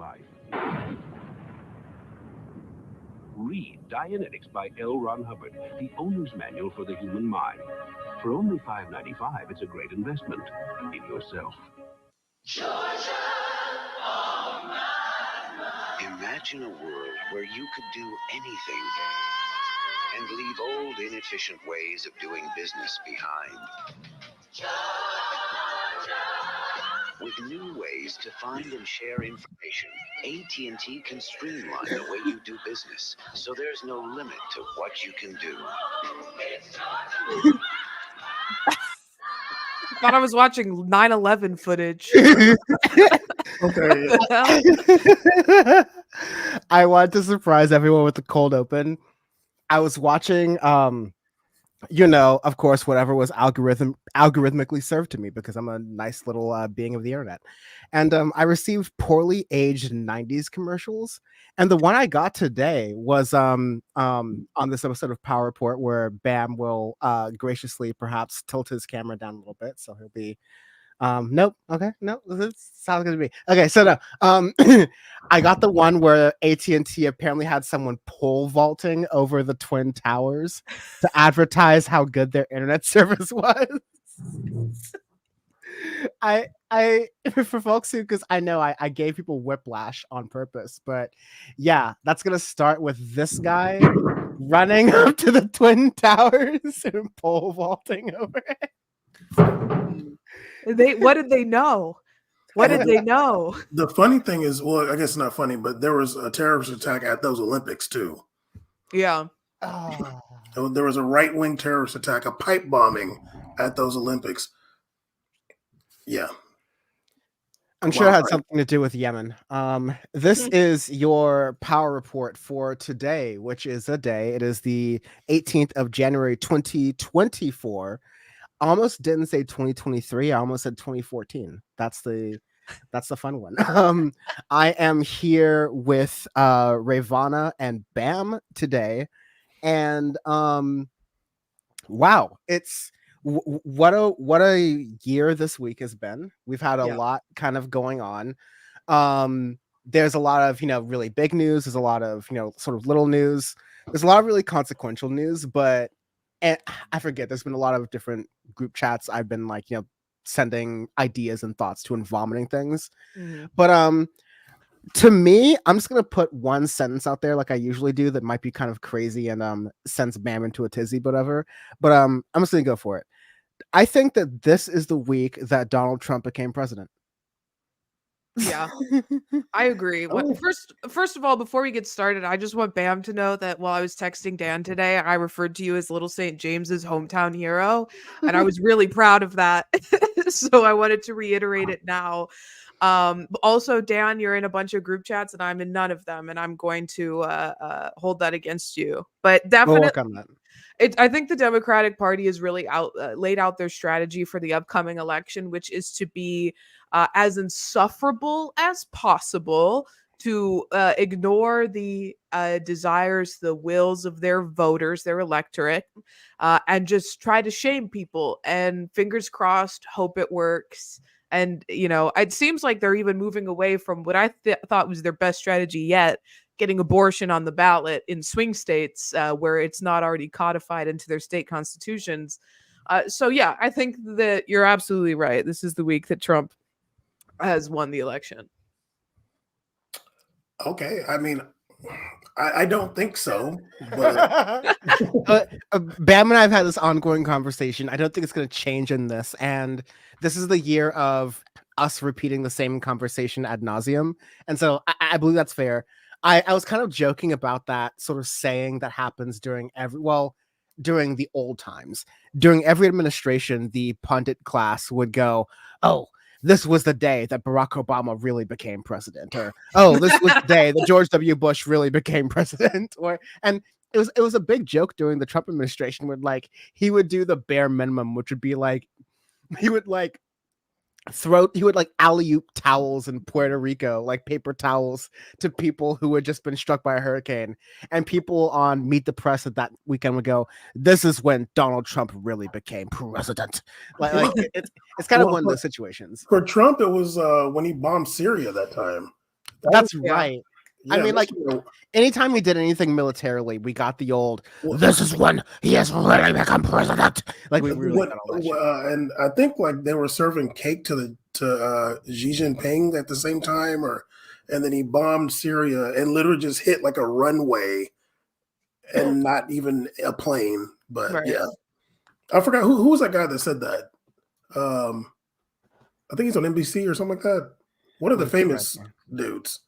life. Read Dianetics by L. Ron Hubbard, the owner's manual for the human mind. For only $5.95, it's a great investment in yourself. Georgia, imagine a world where you could do anything and leave old, inefficient ways of doing business behind. Georgia. With new ways to find and share information, AT&T can streamline the way you do business, so there's no limit to what you can do. Thought I was watching 9/11 footage. Okay. I wanted to surprise everyone with the cold open. I was watching, of course, whatever was algorithmically served to me because I'm a nice little being of the internet. And I received poorly aged 90s commercials. And the one I got today was on this episode of Power Report where Bam will graciously perhaps tilt his camera down a little bit. So he'll be nope. Okay, no, that's how it's gonna be. Okay, so no, I got the one where AT&T apparently had someone pole vaulting over the Twin Towers to advertise how good their internet service was. I for folks who, because I know I gave people whiplash on purpose, but yeah, that's gonna start with this guy running up to the Twin Towers and pole vaulting over it. What did they know? What did they know? The funny thing is, well, I guess it's not funny, but there was a terrorist attack at those Olympics too. Yeah. Oh. There was a right-wing terrorist attack, a pipe bombing at those Olympics. Yeah. I'm sure it had something to do with Yemen. This is your power report for today, which is it is the 18th of January, 2024. Almost didn't say 2023. I almost said 2014. That's the fun one. I am here with Rayyvana and Bam today, and wow, it's what a year this week has been. We've had a lot kind of going on. There's a lot of really big news. There's a lot of sort of little news. There's a lot of really consequential news, but I forget. There's been a lot of different group chats I've been sending ideas and thoughts to and vomiting things. Mm-hmm. But to me, I'm just gonna put one sentence out there like I usually do that might be kind of crazy and sends Bam into a tizzy, whatever. But I'm just gonna go for it. I think that this is the week that Donald Trump became president. Yeah, I agree. First of all, before we get started, I just want Bam to know that while I was texting Dan today, I referred to you as Little St. James's hometown hero, and I was really proud of that. So I wanted to reiterate it now. Also, Dan, you're in a bunch of group chats, and I'm in none of them, and I'm going to hold that against you. But definitely, we'll work on that. I think the Democratic Party has really laid out their strategy for the upcoming election, which is to be as insufferable as possible, to ignore the desires, the wills of their voters, their electorate, and just try to shame people. And fingers crossed, hope it works. And, it seems like they're even moving away from what I thought was their best strategy yet, getting abortion on the ballot in swing states where it's not already codified into their state constitutions. So, yeah, I think that you're absolutely right. This is the week that Trump has won the election. Okay. I mean, I don't think so. But Bam and I have had this ongoing conversation. I don't think it's going to change in this. And this is the year of us repeating the same conversation ad nauseum. And so I believe that's fair. I was kind of joking about that sort of saying that happens during the old times. During every administration, the pundit class would go, "Oh, this was the day that Barack Obama really became president," or "Oh, this was the day that George W. Bush really became president." And it was a big joke during the Trump administration where he would do the bare minimum, which would be he would alley-oop towels in Puerto Rico, like paper towels, to people who had just been struck by a hurricane. And people on Meet the Press at that weekend would go, "This is when Donald Trump really became president." It's kind of one of those situations. For Trump, it was when he bombed Syria that time. That's Yeah. right. Yeah, I mean, like, anytime we did anything militarily, we got the old, this is when he has really become president. Like, we really got all that shit. and I think like they were serving cake to Xi Jinping at the same time, and then he bombed Syria and literally just hit like a runway and not even a plane. But Right. yeah, I forgot who was that guy that said that. I think he's on NBC or something like that. One of the famous dudes.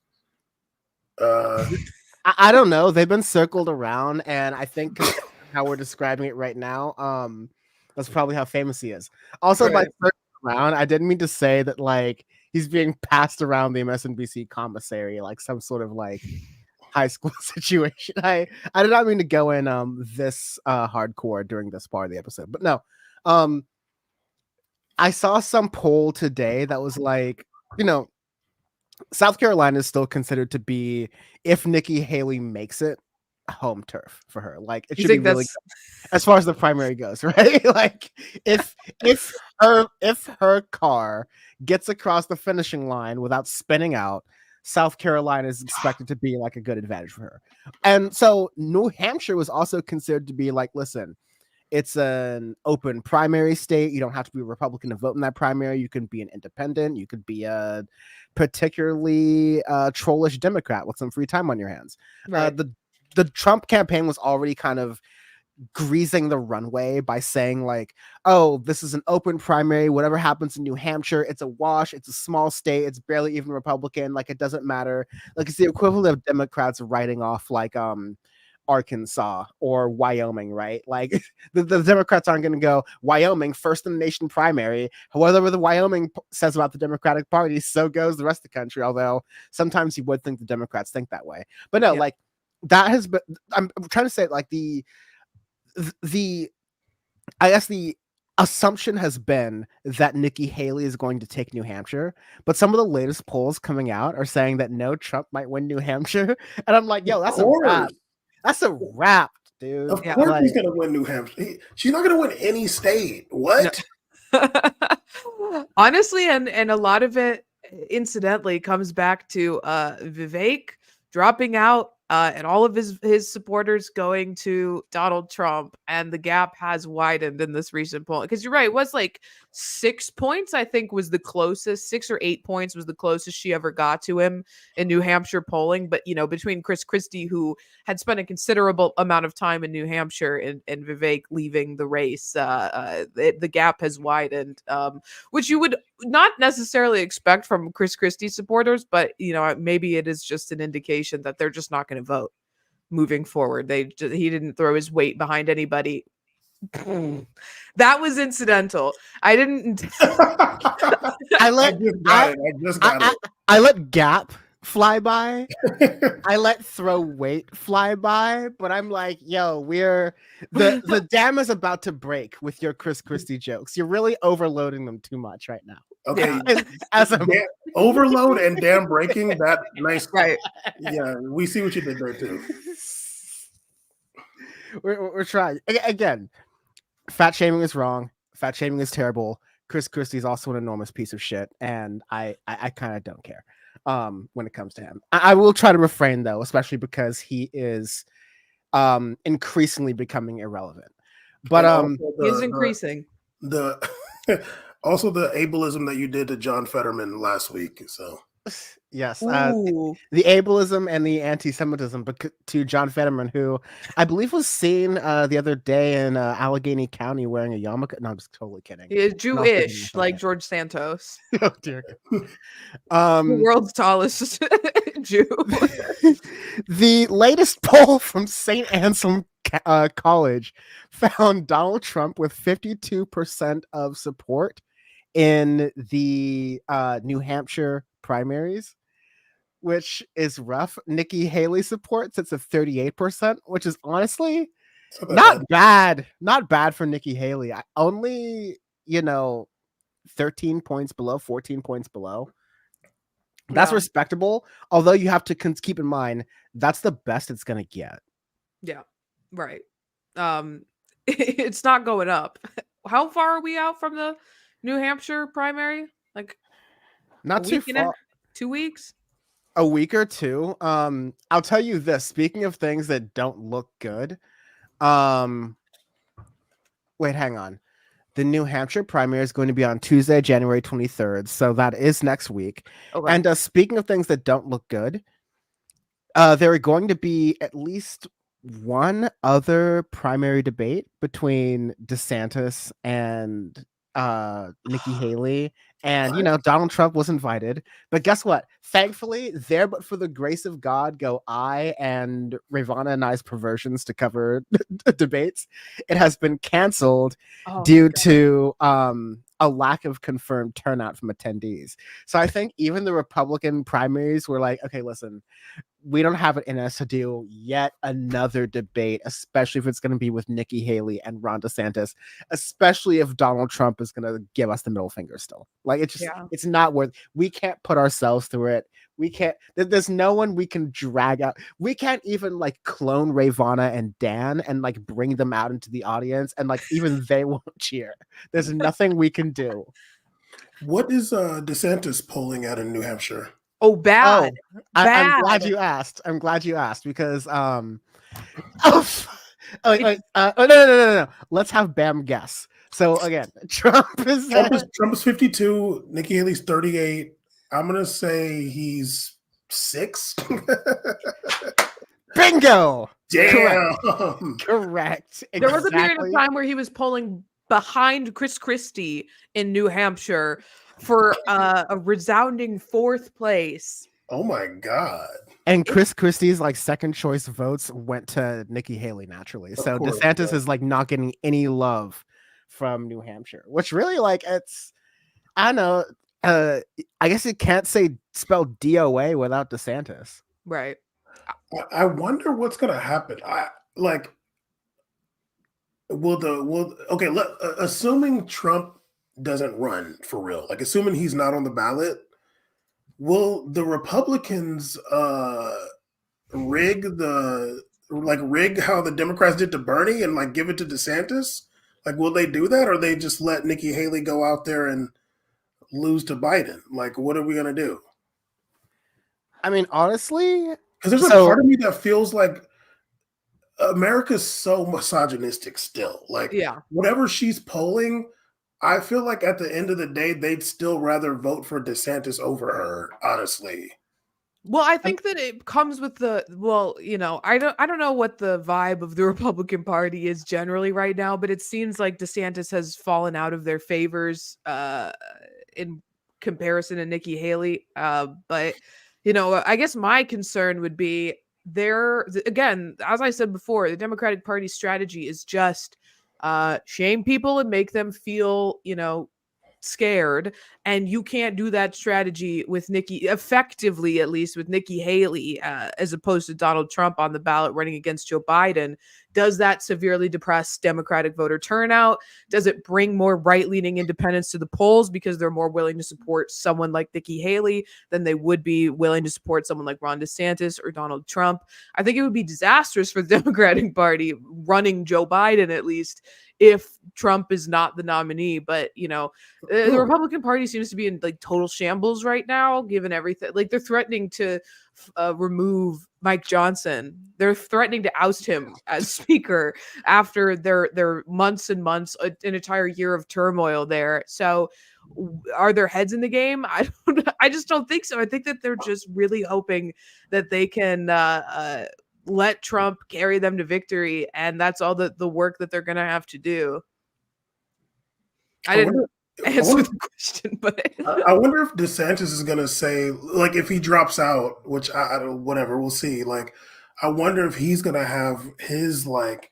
I don't know. They've been circled around, and I think how we're describing it right now, that's probably how famous he is. Also, by circled around, I didn't mean to say that like he's being passed around the MSNBC commissary like some sort of like high school situation. I did not mean to go in this hardcore during this part of the episode, but no. I saw some poll today that was like, South Carolina is still considered to be, if Nikki Haley makes it, home turf for her. Like, it should be really good, as far as the primary goes, right? Like, if her car gets across the finishing line without spinning out, South Carolina is expected to be like a good advantage for her. And so New Hampshire was also considered to be like, listen, it's an open primary state. You don't have to be a Republican to vote in that primary. You can be an independent. You could be a particularly trollish Democrat with some free time on your hands. Right. The Trump campaign was already kind of greasing the runway by saying like, oh, this is an open primary. Whatever happens in New Hampshire, it's a wash. It's a small state. It's barely even Republican. Like, it doesn't matter. Like, it's the equivalent of Democrats writing off like Arkansas or Wyoming, right? Like, the Democrats aren't going to go Wyoming first in the nation primary. Whatever the Wyoming says about the Democratic Party, so goes the rest of the country. Although sometimes you would think the Democrats think that way, but no, like that has been. I'm trying to say like the I guess the assumption has been that Nikki Haley is going to take New Hampshire, but some of the latest polls coming out are saying that no, Trump might win New Hampshire, and I'm like, yo, that's a wrap. That's a wrap, dude. Of course he's going to win New Hampshire. She's not going to win any state. What? Honestly, and a lot of it, incidentally, comes back to Vivek dropping out and all of his supporters going to Donald Trump, and the gap has widened in this recent poll. Because you're right, it was like 6 points, I think, was the closest. 6 or 8 points was the closest she ever got to him in New Hampshire polling. But, between Chris Christie, who had spent a considerable amount of time in New Hampshire, and Vivek leaving the race, the gap has widened, which you would not necessarily expect from Chris Christie supporters, but maybe it is just an indication that they're just not going to vote moving forward. He didn't throw his weight behind anybody. That was incidental. I didn't. I let gap fly by. I let throw weight fly by, but I'm like, yo, the dam is about to break with your Chris Christie jokes. You're really overloading them too much right now. Okay, overload and dam breaking. That nice, right? Yeah, we see what you did there too. We're trying again. Fat shaming is wrong. Fat shaming is terrible. Chris Christie is also an enormous piece of shit, and I kind of don't care when it comes to him. I will try to refrain though, especially because he is increasingly becoming irrelevant. But he is increasing. Also the ableism that you did to John Fetterman last week. So yes, the ableism and the anti-Semitism to John Fetterman, who I believe was seen the other day in Allegheny County wearing a yarmulke. No, I'm just totally kidding. He is Jewish, like George Santos. Oh dear. The world's tallest Jew. The latest poll from St. Anselm College found Donald Trump with 52% of support in the New Hampshire primaries, which is rough. Nikki Haley support sits at 38%, which is honestly not bad. Not bad for Nikki Haley. Only 13 points below, 14 points below. That's respectable. Although you have to keep in mind that's the best it's gonna get. Yeah, right. It's not going up. How far are we out from the New Hampshire primary? Like not too far. 2 weeks. A week or two. I'll tell you this. Speaking of things that don't look good, wait, hang on. The New Hampshire primary is going to be on Tuesday, January 23rd. So that is next week. Okay. And speaking of things that don't look good, there are going to be at least one other primary debate between DeSantis and Nikki Haley. And, Donald Trump was invited. But guess what? Thankfully, there but for the grace of God go I and Rayyvana and I's perversions to cover debates. It has been canceled due to a lack of confirmed turnout from attendees. So I think even the Republican primaries were like, okay, listen, we don't have it in us to do yet another debate, especially if it's going to be with Nikki Haley and Ron DeSantis, especially if Donald Trump is going to give us the middle finger still. Like, it's not worth, we can't put ourselves through it. We can't, there's no one we can drag out. We can't even like clone Rayyvana and Dan and like bring them out into the audience and like even they won't cheer. There's nothing we can do. What is DeSantis polling at in New Hampshire? Oh, bad. I'm glad you asked. Because no. Let's have Bam guess. So again, Trump is 52, Nikki Haley's 38. I'm gonna say he's 6. Bingo. Damn. Correct. Exactly. There was a period of time where he was polling behind Chris Christie in New Hampshire for a resounding 4th place. Oh my God. And Chris Christie's like second choice votes went to Nikki Haley naturally. So DeSantis is like not getting any love from New Hampshire, which really like it's, I don't know. I guess you can't spell DOA without DeSantis. Right. I wonder what's gonna happen. Assuming Trump doesn't run for real, like assuming he's not on the ballot, will the Republicans rig how the Democrats did to Bernie and like give it to DeSantis? Like, will they do that, or they just let Nikki Haley go out there and lose to Biden? Like, what are we gonna do? I mean, honestly, because there's a part of me that feels like America's so misogynistic still. Like, whatever she's polling, I feel like at the end of the day, they'd still rather vote for DeSantis over her, honestly. Well, I think that it comes with I don't know what the vibe of the Republican Party is generally right now, but it seems like DeSantis has fallen out of their favors in comparison to Nikki Haley. But I guess my concern would be again, as I said before, the Democratic Party's strategy is just shame people and make them feel, scared. And you can't do that strategy with effectively, at least with Nikki Haley, as opposed to Donald Trump on the ballot running against Joe Biden. Does that severely depress Democratic voter turnout? Does it bring more right-leaning independents to the polls because they're more willing to support someone like Nikki Haley than they would be willing to support someone like Ron DeSantis or Donald Trump? I think it would be disastrous for the Democratic Party running Joe Biden, at least, if Trump is not the nominee. But, the Republican Party seems to be in like total shambles right now, given everything. Like, they're threatening to remove Mike Johnson. They're threatening to oust him as speaker after their months and months, an entire year of turmoil there. So are their heads in the game? I just don't think so. I think that they're just really hoping that they can let Trump carry them to victory, and that's all the work that they're gonna have to do. I didn't answer the question, but I wonder if DeSantis is gonna say, like, if he drops out, which I don't, whatever, we'll see. Like, I wonder if he's gonna have his like,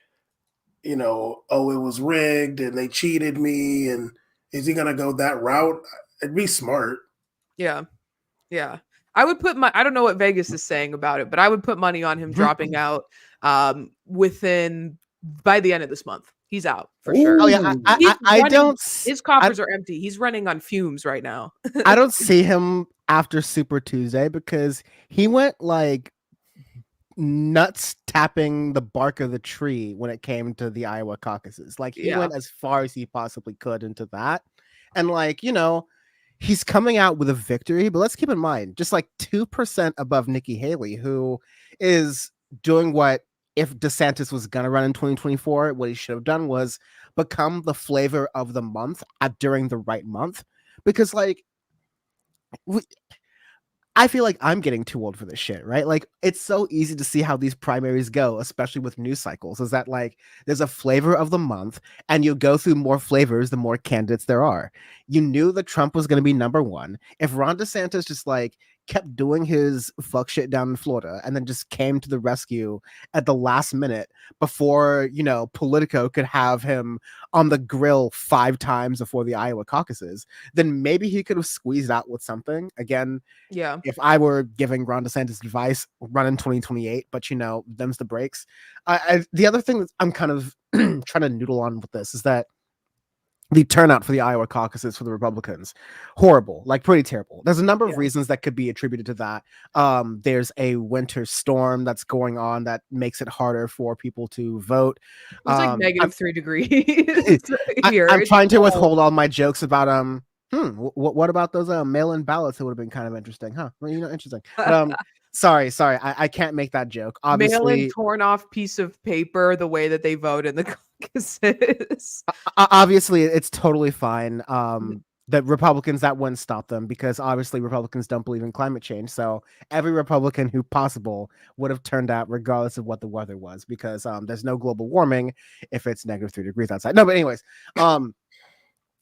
it was rigged and they cheated me, and is he gonna go that route? It'd be smart. Yeah. I would put I don't know what Vegas is saying about it, but I would put money on him dropping out by the end of this month. He's out for sure. Oh yeah, his coffers are empty. He's running on fumes right now. I don't see him after Super Tuesday because he went like nuts tapping the bark of the tree when it came to the Iowa caucuses. Like he went as far as he possibly could into that. And like, he's coming out with a victory, but let's keep in mind, just like 2% above Nikki Haley, who is doing what, if DeSantis was going to run in 2024, what he should have done was become the flavor of the month during the right month. Because, like, I feel like I'm getting too old for this shit, right? Like, it's so easy to see how these primaries go, especially with news cycles, is that, like, there's a flavor of the month, and you go through more flavors the more candidates there are. You knew that Trump was going to be number one. If Ron DeSantis just, like, kept doing his fuck shit down in Florida and then just came to the rescue at the last minute before, you know, Politico could have him on the grill 5 times before the Iowa caucuses, then maybe he could have squeezed out with something. Again, Yeah. if I were giving Ron DeSantis advice, run in 2028, but, you know, them's the breaks. The other thing that I'm kind of trying to noodle on with this is that the turnout for the Iowa caucuses for the Republicans, horrible, like pretty terrible. There's a number of reasons that could be attributed to that. There's a winter storm that's going on that makes it harder for people to vote. It was like -3 degrees here. I'm It's trying to cold. withhold all my jokes about what about those mail-in ballots? That would have been kind of interesting, huh? Well, you know, interesting. But, sorry, I can't make that joke. Obviously, mail-in torn off piece of paper, the way that they vote in the caucuses. Obviously, it's totally fine. The Republicans, that wouldn't stop them, because obviously Republicans don't believe in climate change. So every Republican who possible would have turned out regardless of what the weather was, because there's no global warming if it's -3 degrees outside. No, but anyways,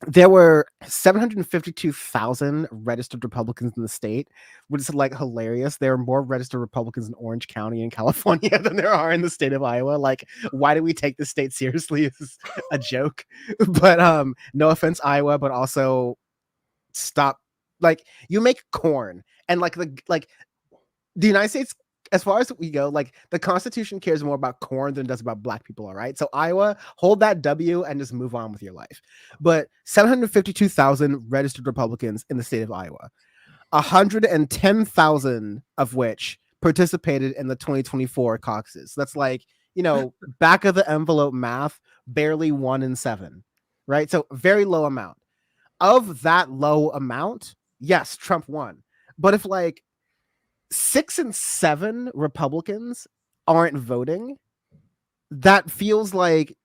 there were 752,000 registered Republicans in the state, which is, like, hilarious. There are more registered Republicans in Orange County in California than there are in the state of Iowa. Like, why do we take this state seriously? Is a joke. But no offense, Iowa, but also stop. Like, you make corn, and the United States, as far as we go, like, the Constitution cares more about corn than it does about Black people. All right. So Iowa, hold that W and just move on with your life. But 752,000 registered Republicans in the state of Iowa, 110,000 of which participated in the 2024 caucuses. That's, like, you know, back of the envelope math, barely 1 in 7. Right. So very low amount. Of that low amount, yes, Trump won. But if, like, 6 and 7 Republicans aren't voting, that feels like,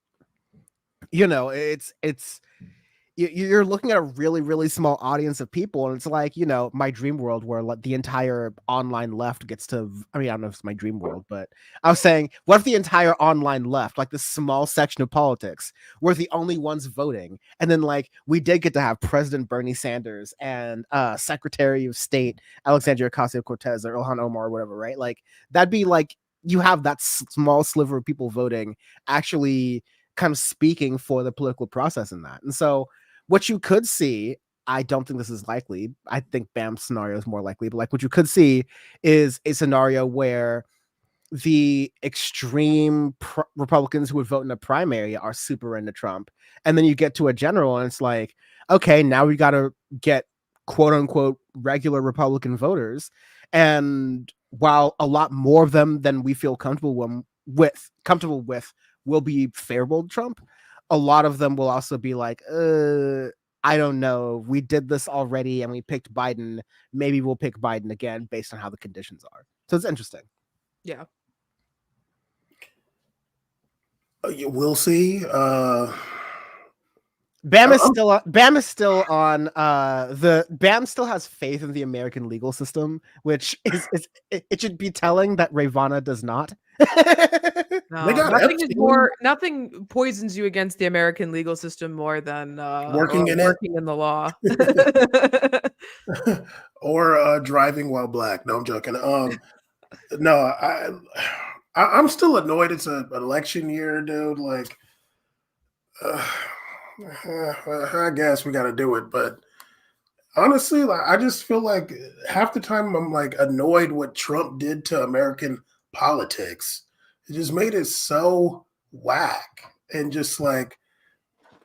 you know, you're looking at a really, really small audience of people, and it's like, you know, my dream world where, like, the entire online left gets to, I mean, I don't know if it's my dream world, but I was saying, what if the entire online left, like this small section of politics, were the only ones voting, and then, like, we did get to have President Bernie Sanders and Secretary of State Alexandria Ocasio-Cortez or Ilhan Omar or whatever, right? Like, that'd be like, you have that small sliver of people voting actually kind of speaking for the political process in that. And so what you could see, I don't think this is likely, I think Bam's scenario is more likely, but, like, what you could see is a scenario where the extreme Republicans who would vote in a primary are super into Trump, and then you get to a general and it's like, okay, now we got to get quote unquote regular Republican voters, and while a lot more of them than we feel comfortable with will be favorable to Trump, a lot of them will also be like, I don't know, we did this already and we picked Biden, maybe we'll pick Biden again based on how the conditions are. So it's interesting. Yeah. We'll see. Bam is still on, Bam still has faith in the American legal system, which is it should be telling that Rayyvana does not. No, nothing poisons you against the American legal system more than working in the law. Or driving while Black. No, I'm joking. No, I'm still annoyed. It's an election year, dude. Like, I guess we got to do it, but honestly, like, I just feel like half the time I'm, like, annoyed what Trump did to American politics. It just made it so whack and just, like,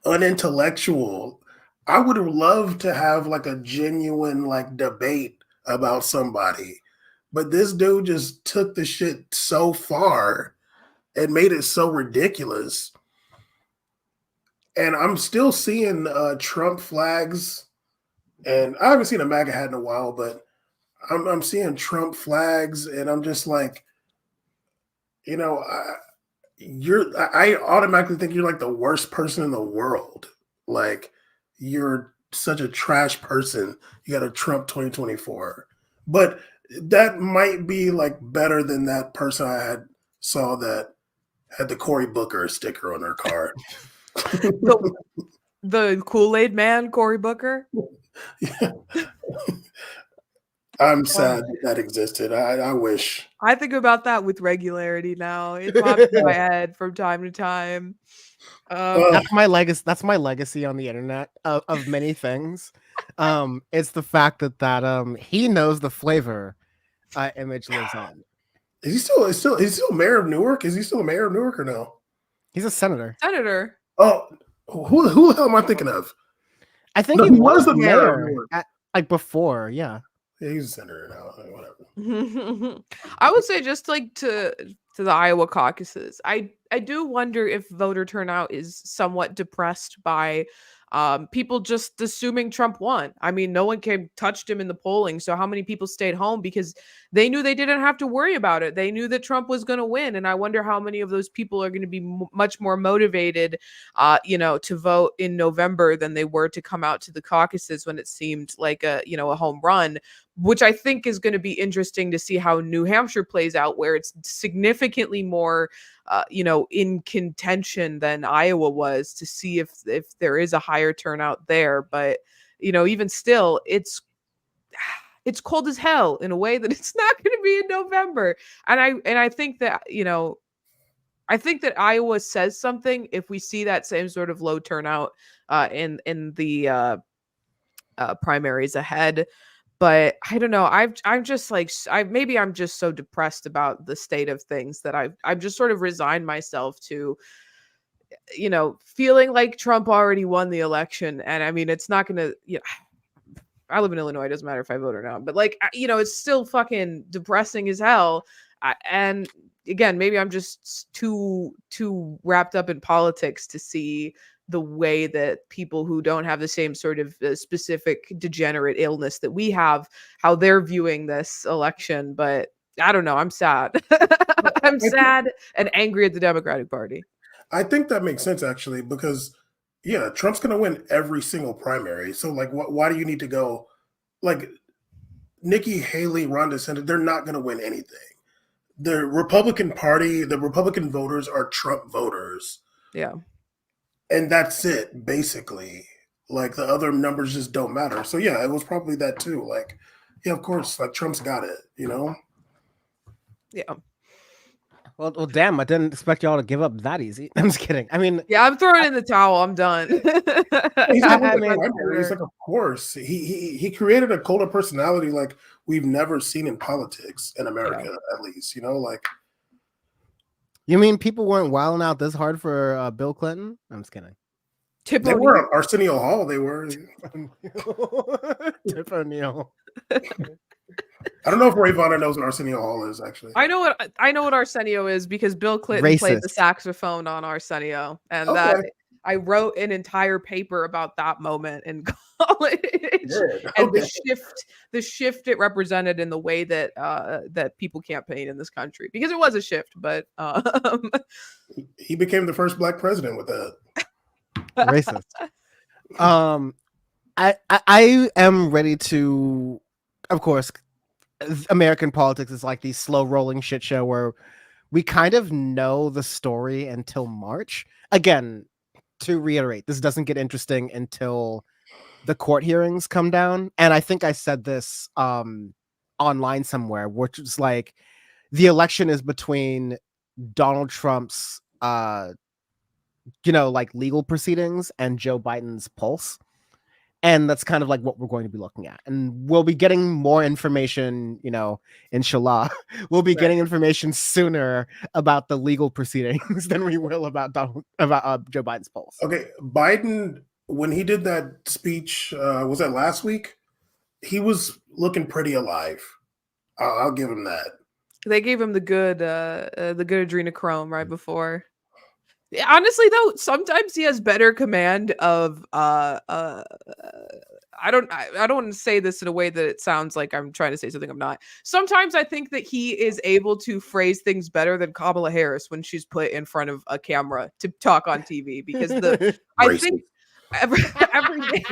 unintellectual. I would have loved to have, like, a genuine, like, debate about somebody, but this dude just took the shit so far and made it so ridiculous. And I'm still seeing Trump flags And I haven't seen a MAGA hat in a while, but I'm seeing Trump flags, and I'm just like, you know, I automatically think you're like the worst person in the world. Like, you're such a trash person. You got a Trump 2024, but that might be like better than that person I saw that had the Cory Booker sticker on their car. The Kool-Aid man, Cory Booker. Yeah. I'm sad that existed. I wish. I think about that with regularity now. It pops in my head from time to time. That's my legacy. That's my legacy on the internet of many things. It's the fact that he knows the flavor Image lives on. Is he still mayor of Newark? Is he still a mayor of Newark or no? He's a senator. Senator. Oh, who the hell am I thinking of? I think he was the mayor like before. Yeah, he's a senator now. Whatever. I would say just like to the Iowa caucuses, I do wonder if voter turnout is somewhat depressed by people just assuming Trump won. I mean, no one touched him in the polling. So how many people stayed home because they knew they didn't have to worry about it? They knew that Trump was going to win. And I wonder how many of those people are going to be much more motivated, to vote in November than they were to come out to the caucuses when it seemed like a home run, which I think is going to be interesting to see how New Hampshire plays out, where it's significantly more in contention than Iowa was, to see if there is a higher turnout there. But, even still, it's cold as hell in a way that it's not going to be in November. And I think that, I think that Iowa says something if we see that same sort of low turnout in the primaries ahead. But I don't know. I'm just like, maybe I'm just so depressed about the state of things that I've just sort of resigned myself to, feeling like Trump already won the election. And I mean, it's not going to, I live in Illinois. It doesn't matter if I vote or not. But like, it's still fucking depressing as hell. And again, maybe I'm just too wrapped up in politics to see the way that people who don't have the same sort of specific degenerate illness that we have, how they're viewing this election. But I don't know. I'm sad. I'm sad and angry at the Democratic Party. I think that makes sense, actually, because, yeah, Trump's going to win every single primary. So, like, why do you need to go? Like, Nikki Haley, Ron DeSantis, they're not going to win anything. The Republican Party, the Republican voters are Trump voters. Yeah. And that's it, basically. Like, the other numbers just don't matter. So, yeah, it was probably that, too. Like, yeah, of course, like, Trump's got it, Yeah. Well, damn! I didn't expect y'all to give up that easy. I'm just kidding. I mean, yeah, I'm throwing in the towel. I'm done. He's like, of course, he created a cult of personality like we've never seen in politics in America, at least. Like. You mean people weren't wilding out this hard for Bill Clinton? I'm just kidding. They were at Arsenio Hall. They were. Tip O'Neill. I don't know if Rayyvana knows what Arsenio Hall is, actually. I know what Arsenio is because Bill Clinton played the saxophone on Arsenio, and that I wrote an entire paper about that moment in college and the shift it represented in the way that that people campaign in this country, because it was a shift, but he became the first Black president with that. Racist. I am ready to, of course, American politics is like the slow rolling shit show where we kind of know the story until March. Again, to reiterate, this doesn't get interesting until the court hearings come down. And I think I said this online somewhere, which is like the election is between Donald Trump's like legal proceedings and Joe Biden's pulse. And that's kind of like what we're going to be looking at. And we'll be getting more information, inshallah. We'll be getting information sooner about the legal proceedings than we will about Joe Biden's polls. Okay, Biden, when he did that speech, was that last week? He was looking pretty alive. I'll give him that. They gave him the good adrenochrome right before. Honestly, though, sometimes he has better command of I don't want to say this in a way that it sounds like I'm trying to say something I'm not. Sometimes I think that he is able to phrase things better than Kamala Harris when she's put in front of a camera to talk on TV, because I think every day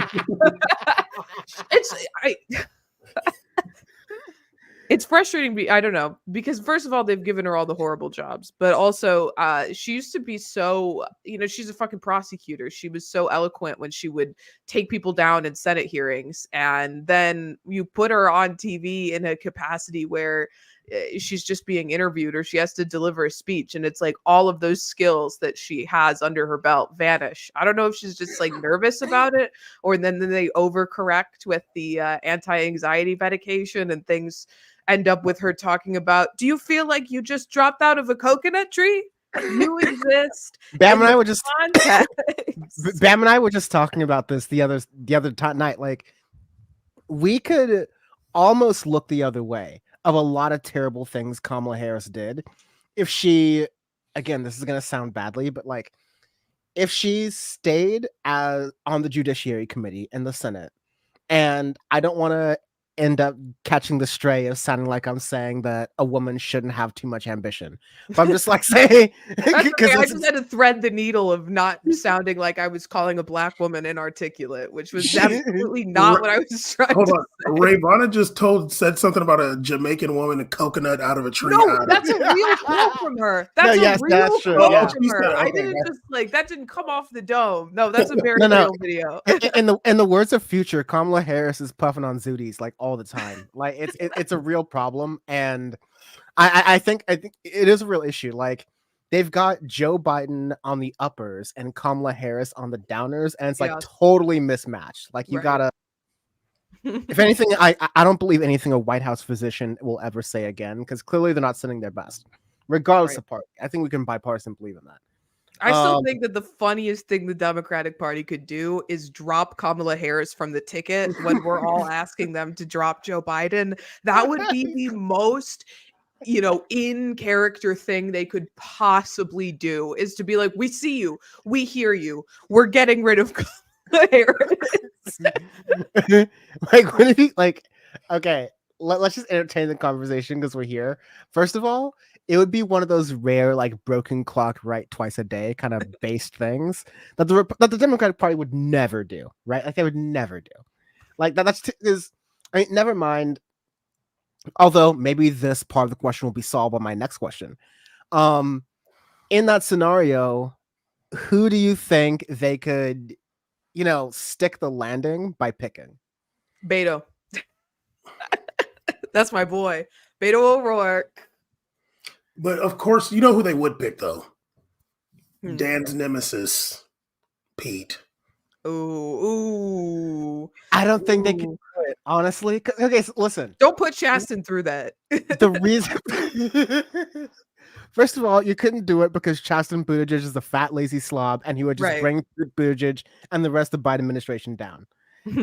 it's frustrating me. I don't know, because first of all, they've given her all the horrible jobs, but also she used to be so, she's a fucking prosecutor. She was so eloquent when she would take people down in Senate hearings, and then you put her on TV in a capacity where she's just being interviewed or she has to deliver a speech, and it's like all of those skills that she has under her belt vanish. I don't know if she's just like nervous about it, or then they overcorrect with the anti-anxiety medication, and things end up with her talking about, do you feel like you just dropped out of a coconut tree? You exist. Bam and I were just Bam and I were just talking about this the other night. Like, we could almost look the other way of a lot of terrible things Kamala Harris did if she, again, this is going to sound badly, but like, if she stayed on the Judiciary Committee in the Senate, and I don't want to end up catching the stray of sounding like I'm saying that a woman shouldn't have too much ambition, but I'm just like saying, okay. I just had to thread the needle of not sounding like I was calling a black woman inarticulate, which was absolutely not what I was trying to say. Rayyvana just said something about a Jamaican woman a coconut out of a tree. No, that's a real quote from her. That's a real quote from her. I didn't just like that didn't come off the dome. No, that's a very real video. In the words of Future, Kamala Harris is puffing on zooties like all the time. Like, it's a real problem, and I think it is a real issue. Like, they've got Joe Biden on the uppers and Kamala Harris on the downers, and it's like totally mismatched. Like, you gotta. If anything, I don't believe anything a White House physician will ever say again, because clearly they're not sending their best, regardless of party. I think we can bipartisan believe in that. I still think that the funniest thing the Democratic Party could do is drop Kamala Harris from the ticket when we're all asking them to drop Joe Biden. That would be the most, in character thing they could possibly do, is to be like, we see you, we hear you, we're getting rid of Kamala Harris. Like, what if you okay, let's just entertain the conversation because we're here. First of all, it would be one of those rare, like, broken clock right twice a day kind of based things that the Democratic Party would never do, right? Like, they would never do. Like, never mind. Although maybe this part of the question will be solved by my next question. In that scenario, who do you think they could, stick the landing by picking? Beto. That's my boy, Beto O'Rourke. But of course, you know who they would pick, though. Dan's nemesis, Pete. Ooh. I don't think they can do it, honestly. Okay, so listen. Don't put Chasten through that. The reason... First of all, you couldn't do it because Chasten Buttigieg is a fat, lazy slob, and he would just bring Buttigieg and the rest of the Biden administration down.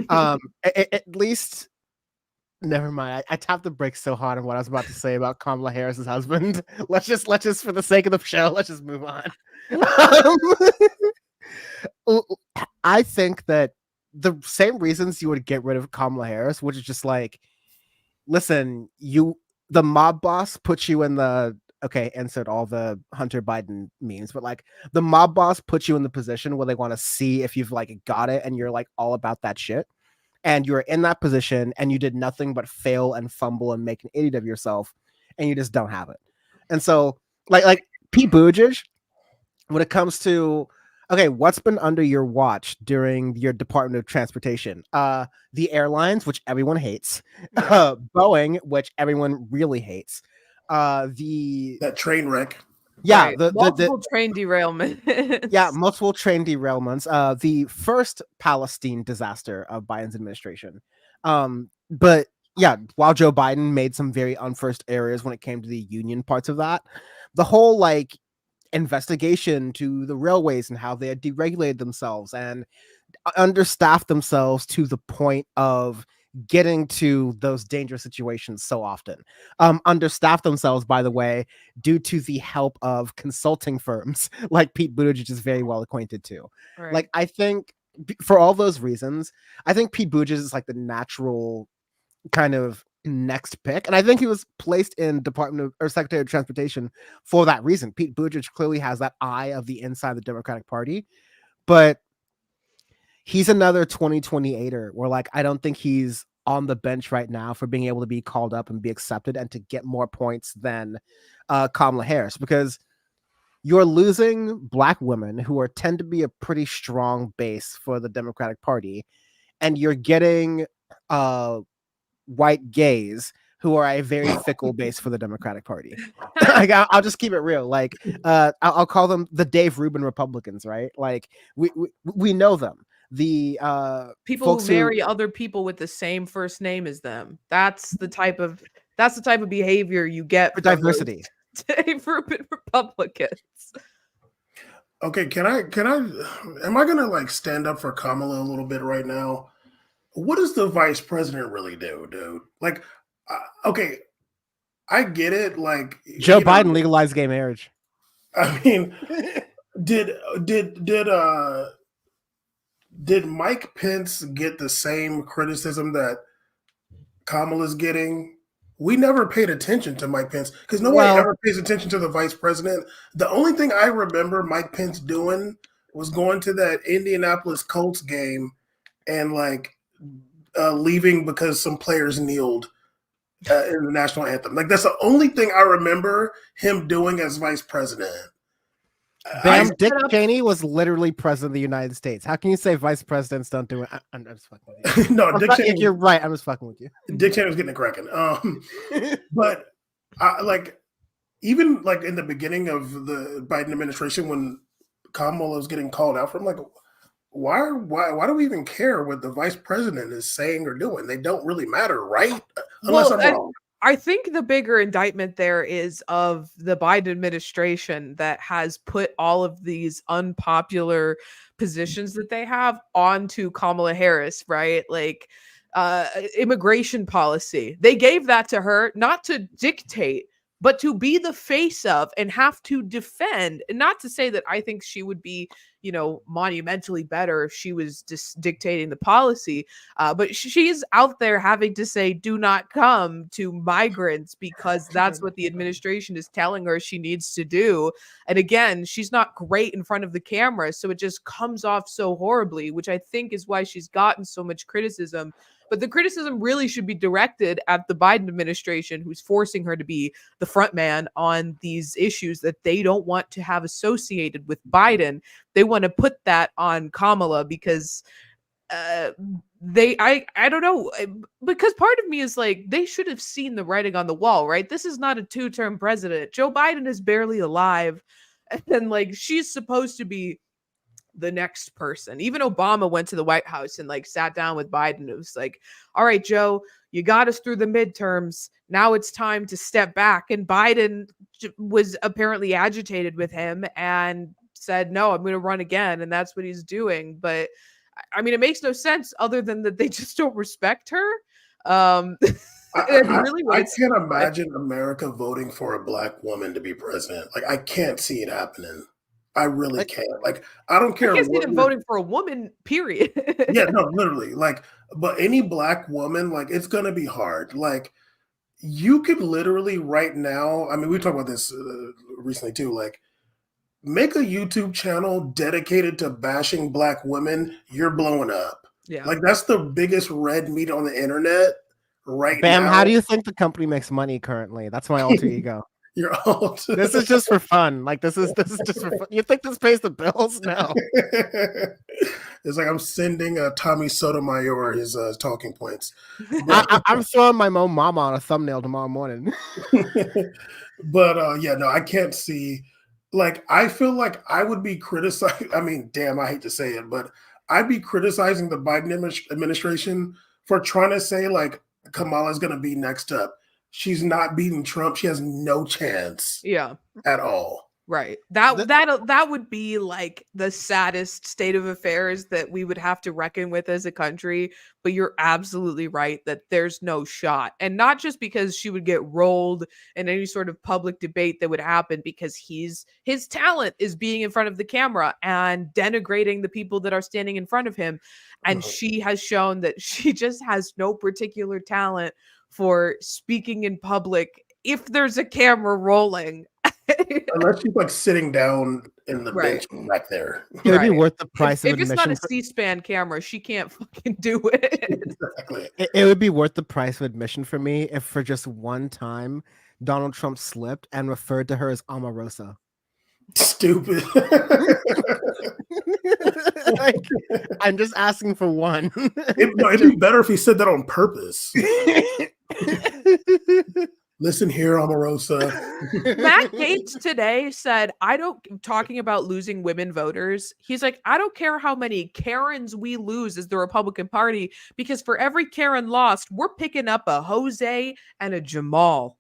At least... Never mind. I tapped the brakes so hard on what I was about to say about Kamala Harris's husband. Let's just, for the sake of the show, let's just move on. I think that the same reasons you would get rid of Kamala Harris, which is just like, listen, the mob boss puts you in the, insert all the Hunter Biden memes, but like, the mob boss puts you in the position where they want to see if you've like got it and you're like all about that shit. And you're in that position and you did nothing but fail and fumble and make an idiot of yourself, and you just don't have it. And so like Pete Buttigieg, when it comes to, what's been under your watch during your Department of Transportation? The airlines, which everyone hates, Boeing, which everyone really hates, that train wreck. Yeah, right. Multiple train derailments. Yeah, multiple train derailments. The first Palestine disaster of Biden's administration. But yeah, while Joe Biden made some very unfirst areas when it came to the union parts of that, the whole like investigation to the railways and how they had deregulated themselves and understaffed themselves to the point of getting to those dangerous situations so often. Understaffed themselves, by the way, due to the help of consulting firms like Pete Buttigieg is very well acquainted to. Right. Like, I think for all those reasons, I think Pete Buttigieg is like the natural kind of next pick, and I think he was placed in Department of or Secretary of Transportation for that reason. Pete Buttigieg clearly has that eye of the inside of the Democratic Party, but he's another 2028er where, like, I don't think he's on the bench right now for being able to be called up and be accepted and to get more points than Kamala Harris, because you're losing Black women who tend to be a pretty strong base for the Democratic Party, and you're getting white gays who are a very fickle base for the Democratic Party. Like, I'll just keep it real. Like, I'll call them the Dave Rubin Republicans, right? Like, we know them. The people who marry other people with the same first name as them. That's the type of behavior you get for diversity. Dave Rubin Republicans. Okay, am I gonna like stand up for Kamala a little bit right now? What does the vice president really do, dude? Like, okay, I get it. Like, Joe Biden legalized gay marriage. I mean, did Mike Pence get the same criticism that Kamala's getting? We never paid attention to Mike Pence because nobody ever pays attention to the vice president. The only thing I remember Mike Pence doing was going to that Indianapolis Colts game and like leaving because some players kneeled in the national anthem. Like, that's the only thing I remember him doing as vice president. Dick Cheney was literally president of the United States. How can you say vice presidents don't do it? I'm just fucking with you. No, Dick Cheney. You're right. I'm just fucking with you. Dick Cheney was getting it cracking. But like, even like in the beginning of the Biden administration, when Kamala was getting called out from, like, why do we even care what the vice president is saying or doing? They don't really matter, right? Unless I'm wrong. I think the bigger indictment there is of the Biden administration that has put all of these unpopular positions that they have onto Kamala Harris, right? Like immigration policy. They gave that to her not to dictate, but to be the face of and have to defend. And not to say that I think she would be, monumentally better if she was just dictating the policy. But she's out there having to say, do not come to migrants because that's what the administration is telling her she needs to do. And again, she's not great in front of the camera. So it just comes off so horribly, which I think is why she's gotten so much criticism. But the criticism really should be directed at the Biden administration, who's forcing her to be the front man on these issues that they don't want to have associated with Biden. They want to put that on Kamala because I don't know, because part of me is like, they should have seen the writing on the wall, right? This is not a 2-term president. Joe Biden is barely alive. And like, she's supposed to be the next person. Even Obama went to the White House and like sat down with Biden. It was like, all right, Joe, you got us through the midterms. Now it's time to step back. And Biden was apparently agitated with him and said, no, I'm going to run again. And that's what he's doing. But I mean, it makes no sense other than that they just don't respect her. I can't imagine America voting for a Black woman to be president. Like, I can't see it happening. I really can't. Like, I don't care. I can't see them voting for a woman, period. Yeah, no, literally. Like, but any Black woman, like, it's going to be hard. Like, you could literally right now, I mean, we talked about this recently too, like, make a YouTube channel dedicated to bashing Black women, you're blowing up. Yeah. Like, that's the biggest red meat on the internet right now. Bam, how do you think the company makes money currently? That's my alter ego. You're old. This is just for fun. Like, this is just for fun. You think this pays the bills? No. It's like I'm sending Tommy Sotomayor his talking points. I'm throwing my mama on a thumbnail tomorrow morning. But yeah, no, I can't see. Like, I feel like I would be criticized. I mean, damn, I hate to say it, but I'd be criticizing the Biden administration for trying to say like Kamala's going to be next up. She's not beating Trump. She has no chance. Yeah. At all. Right. That would be like the saddest state of affairs that we would have to reckon with as a country. But you're absolutely right that there's no shot. And not just because she would get rolled in any sort of public debate that would happen, because his talent is being in front of the camera and denigrating the people that are standing in front of him. And she has shown that she just has no particular talent for speaking in public if there's a camera rolling. Unless she's like sitting down in the Right. bench back there. It would be worth the price of If it's not admission. a C-SPAN camera, she can't fucking do it. Exactly. It would be worth the price of admission for me if for just one time Donald Trump slipped and referred to her as Omarosa. Stupid. Like, I'm just asking for one. It'd be better if he said that on purpose. Listen here, Omarosa. Matt Gaetz today said, talking about losing women voters, he's like, I don't care how many Karens we lose as the Republican Party, because for every Karen lost, we're picking up a Jose and a Jamal.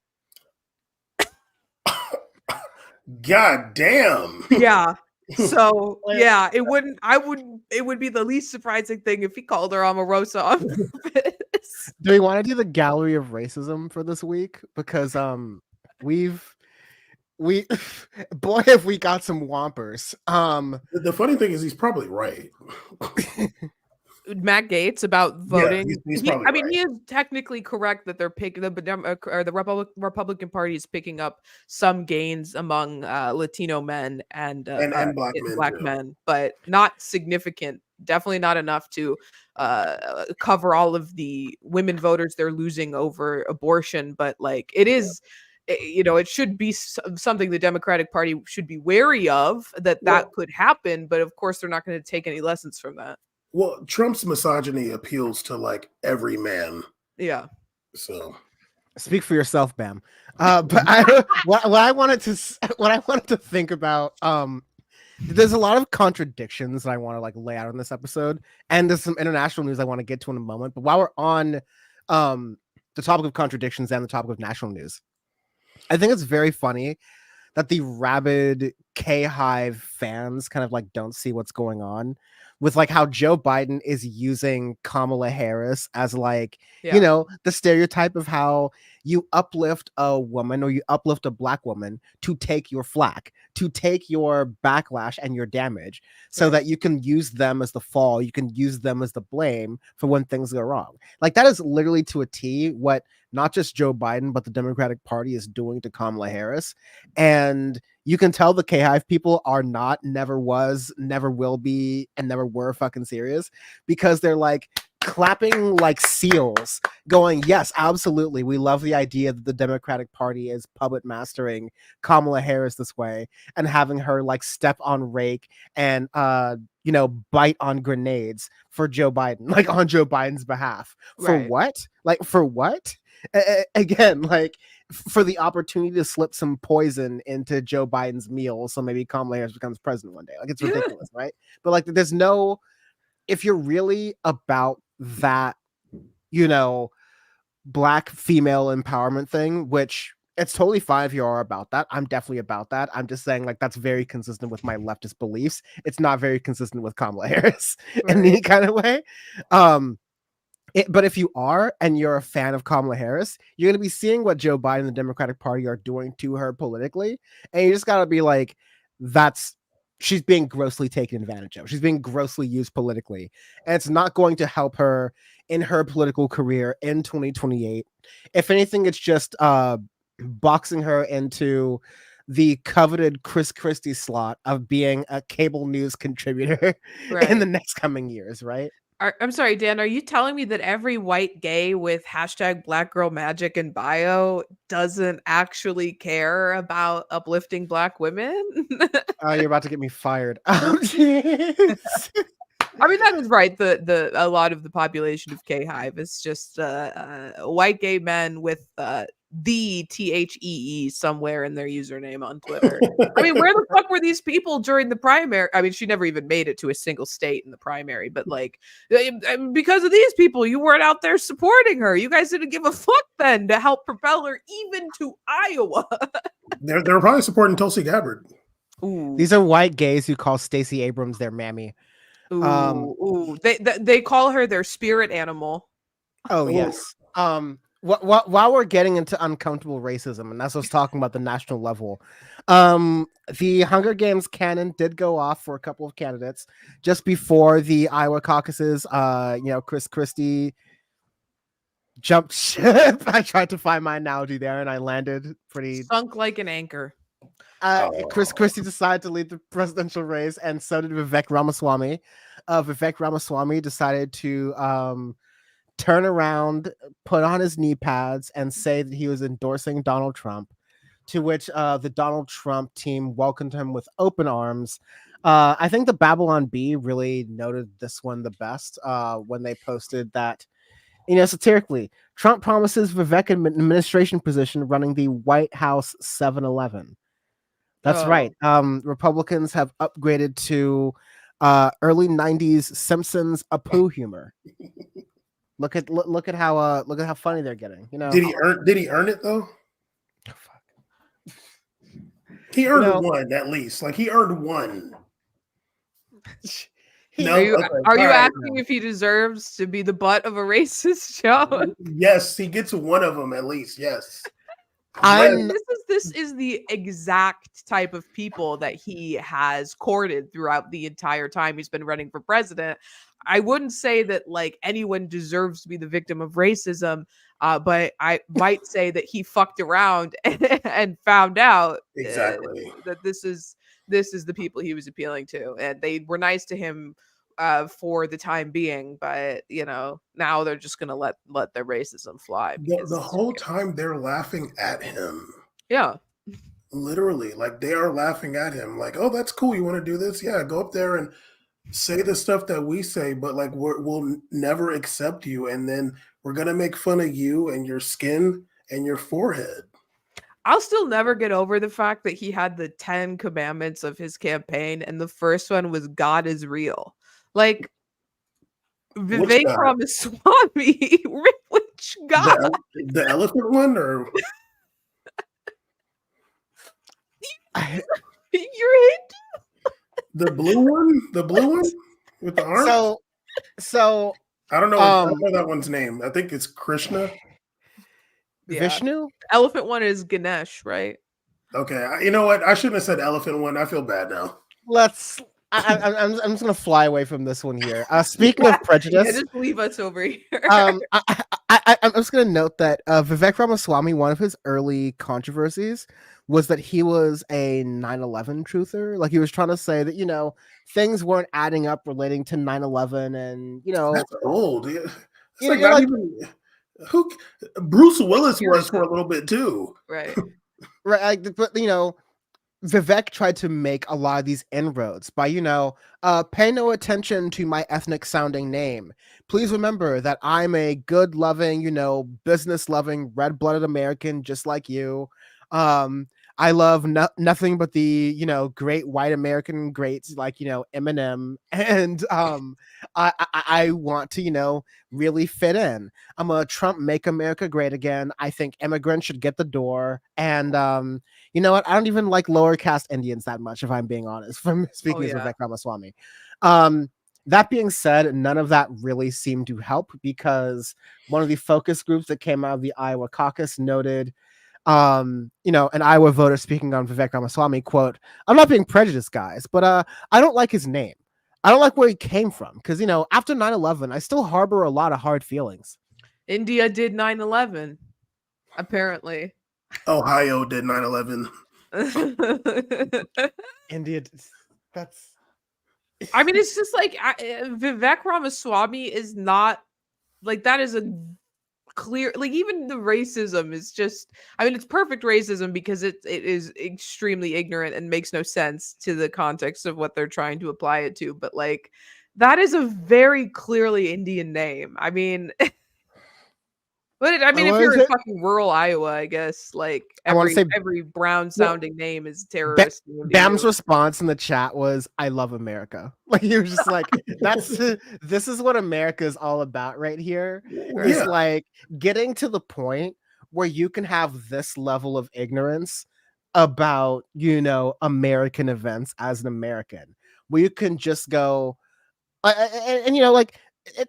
God damn. Yeah. So yeah, it would be the least surprising thing if he called her Omarosa on purpose. Do we want to do the gallery of racism for this week? Because boy, have we got some whompers. The funny thing is he's probably right. Matt Gaetz about voting. Yeah, he's he right. He is technically correct that they're picking the Republican Party is picking up some gains among Latino men and black men, but not significant. Definitely not enough to cover all of the women voters they're losing over abortion. But like it is. It should be something the Democratic Party should be wary of, that could happen. But of course, they're not going to take any lessons from that. Well, Trump's misogyny appeals to like every man. Yeah. So speak for yourself, Bam. But what I wanted to think about, there's a lot of contradictions that I want to like lay out in this episode, and there's some international news I want to get to in a moment. But while we're on the topic of contradictions and the topic of national news, I think it's very funny that the rabid K-Hive fans kind of like don't see what's going on with like how Joe Biden is using Kamala Harris as like, the stereotype of how you uplift a woman or you uplift a black woman to take your flack, to take your backlash and your damage so that you can use them as the fall. You can use them as the blame for when things go wrong. Like that is literally to a T what not just Joe Biden, but the Democratic Party is doing to Kamala Harris. And you can tell the K-Hive people are not, never was, never will be, and never were fucking serious because they're like clapping like seals going, yes, absolutely. We love the idea that the Democratic Party is puppet mastering Kamala Harris this way and having her like step on rake and, bite on grenades for Joe Biden, like on Joe Biden's behalf. For what? Like, for what? Again, like for the opportunity to slip some poison into Joe Biden's meal so maybe Kamala Harris becomes president one day. Like it's ridiculous, right? But like there's no, if you're really about that, black female empowerment thing, which it's totally fine if you are about that. I'm definitely about that. I'm just saying like that's very consistent with my leftist beliefs. It's not very consistent with Kamala Harris in any kind of way. But if you are, and you're a fan of Kamala Harris, you're going to be seeing what Joe Biden and the Democratic Party are doing to her politically. And you just got to be like, she's being grossly taken advantage of. She's being grossly used politically. And it's not going to help her in her political career in 2028. If anything, it's just boxing her into the coveted Chris Christie slot of being a cable news contributor in the next coming years, right? I'm sorry, Dan, are you telling me that every white gay with hashtag Black Girl Magic in bio doesn't actually care about uplifting Black women? You're about to get me fired. I mean, that is right. A lot of the population of K-Hive is just white gay men with the THEE somewhere in their username on Twitter. I mean, where the fuck were these people during the primary? I mean, she never even made it to a single state in the primary, but like, because of these people, you weren't out there supporting her. You guys didn't give a fuck then to help propel her even to Iowa. They're probably supporting Tulsi Gabbard. Ooh. These are white gays who call Stacey Abrams their mammy. Ooh. They call her their spirit animal. Oh yes. While we're getting into uncomfortable racism, and that's what's talking about the national level, the Hunger Games canon did go off for a couple of candidates just before the Iowa caucuses. Chris Christie jumped ship. I tried to find my analogy there, and I landed pretty Sunk like an anchor. Chris Christie decided to lead the presidential race, and so did Vivek Ramaswamy. Vivek Ramaswamy decided to turn around, put on his knee pads, and say that he was endorsing Donald Trump, to which the Donald Trump team welcomed him with open arms. I think the Babylon Bee really noted this one the best when they posted that, satirically, Trump promises Vivek an administration position running the White House 7-Eleven. That's right. Republicans have upgraded to early 90s Simpsons Apu humor. Look at how funny they're getting. Did he earn it though? Oh, fuck. He earned one at least. Like he earned one. Are you asking if he deserves to be the butt of a racist show? Yes, he gets one of them at least. Yes. This is the exact type of people that he has courted throughout the entire time he's been running for president. I wouldn't say that like anyone deserves to be the victim of racism, but I might say that he fucked around and found out exactly that this is the people he was appealing to, and they were nice to him for the time being, but now they're just gonna let their racism fly. The whole time they're laughing at him. Yeah. Literally, like they are laughing at him, like, oh, that's cool. You want to do this? Yeah, go up there and say the stuff that we say, but like we'll never accept you, and then we're gonna make fun of you and your skin and your forehead. I'll still never get over the fact that he had the 10 commandments of his campaign, and the first one was God is real. Like Vivek Ramaswamy, which God? The elephant one, or you're the blue one? The blue one with the arms? So I don't know. I don't know that one's name. I think it's Krishna. Yeah. Vishnu? Elephant one is Ganesh, right? Okay. You know what? I shouldn't have said elephant one. I feel bad now. I'm just gonna fly away from this one here. Speaking of prejudice, just leave us over here. I'm just gonna note that Vivek Ramaswamy, one of his early controversies was that he was a 9/11 truther. Like he was trying to say that things weren't adding up relating to 9/11, and that's old. It's like not even who Bruce Willis was for a little bit too, right? Right, but Vivek tried to make a lot of these inroads by, pay no attention to my ethnic sounding name. Please remember that I'm a good loving, business loving, red blooded American, just like you. I love nothing but the, great white American greats like, Eminem. And I want to, really fit in. I'm a Trump make America great again. I think immigrants should get the door. And you know what? I don't even like lower caste Indians that much, if I'm being honest, from speaking as Vivek Ramaswamy. That being said, none of that really seemed to help, because one of the focus groups that came out of the Iowa caucus noted, an Iowa voter speaking on Vivek Ramaswamy, quote, "I'm not being prejudiced, guys, but I don't like his name. I don't like where he came from, because, after 9/11, I still harbor a lot of hard feelings." India did 9/11, apparently. Ohio did 9/11. India, that's... I mean, it's just like Vivek Ramaswamy is not like, that is a clear, like, even the racism is just, I mean, it's perfect racism because it is extremely ignorant and makes no sense to the context of what they're trying to apply it to. But like, that is a very clearly Indian name. I mean, but if you're in fucking rural Iowa, I guess like every brown sounding name is terrorist. Bam's response in the chat was, "I love America." Like he was just like, this is what America is all about right here. It's like getting to the point where you can have this level of ignorance about, American events as an American, where you can just go, and like,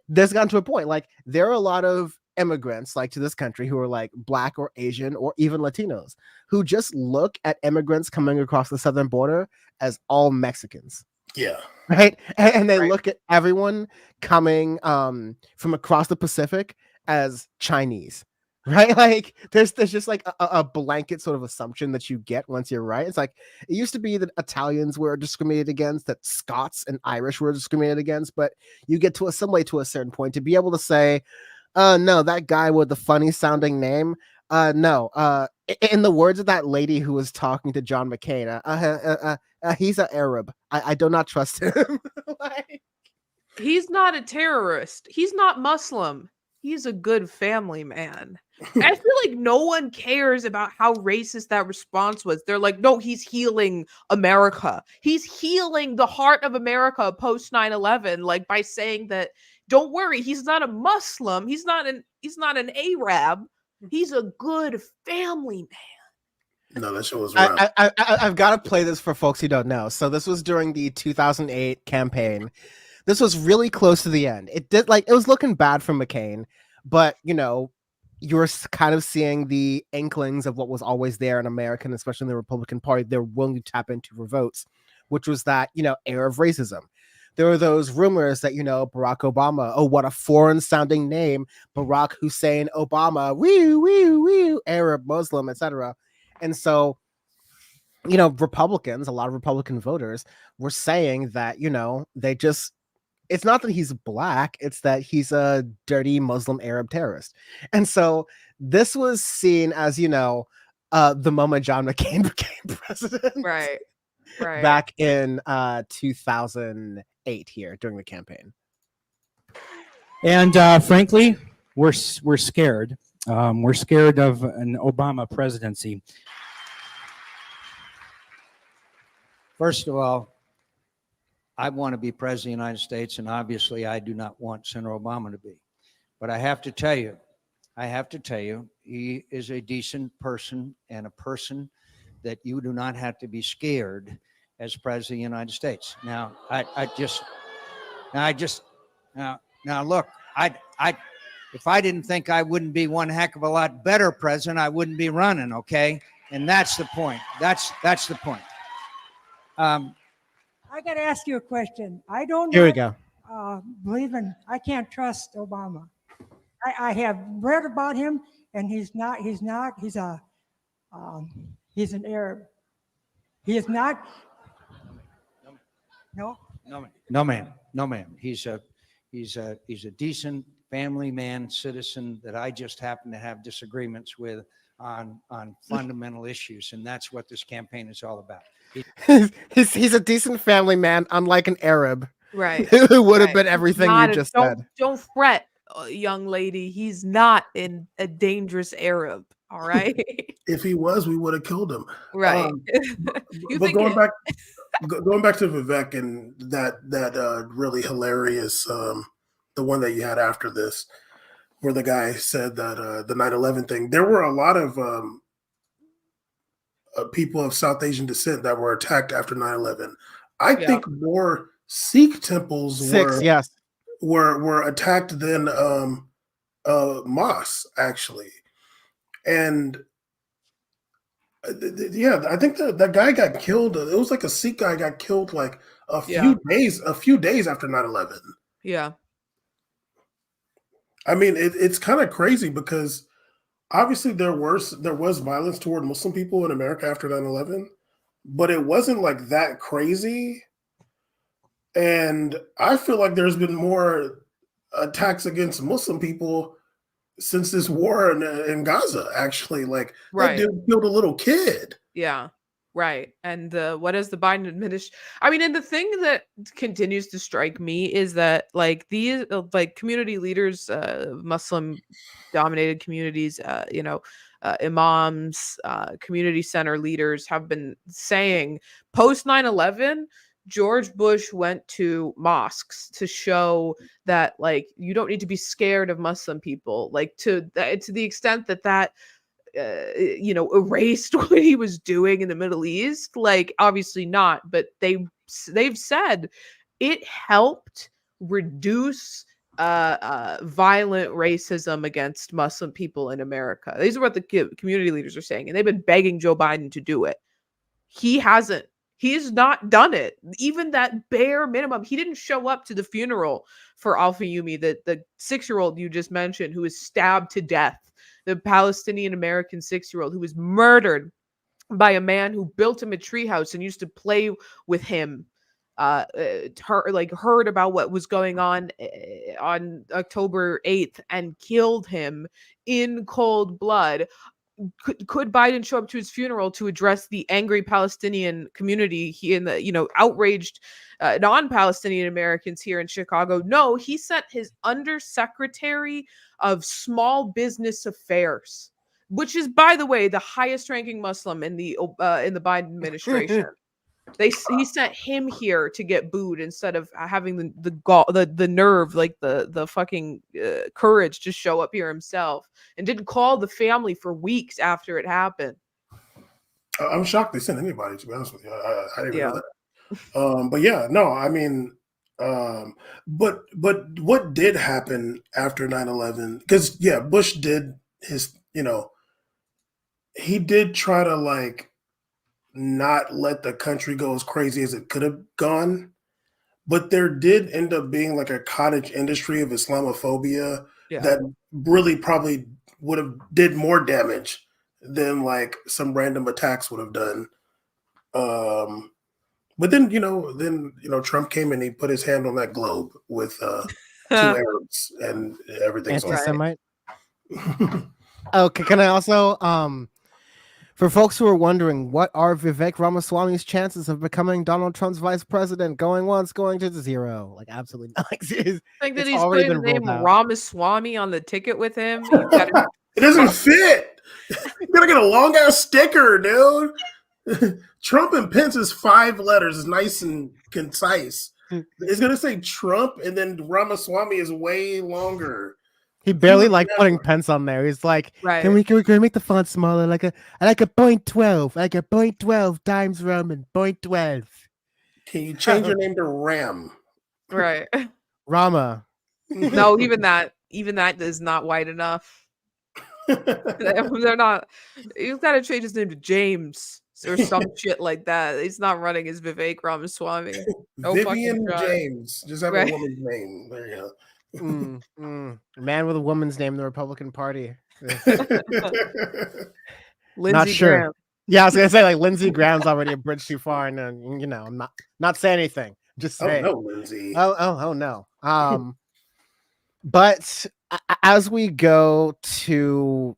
there's gotten to a point, like, there are a lot of immigrants, like, to this country who are like Black or Asian or even Latinos, who just look at immigrants coming across the southern border as all Mexicans. Yeah. Right. And they Right. look at everyone coming from across the Pacific as Chinese. Right. Like, there's just like a blanket sort of assumption that you get once you're right. It's like, it used to be that Italians were discriminated against, that Scots and Irish were discriminated against, but you get to assimilate to a certain point to be able to say, no, that guy with the funny sounding name, no, in the words of that lady who was talking to John McCain, he's an Arab. I do not trust him. Like, He's not a terrorist. He's not Muslim. He's a good family man. And I feel like no one cares about how racist that response was. They're like, no, he's healing America. He's healing the heart of America post 9/11, like, by saying that, don't worry, he's not a Muslim. He's not an Arab. He's a good family man. No, that show was rough. I've got to play this for folks who don't know. So this was during the 2008 campaign. This was really close to the end. It was looking bad for McCain, but you were kind of seeing the inklings of what was always there in America, and especially in the Republican Party. They're willing to tap into for votes, which was that, air of racism. There were those rumors that, Barack Obama, oh, what a foreign sounding name, Barack Hussein Obama, Arab, Muslim, etc. And so, Republicans, a lot of Republican voters were saying that, it's not that he's Black, it's that he's a dirty Muslim Arab terrorist. And so this was seen as, the moment John McCain became president. Right. Back in 2008 here during the campaign. And frankly, we're scared. We're scared of an Obama presidency. First of all, I want to be president of the United States, and obviously I do not want Senator Obama to be. But I have to tell you, he is a decent person, and a person that you do not have to be scared as president of the United States. Now, look, if I didn't think I wouldn't be one heck of a lot better president, I wouldn't be running, okay? And that's the point. That's the point. I got to ask you a question. I don't Here we go. I can't trust Obama. I have read about him, and he's an Arab. He is not. No, ma'am. He's a decent family man, citizen that I just happen to have disagreements with on fundamental issues, and that's what this campaign is all about. He's a decent family man, unlike an Arab, Right. who would have been everything you just said. Don't fret, young lady. He's not a dangerous Arab. All right. If he was, we would have killed him. Right. But going back to Vivek and that really hilarious, the one that you had after this, where the guy said that the 9/11 thing, there were a lot of people of South Asian descent that were attacked after 9/11. I think more Sikh temples were attacked than mosques, actually. And I think that guy got killed. It was like a Sikh guy got killed like a few days after 9/11. Yeah. I mean, it's kind of crazy because obviously there was violence toward Muslim people in America after 9/11, but it wasn't like that crazy. And I feel like there's been more attacks against Muslim people since this war in Gaza, actually. Like, that dude killed a little kid. Yeah. Right. And what is the Biden administration? I mean, and the thing that continues to strike me is that, like, these community leaders, Muslim dominated communities, imams, community center leaders have been saying post 9/11, George Bush went to mosques to show that, like, you don't need to be scared of Muslim people, like, to the extent that erased what he was doing in the Middle East. Like, obviously not, but they've said it helped reduce violent racism against Muslim people in America. These are what the community leaders are saying, and they've been begging Joe Biden to do it. He hasn't. He's not done it. Even that bare minimum. He didn't show up to the funeral for Al-Fayumi, the 6-year-old you just mentioned, who was stabbed to death. The Palestinian American 6-year-old who was murdered by a man who built him a treehouse and used to play with him. Heard about what was going on October 8th and killed him in cold blood. Could Biden show up to his funeral to address the angry Palestinian community outraged non-Palestinian Americans here in Chicago? No, he sent his undersecretary of small business affairs, which is, by the way, the highest ranking Muslim in the Biden administration. He sent him here to get booed instead of having the nerve, like the fucking courage to show up here himself, and didn't call the family for weeks after it happened. I'm shocked they sent anybody, to be honest with you. I didn't know that. But yeah, no, I mean, but what did happen after 9/11? Because yeah, Bush did his, he did try to like not let the country go as crazy as it could have gone, but there did end up being like a cottage industry of Islamophobia that really probably would have did more damage than like some random attacks would have done. But then Trump came and he put his hand on that globe with 2 Arabs and everything's anti-Semite. Okay, can I also for folks who are wondering, what are Vivek Ramaswamy's chances of becoming Donald Trump's vice president? Going once, going to 0. Like, absolutely not. Like that he's putting the name Ramaswamy on the ticket with him. It doesn't fit. You gotta get a long ass sticker, dude. Trump and Pence is 5 letters. It's nice and concise. It's gonna say Trump, and then Ramaswamy is way longer. He barely putting Pence on there. He's like, can we make the font smaller? I like a 0.12. Like a 0.12 times Roman. 0.12. Can you change your name to Ram? Right. Rama. No, even that is not white enough. They're not. He's got to change his name to James or some shit like that. He's not running as Vivek Ramaswamy. No Vivian James. Just have a woman's name. There you go. Man with a woman's name in the Republican Party. Lindsey not sure. Graham. Yeah, I was gonna say like Lindsey Graham's already a bridge too far, and I'm not saying anything. Just saying. Oh no, Lindsey. Oh no. But as we go to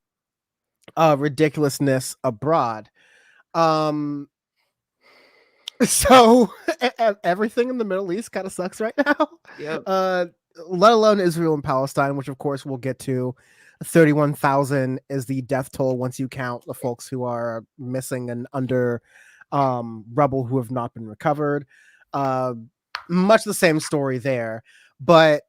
ridiculousness abroad, so everything in the Middle East kind of sucks right now. Yep. Let alone Israel and Palestine, which of course we'll get to. 31,000 is the death toll once you count the folks who are missing and under rubble who have not been recovered. Much the same story there, but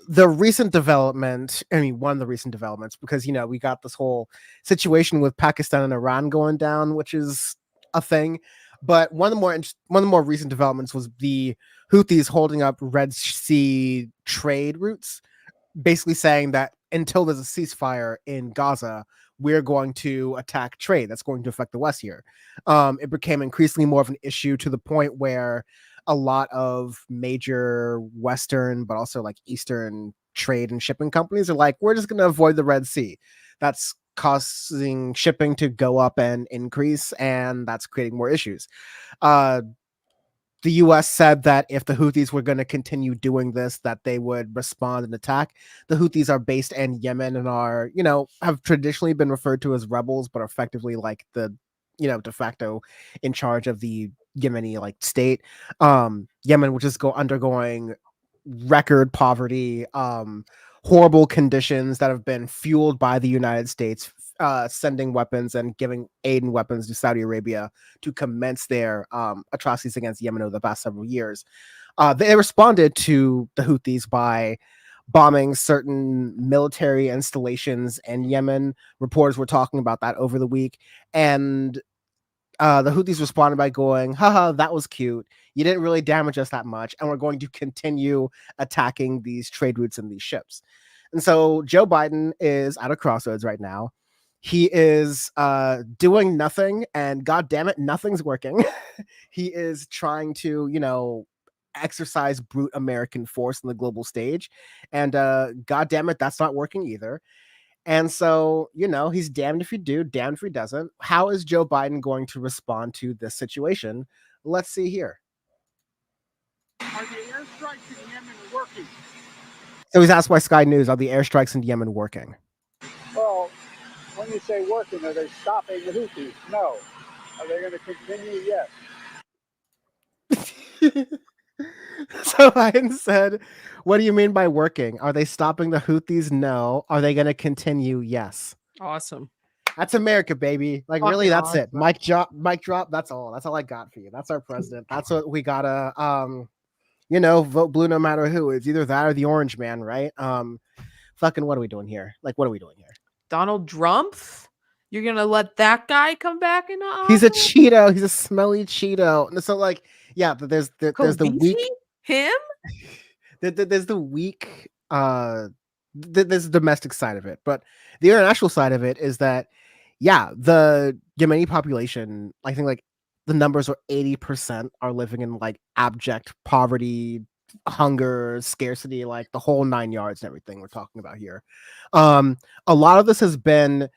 the recent development, one of the recent developments, because we got this whole situation with Pakistan and Iran going down, which is a thing. But one of the more recent developments was the Houthis holding up Red Sea trade routes, basically saying that until there's a ceasefire in Gaza, we're going to attack trade. That's going to affect the West here. It became increasingly more of an issue to the point where a lot of major Western, but also like Eastern trade and shipping companies are like, we're just going to avoid the Red Sea. That's causing shipping to go up and increase, and that's creating more issues. The U.S. said that if the Houthis were going to continue doing this, that they would respond and attack. The Houthis are based in Yemen and are, have traditionally been referred to as rebels, but are effectively like the, de facto in charge of the Yemeni state. Yemen, which is undergoing record poverty, horrible conditions that have been fueled by the United States sending weapons and giving aid and weapons to Saudi Arabia to commence their atrocities against Yemen over the past several years. They responded to the Houthis by bombing certain military installations in Yemen. Reporters were talking about that over the week. And the Houthis responded by going, haha, that was cute. You didn't really damage us that much. And we're going to continue attacking these trade routes and these ships. And so Joe Biden is at a crossroads right now. He is doing nothing, and God damn it, nothing's working. He is trying to, exercise brute American force on the global stage. And God damn it, that's not working either. And so, he's damned if he do, damned if he doesn't. How is Joe Biden going to respond to this situation? Let's see here. Are the airstrikes in Yemen working? So he's asked by Sky News, are the airstrikes in Yemen working? Well, when you say working, are they stopping the Houthis? No. Are they going to continue? Yes. So Biden said, what do you mean by working? Are they stopping the Houthis? No. Are they going to continue? Yes. Awesome. That's America, baby. Like, Fucking really, that's it. awesome. Mic drop. That's all. That's all I got for you. That's our president. That's what we gotta, vote blue no matter who. It's either that or the orange man, right? Fucking, what are we doing here? Like, what are we doing here? Donald Trump? You're gonna let that guy come back into office? He's a Cheeto. He's a smelly Cheeto. And so, like, yeah, there's the weak him. There's the weak there's the domestic side of it, but the international side of it is that, yeah, the Yemeni population, I think like the numbers are 80% are living in like abject poverty, hunger, scarcity, like the whole 9 yards and everything we're talking about here. A lot of this has been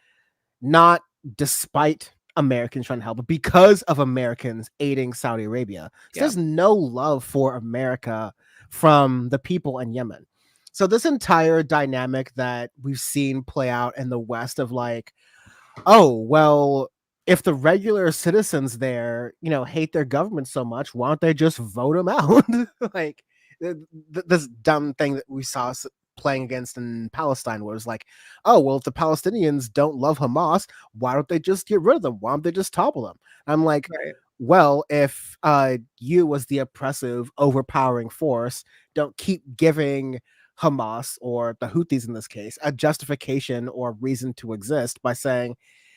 not despite Americans trying to help, but because of Americans aiding Saudi Arabia. So there's no love for America from the people in Yemen. So this entire dynamic that we've seen play out in the West of like, oh, well, if the regular citizens there, hate their government so much, why don't they just vote them out? Like this dumb thing that we saw playing against in Palestine was like, oh, well, if the Palestinians don't love Hamas, why don't they just get rid of them? Why don't they just topple them? I'm like, well, if you as the oppressive, overpowering force don't keep giving Hamas, or the Houthis in this case, a justification or reason to exist by saying,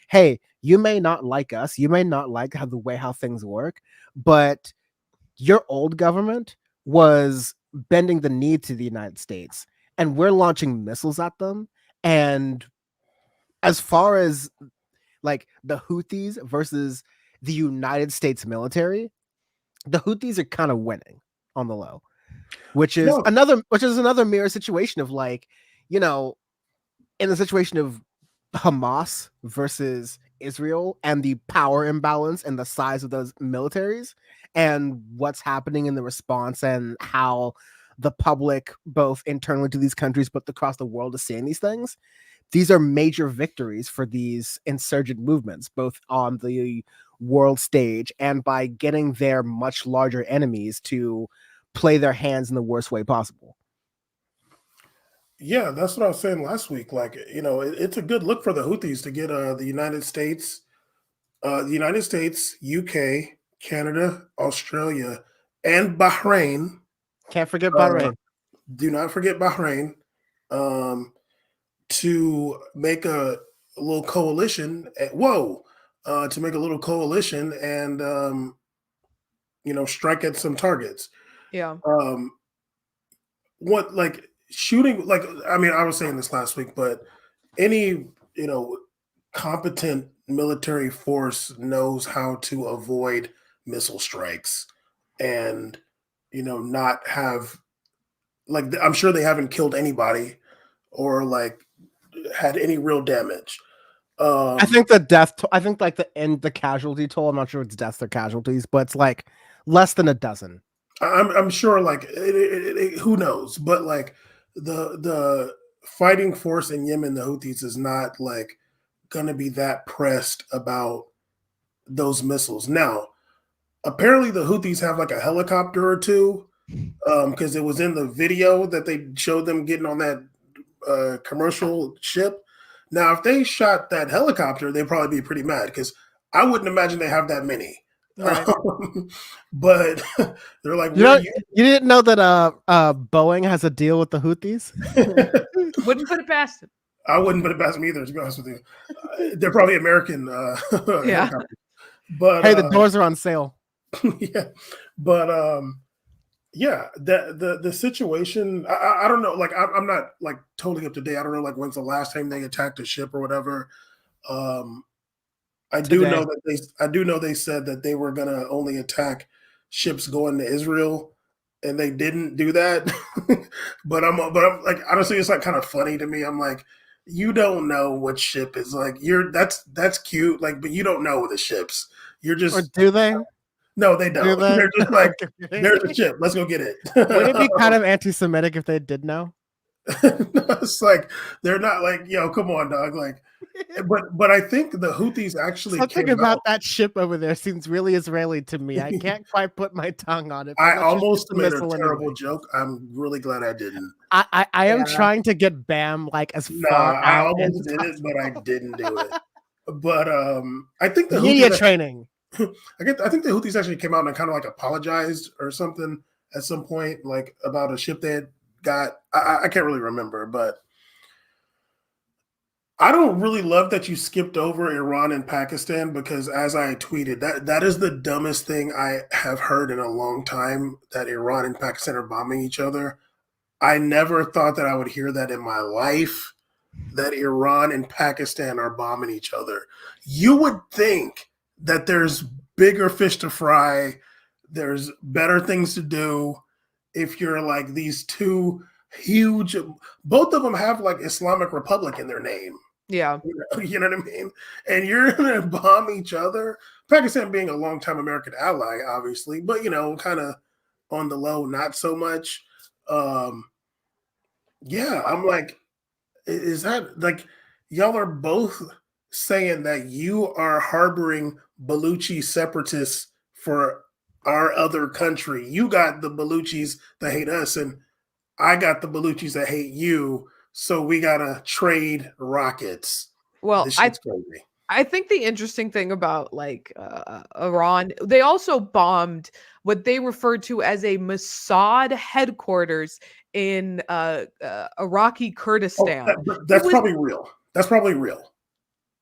hey, you may not like us, you may not like how things work, but your old government was bending the knee to the United States, and we're launching missiles at them. And as far as like the Houthis versus the United States military, the Houthis are kind of winning on the low, which is another mirror situation of like, in the situation of Hamas versus Israel and the power imbalance and the size of those militaries and what's happening in the response and how the public, both internally to these countries, but across the world, is seeing these things. These are major victories for these insurgent movements, both on the world stage and by getting their much larger enemies to play their hands in the worst way possible. Yeah, that's what I was saying last week. Like, it's a good look for the Houthis to get the United States, UK, Canada, Australia, and Bahrain. Can't forget Bahrain. Do not forget Bahrain. To make a little coalition. To make a little coalition and strike at some targets. Yeah. What like shooting? Like, I mean, I was saying this last week, but any competent military force knows how to avoid missile strikes and not have, like, I'm sure they haven't killed anybody or like had any real damage. I think the casualty toll, I'm not sure it's deaths or casualties, but it's like less than a dozen. I'm sure, like, who knows, but like the fighting force in Yemen, the Houthis, is not like going to be that pressed about those missiles. Now, apparently the Houthis have like a helicopter or two, because it was in the video that they showed them getting on that commercial ship. Now, if they shot that helicopter, they'd probably be pretty mad, because I wouldn't imagine they have that many. Right. But they're like, you didn't know that Boeing has a deal with the Houthis? Wouldn't put it past him. I wouldn't put it past them either, to be honest with you. They're probably American Yeah. helicopters. But Hey, the doors are on sale. yeah, but yeah, the situation, I don't know, like I'm not like totally up to date. I don't know like when's the last time they attacked a ship or whatever. I do know that they said that they were gonna only attack ships going to Israel, and they didn't do that. but I'm like, honestly, it's like kind of funny to me. I'm like, you don't know what ship is like. That's cute, like, but you don't know the ships. You're just, or do they? No, they don't. Do they? They're just like, there's a ship. Let's go get it. Would it be kind of anti-Semitic if they did know? It's like they're not like, yo, come on, dog. Like, but I think the Houthis actually something about that ship over there seems really Israeli to me. I can't quite put my tongue on it. I almost made a terrible joke. I'm really glad I didn't. I am trying to get Bam like as far I out almost as did it, but I possible. didn't do it. But I think the media Houthis, training. I think the Houthis actually came out and kind of like apologized or something at some point, like about a ship they had got. I can't really remember, but I don't really love that you skipped over Iran and Pakistan, because as I tweeted, that is the dumbest thing I have heard in a long time, that Iran and Pakistan are bombing each other. I never thought that I would hear that in my life, that Iran and Pakistan are bombing each other. You would think that there's bigger fish to fry, there's better things to do if you're like these two huge, both of them have like Islamic Republic in their name. Yeah. You know what I mean? And you're going to bomb each other. Pakistan being a longtime American ally, obviously, but, you know, kind of on the low, not so much. Yeah, I'm like, is that like, y'all are both saying that you are harboring Baluchi separatists for our other country. You got the Baluchis that hate us, and I got the Baluchis that hate you. So we gotta trade rockets. Well, I think the interesting thing about like Iran, they also bombed what they referred to as a Mossad headquarters in Iraqi Kurdistan. That's probably real. That's probably real.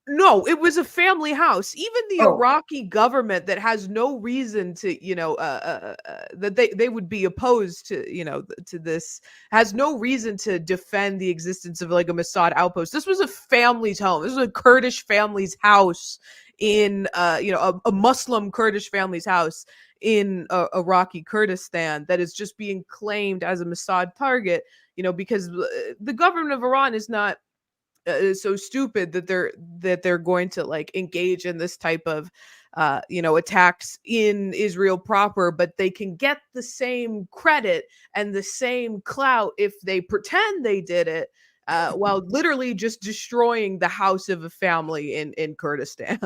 No, it was a family house. Even the Iraqi government that has no reason to, you know, that they would be opposed to, you know, to this, has no reason to defend the existence of like a Mossad outpost. This was a family's home. This was a Kurdish family's house in, you know, a Muslim Kurdish family's house in Iraqi Kurdistan that is just being claimed as a Mossad target, you know, because the government of Iran is not so stupid that they're going to like engage in this type of you know, attacks in Israel proper, but they can get the same credit and the same clout if they pretend they did it while literally just destroying the house of a family in Kurdistan.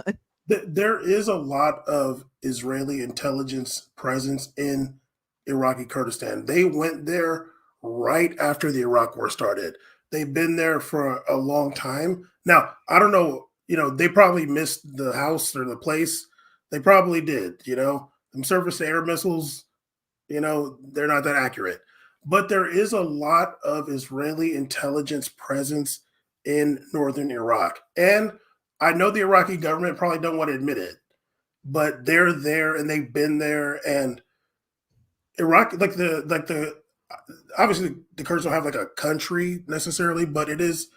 There is a lot of Israeli intelligence presence in Iraqi Kurdistan. They went there right after the Iraq War started. They've been there for a long time. Now, I don't know, you know, they probably missed the house or the place. They probably did, you know. Them surface-to-air missiles, you know, they're not that accurate. But there is a lot of Israeli intelligence presence in northern Iraq. And I know the Iraqi government probably don't want to admit it, but they're there and they've been there. And Iraq, obviously the Kurds don't have like a country necessarily, but it is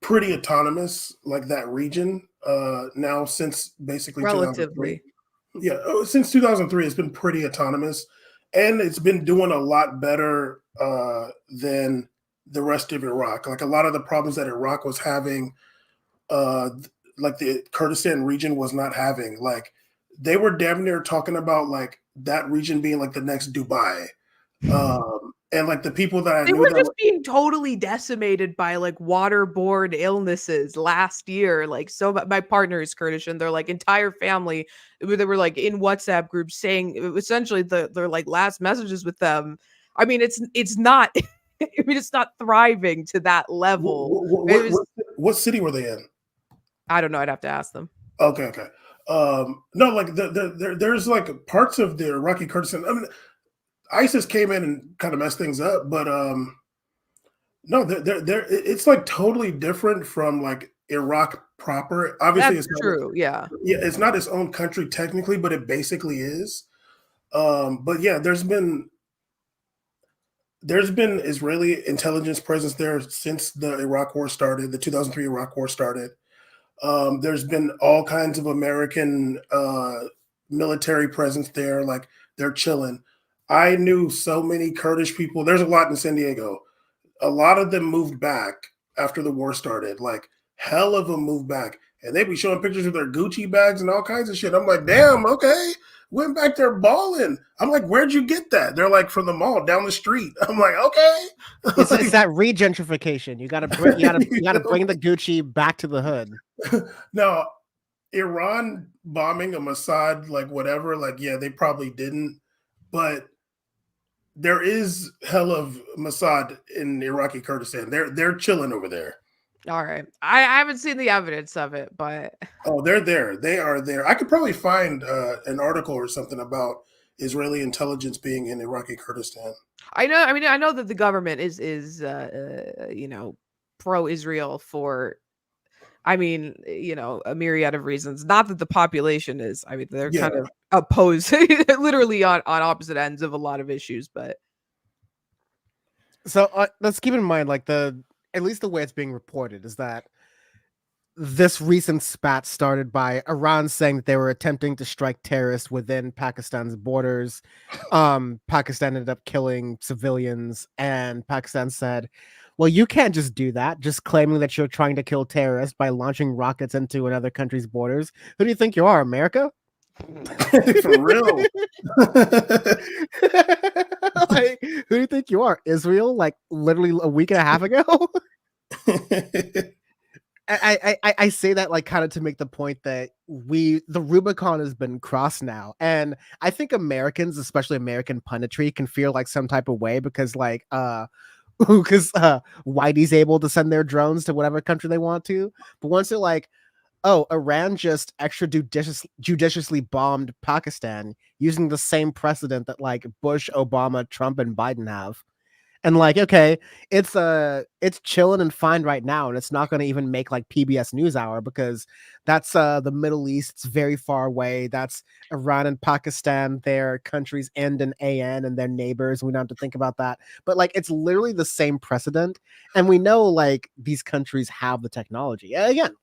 pretty autonomous, like that region now since basically relatively. 2003. Yeah, since 2003, it's been pretty autonomous, and it's been doing a lot better than the rest of Iraq. Like a lot of the problems that Iraq was having, like the Kurdistan region was not having. Like they were damn near talking about like that region being like the next Dubai. And like the people that they were just being totally decimated by like waterborne illnesses last year. Like, so my partner is Kurdish, and their like entire family, they were like in WhatsApp groups saying essentially their like last messages with them. I mean, it's not. I mean, it's not thriving to that level. What city were they in? I don't know. I'd have to ask them. Okay. No, like there's like parts of the Iraqi Kurdistan. I mean, ISIS came in and kind of messed things up, but no, it's like totally different from like Iraq proper. Obviously, That's it's not. true. Yeah. Yeah, it's not its own country technically, but it basically is. But yeah, there's been Israeli intelligence presence there since the Iraq War started, the 2003 Iraq War started. There's been all kinds of American military presence there. Like they're chilling. I knew so many Kurdish people. There's a lot in San Diego. A lot of them moved back after the war started. Like hell of them moved back. And they'd be showing pictures of their Gucci bags and all kinds of shit. I'm like, damn, okay. Went back there balling. I'm like, where'd you get that? They're like from the mall down the street. I'm like, okay. It's that regentrification. You gotta bring the Gucci back to the hood. Now, Iran bombing a Mossad, like whatever, like yeah, they probably didn't, but there is hell of Mossad in Iraqi Kurdistan. They're chilling over there. All right. I haven't seen the evidence of it, but Oh, they're there. They are there. I could probably find an article or something about Israeli intelligence being in Iraqi Kurdistan. I know. I mean, I know that the government is pro-Israel for, I mean, a myriad of reasons. Not that the population is. I mean, they're kind of opposed, literally on opposite ends of a lot of issues. But so let's keep in mind, like at least the way it's being reported is that this recent spat started by Iran saying that they were attempting to strike terrorists within Pakistan's borders. Pakistan ended up killing civilians, and Pakistan said, well, you can't just do that, just claiming that you're trying to kill terrorists by launching rockets into another country's borders. Who do you think you are, America? For real. Like, who do you think you are, Israel? Like literally a week and a half ago. I say that like kind of to make the point that the Rubicon has been crossed now, and I think Americans, especially American punditry, can feel like some type of way because like Whitey's able to send their drones to whatever country they want to, but once they're like, oh, Iran just judiciously bombed Pakistan using the same precedent that like Bush, Obama, Trump, and Biden have. And like, okay, it's chilling and fine right now, and it's not going to even make like PBS NewsHour because that's the Middle East. It's very far away. That's Iran and Pakistan. Their countries end in AN, and their neighbors. We don't have to think about that. But like, it's literally the same precedent, and we know like these countries have the technology. Again,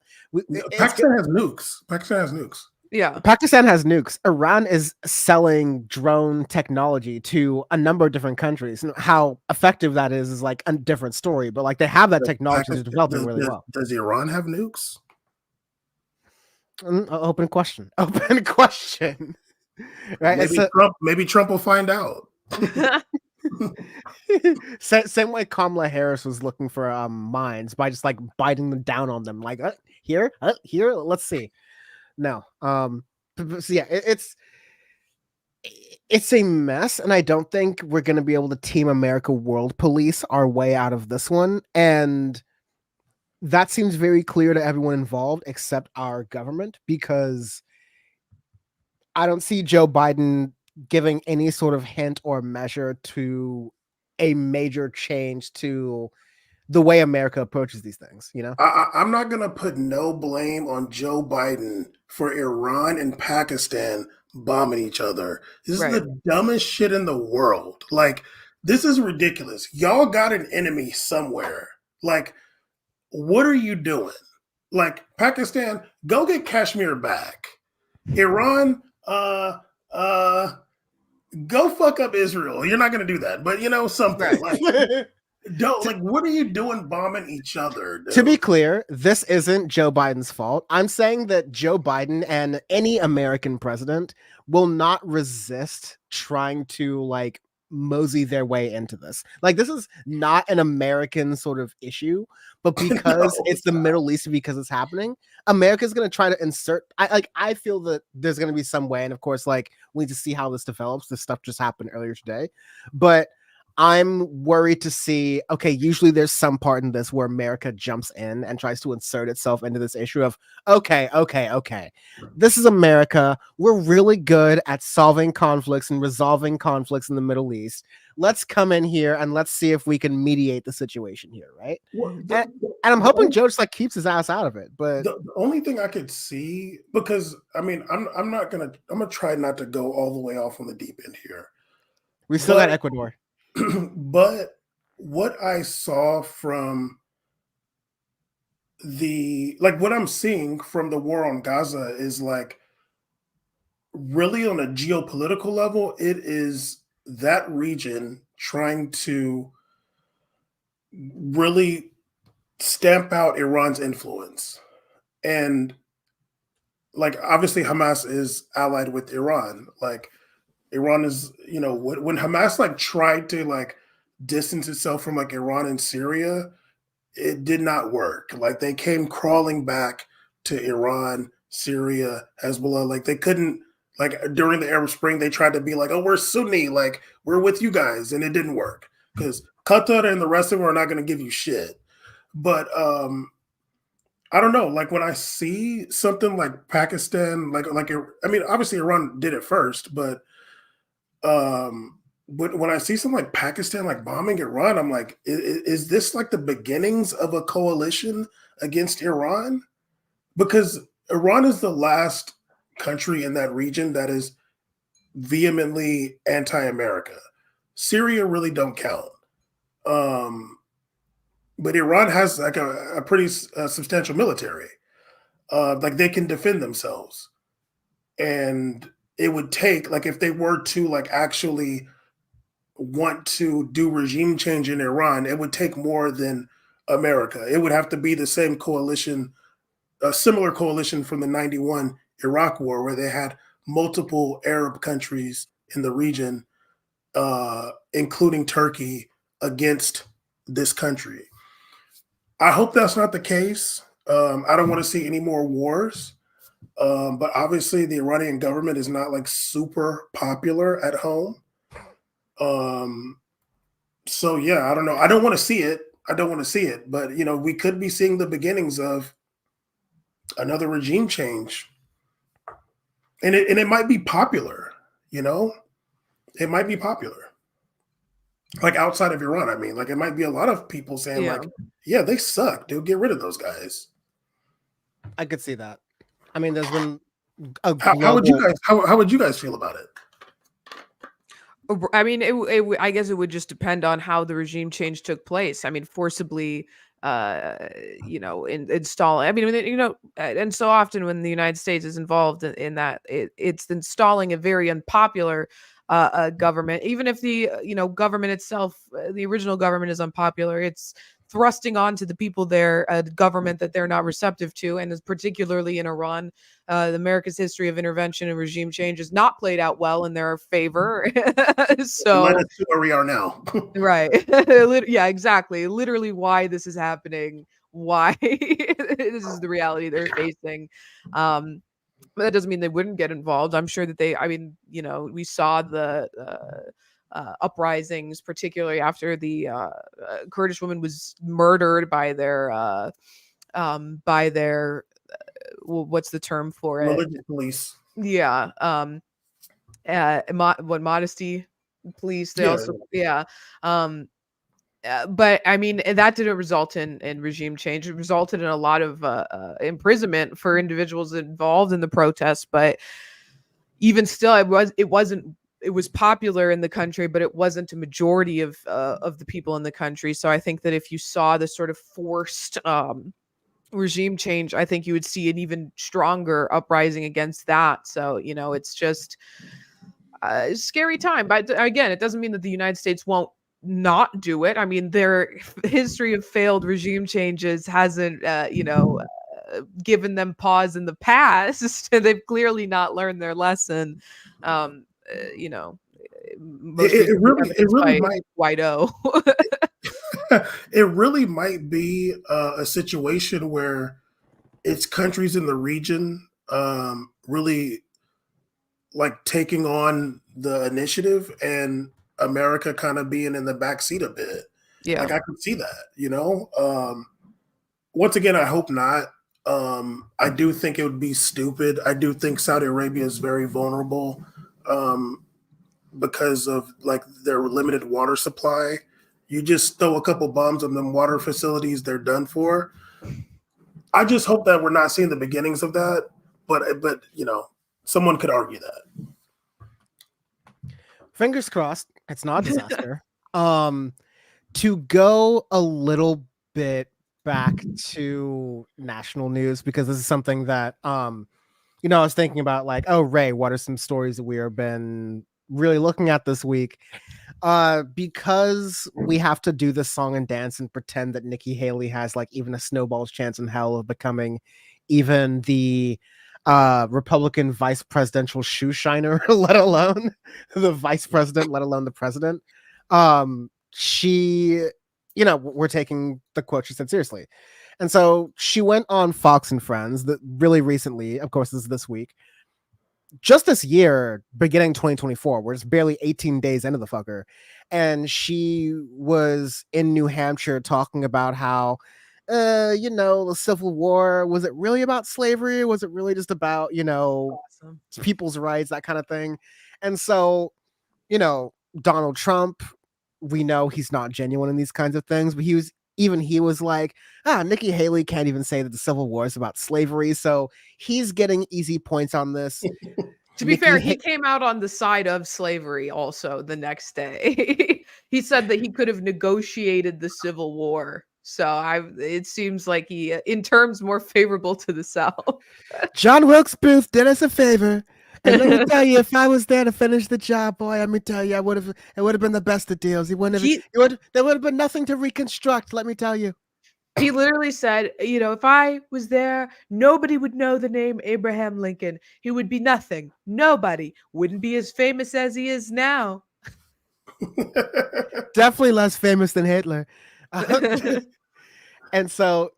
Pakistan has nukes. Pakistan has nukes. yeah, Pakistan has nukes. Iran is selling drone technology to a number of different countries. And how effective that is like a different story. But like they have that technology to develop it really well. Does Iran have nukes? Open question. Open question. Right? Maybe Trump will find out. Same way Kamala Harris was looking for mines by just like biting them down on them. Like here, let's see. No. So yeah, it's a mess, and I don't think we're going to be able to Team America World Police our way out of this one. And that seems very clear to everyone involved except our government, because I don't see Joe Biden giving any sort of hint or measure to a major change to the way America approaches these things, you know? I'm not going to put no blame on Joe Biden for Iran and Pakistan bombing each other. This is the dumbest shit in the world. Like, this is ridiculous. Y'all got an enemy somewhere. Like, what are you doing? Like, Pakistan, go get Kashmir back. Iran, go fuck up Israel. You're not going to do that, but something like... Don't like. What are you doing, bombing each other? Dude? To be clear, this isn't Joe Biden's fault. I'm saying that Joe Biden and any American president will not resist trying to like mosey their way into this. Like, this is not an American sort of issue, but because it's the Middle East, because it's happening, America's going to try to insert. I feel that there's going to be some way, and of course, like we need to see how this develops. This stuff just happened earlier today, but I'm worried to see, okay, usually there's some part in this where America jumps in and tries to insert itself into this issue of, okay. This is America. We're really good at solving conflicts and resolving conflicts in the Middle East. Let's come in here and let's see if we can mediate the situation here, right? And I'm hoping Joe just like keeps his ass out of it. But the only thing I could see, because I mean, I'm gonna try not to go all the way off on the deep end here. We still got Ecuador. But what I saw from what I'm seeing from the war on Gaza is like really on a geopolitical level, it is that region trying to really stamp out Iran's influence. And like obviously Hamas is allied with Iran. Like Iran is, when Hamas like tried to like distance itself from like Iran and Syria, it did not work. Like they came crawling back to Iran, Syria, Hezbollah. Like they couldn't, like during the Arab Spring, they tried to be like, oh, we're Sunni, like we're with you guys. And it didn't work because Qatar and the rest of them are not going to give you shit. But I don't know. Like when I see something like Pakistan, I mean, obviously Iran did it first, but when I see something like Pakistan like bombing Iran, I'm like, is this like the beginnings of a coalition against Iran? Because Iran is the last country in that region that is vehemently anti-America. Syria really don't count. But Iran has like a pretty substantial military. Like they can defend themselves. And it would take, like if they were to like actually want to do regime change in Iran, it would take more than America. It would have to be the same coalition, a similar coalition from the 91 Iraq war, where they had multiple Arab countries in the region, including Turkey, against this country. I hope that's not the case. I don't want to see any more wars. But obviously the Iranian government is not like super popular at home. So yeah, I don't know. I don't want to see it. But we could be seeing the beginnings of another regime change. And it might be popular, It might be popular. Like outside of Iran, I mean, like it might be a lot of people saying like, yeah, they suck, dude. Get rid of those guys. I could see that. I mean, there's been a how would you guys feel about it? I mean, I guess it would just depend on how the regime change took place. I mean, forcibly, installing. I mean, and so often when the United States is involved in that, it's installing a very unpopular government. Even if the government itself, the original government is unpopular, it's thrusting onto the people there a government that they're not receptive to, and is particularly in Iran. America's history of intervention and regime change has not played out well in their favor. So led us to where we are now. Right. Yeah, exactly. Literally why this is happening, why this is the reality they're facing. But that doesn't mean they wouldn't get involved. I'm sure that we saw the uprisings, particularly after the Kurdish woman was murdered by their what's the term for it? Religious police. Yeah. Modesty police. They also. But I mean, that didn't result in regime change. It resulted in a lot of imprisonment for individuals involved in the protests. But even still, it was popular in the country, but it wasn't a majority of the people in the country. So I think that if you saw this sort of forced regime change, I think you would see an even stronger uprising against that. So, it's just a scary time. But again, it doesn't mean that the United States won't not do it. I mean, their history of failed regime changes hasn't, given them pause in the past. They've clearly not learned their lesson. Most it really might. Guaido. It really might be a situation where it's countries in the region really like taking on the initiative. And America kind of being in the backseat a bit. Yeah. Like I could see that, once again, I hope not. I do think it would be stupid. I do think Saudi Arabia is very vulnerable because of like their limited water supply. You just throw a couple bombs on them water facilities, they're done for. I just hope that we're not seeing the beginnings of that. But someone could argue that. Fingers crossed, it's not a disaster. To go a little bit back to national news, because this is something that I was thinking about, like, oh, Ray, what are some stories that we have been really looking at this week? Because we have to do this song and dance and pretend that Nikki Haley has like even a snowball's chance in hell of becoming even the Republican vice presidential shoe shiner, let alone the vice president, let alone the president. She, we're taking the quote she said seriously. And so she went on Fox and Friends that really recently, of course, this week, just this year, beginning 2024, we're just barely 18 days into the fucker. And she was in New Hampshire talking about how, the Civil War, was it really about slavery? Was it really just about, Awesome. people's rights, that kind of thing? And so, Donald Trump, we know he's not genuine in these kinds of things, but he was like, Nikki Haley can't even say that the Civil War is about slavery. So he's getting easy points on this. To be fair, he came out on the side of slavery also the next day. He said that he could have negotiated the Civil War. So it seems like he, in terms more favorable to the South. John Wilkes Booth did us a favor. And let me tell you, if I was there to finish the job, boy, let me tell you, it would have been the best of deals. There would have been nothing to reconstruct, let me tell you. He literally said, if I was there, nobody would know the name Abraham Lincoln. He would be nothing. Nobody. Wouldn't be as famous as he is now. Definitely less famous than Hitler. And so,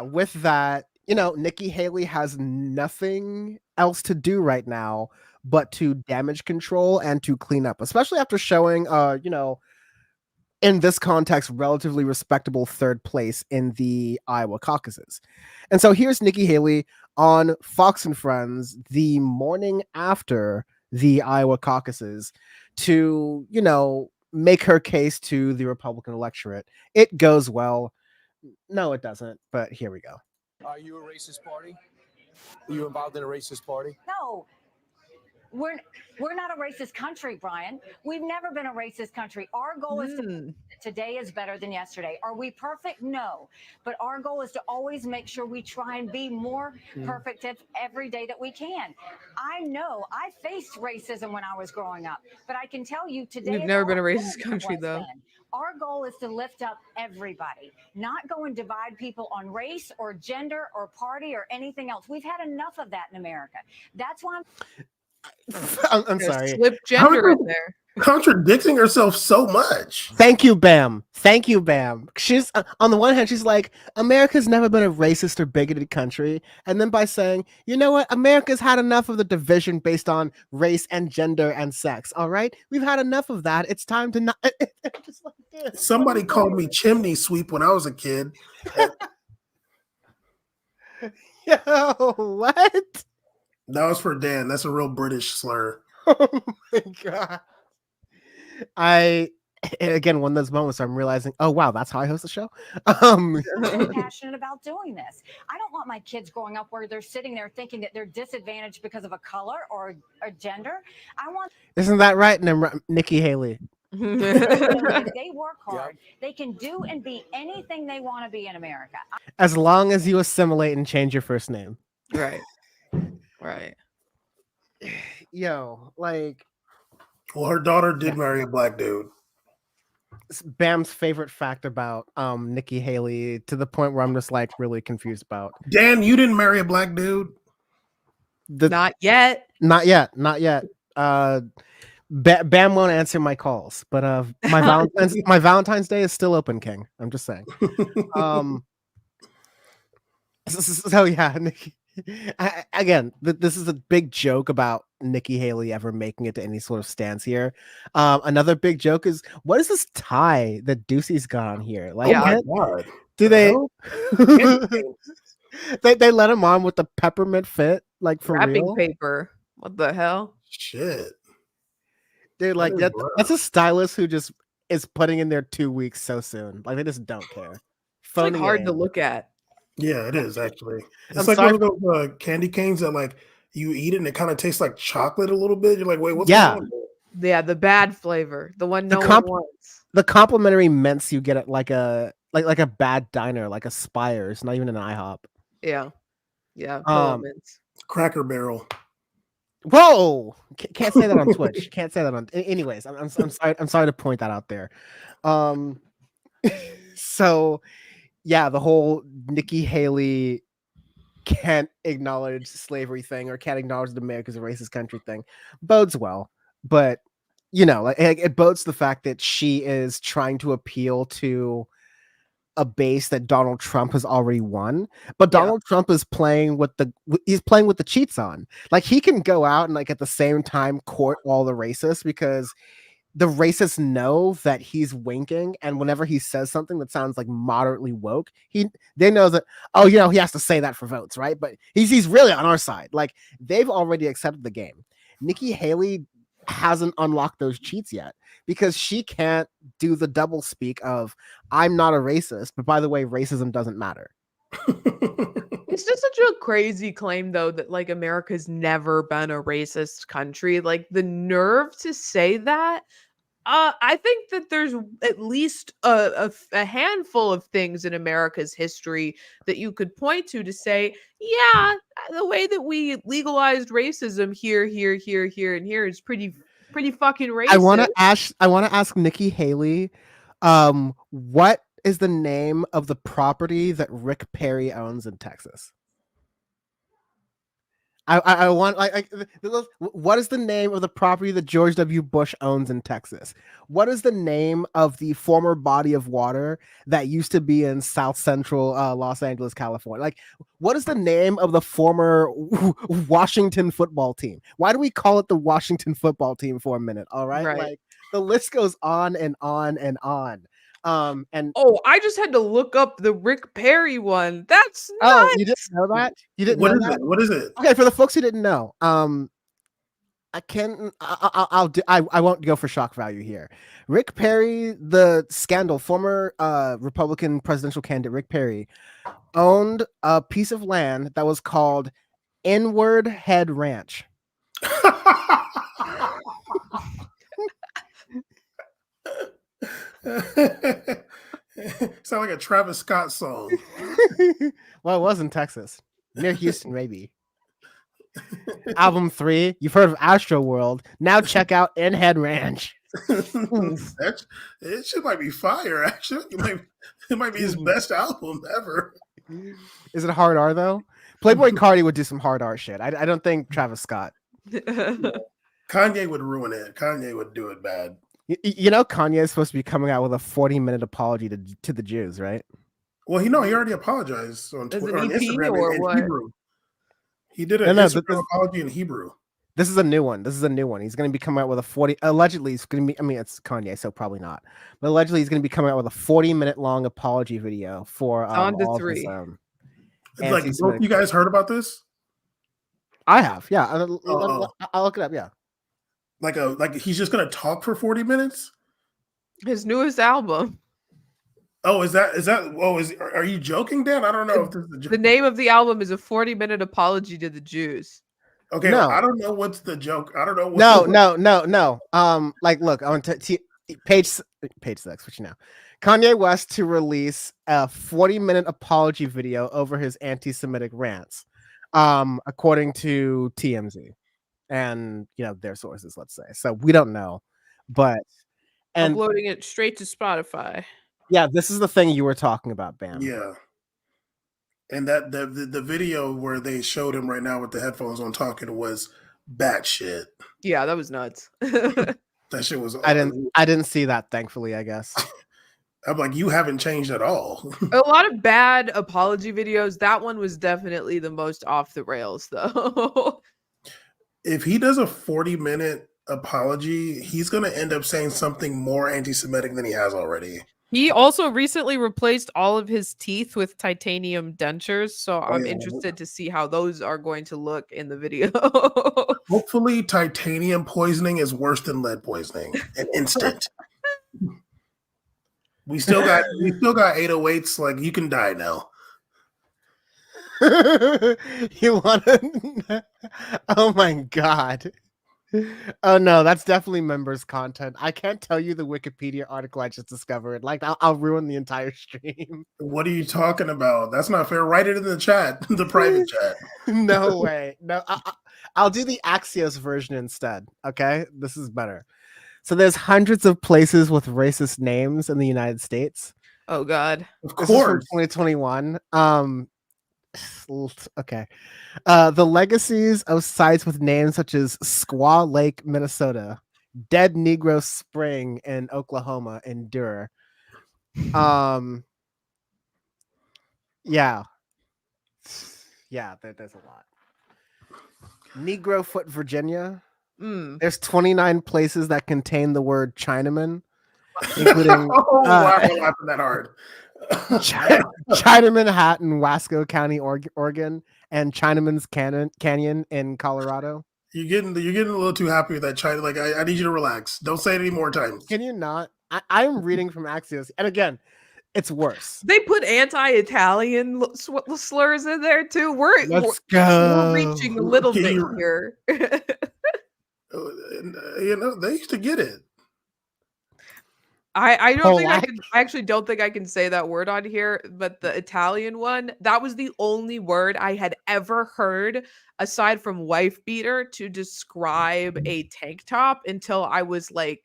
with that, Nikki Haley has nothing else to do right now but to damage control and to clean up, especially after showing, in this context, relatively respectable third place in the Iowa caucuses. And so here's Nikki Haley on Fox and Friends the morning after the Iowa caucuses to, make her case to the Republican electorate. It goes well. No, it doesn't, but here we go. Are you a racist party? Are you involved in a racist party? No. We're not a racist country, Brian. We've never been a racist country. Our goal is today is better than yesterday. Are we perfect? No. But our goal is to always make sure we try and be more perfect every day that we can. I know I faced racism when I was growing up, but I can tell you today we've never been a racist country, though. Then. Our goal is to lift up everybody, not go and divide people on race or gender or party or anything else. We've had enough of that in America. That's why I'm sorry. Slip gender in there. Contradicting herself so much. Thank you, Bam. She's on the one hand, she's like, America's never been a racist or bigoted country, and then by saying, you know what, America's had enough of the division based on race and gender and sex. All right, we've had enough of that. It's time to not. Just like this. Somebody called me chimney sweep when I was a kid. Yo, what? That was for Dan. That's a real British slur. Oh my god. Again, one of those moments I'm realizing, oh wow, that's how I host the show. I'm passionate about doing this. I don't want my kids growing up where they're sitting there thinking that they're disadvantaged because of a color or a gender. Isn't that right, Nikki Haley? If they work hard, they can do and be anything they want to be in America. As long as you assimilate and change your first name. Right. Yo, like. Well, her daughter did marry a black dude. Bam's favorite fact about Nikki Haley, to the point where I'm just like really confused about. Dan, you didn't marry a black dude? Not yet. Not yet. Bam won't answer my calls, but my Valentine's Day is still open, King. I'm just saying. So yeah, Again, this is a big joke about Nikki Haley ever making it to any sort of stance here. Another big joke is, what is this tie that Ducey's got on here? Like, Oh my god! do The they? hell? they let him on with the peppermint fit, like for Wrapping real. paper. What the hell? Shit. They're like, That is that's a stylist who just is putting in their 2 weeks so soon. Like they just don't care. It's like Phoning it hard to in. look at. Yeah, it is actually. I'm It's like sorry one of those candy canes that like you eat it and it kind of tastes like chocolate a little bit. You're like, wait, what's Yeah. going on? Yeah, the bad flavor, the one no one wants. The complimentary mints you get at like a bad diner, like a Spires, not even an IHOP. Yeah, pillow mints. Cracker Barrel. Whoa! Can't say that on Twitch. Can't say that on. Anyways, I'm sorry. I'm sorry to point that out there. So yeah, the whole Nikki Haley can't acknowledge slavery thing or can't acknowledge that America's a racist country thing bodes well, but like it bodes the fact that she is trying to appeal to a base that Donald Trump has already won, but Donald Trump is playing with the cheats on. Like he can go out and like at the same time court all the racists because the racists know that he's winking, and whenever he says something that sounds like moderately woke, they know that he has to say that for votes, right? But he's really on our side. Like they've already accepted the game. Nikki Haley hasn't unlocked those cheats yet because she can't do the double speak of I'm not a racist, but by the way, racism doesn't matter. It's just such a crazy claim though that like America's never been a racist country. Like the nerve to say that. I think that there's at least a handful of things in America's history that you could point to say, yeah, the way that we legalized racism here, and here is pretty fucking racist. I want to ask Nikki Haley, what is the name of the property that Rick Perry owns in Texas? I want what is the name of the property that George W. Bush owns in Texas? What is the name of the former body of water that used to be in South Central Los Angeles, California? Like, what is the name of the former Washington football team? Why do we call it the Washington football team for a minute? All right. Like the list goes on and on and on. I just had to look up the Rick Perry one. That's nuts. You didn't know that? You didn't know that? What is it? Okay, for the folks who didn't know, I won't go for shock value here. Rick Perry, the scandal, former Republican presidential candidate Rick Perry, owned a piece of land that was called Inward Head Ranch. Sound like a Travis Scott song. Well, it was in Texas, near Houston, maybe. Album 3, you've heard of Astro World. Now check out In Head Ranch. It shit might be fire. Actually, it might be his best album ever. Is it hard R though? Playboy Cardi would do some hard R shit. I don't think Travis Scott. Kanye would ruin it. Kanye would do it bad. Kanye is supposed to be coming out with a 40-minute apology to the Jews, right? Well, he already apologized on Twitter, on Instagram in Hebrew. He did an Instagram apology in Hebrew. This is a new one. He's going to be coming out with a 40. Allegedly, it's going to be. I mean, it's Kanye, so probably not. But allegedly, he's going to be coming out with a 40-minute long apology video for on to all 3. Of his, you guys heard about this? I have. Yeah, I'll look it up. Yeah. Like he's just gonna talk for 40 minutes? His newest album. Oh, are you joking, Dan? I don't know if this is the name of the album is a 40-minute apology to the Jews. Okay, no. I don't know what's the joke. I don't know. No. Look, I want to page 6, which Kanye West to release a 40-minute apology video over his anti-Semitic rants, according to TMZ. And their sources, let's say. So we don't know, but uploading it straight to Spotify. Yeah, this is the thing you were talking about, Bam. Yeah, and that the video where they showed him right now with the headphones on talking was batshit. Yeah, that was nuts. That shit was. I didn't see that, thankfully, I guess. I'm like, you haven't changed at all. A lot of bad apology videos. That one was definitely the most off the rails, though. If he does a 40-minute apology, he's going to end up saying something more anti-Semitic than he has already. He also recently replaced all of his teeth with titanium dentures, so I'm interested to see how those are going to look in the video. Hopefully, titanium poisoning is worse than lead poisoning. An instant. We still got 808s. Like, you can die now. You want to? Oh my god! Oh no, that's definitely members content. I can't tell you the Wikipedia article I just discovered. Like, I'll ruin the entire stream. What are you talking about? That's not fair. Write it in the chat, the private chat. No way. No, I'll do the Axios version instead. Okay, this is better. So there's hundreds of places with racist names in the United States. Oh god. Of This is from course. 2021. Okay. The legacies of sites with names such as Squaw Lake, Minnesota, Dead Negro Spring in Oklahoma endure. Yeah. Yeah, there's a lot. Negro Foot, Virginia. There's 29 places that contain the word Chinaman, including Oh, wow, I'm laughing that hard. Chinaman Hat in Wasco County, Oregon, and Chinaman's Canyon in Colorado. You're getting a little too happy with that China. Like, I need you to relax. Don't say it any more times. Can you not? I'm reading from Axios, and again, it's worse. They put anti-Italian slurs in there too. Let's go. We're reaching a little bit here. You know, they used to get it. I don't think I can. I actually don't think I can say that word on here. But the Italian one, that was the only word I had ever heard aside from wife beater to describe a tank top until I was like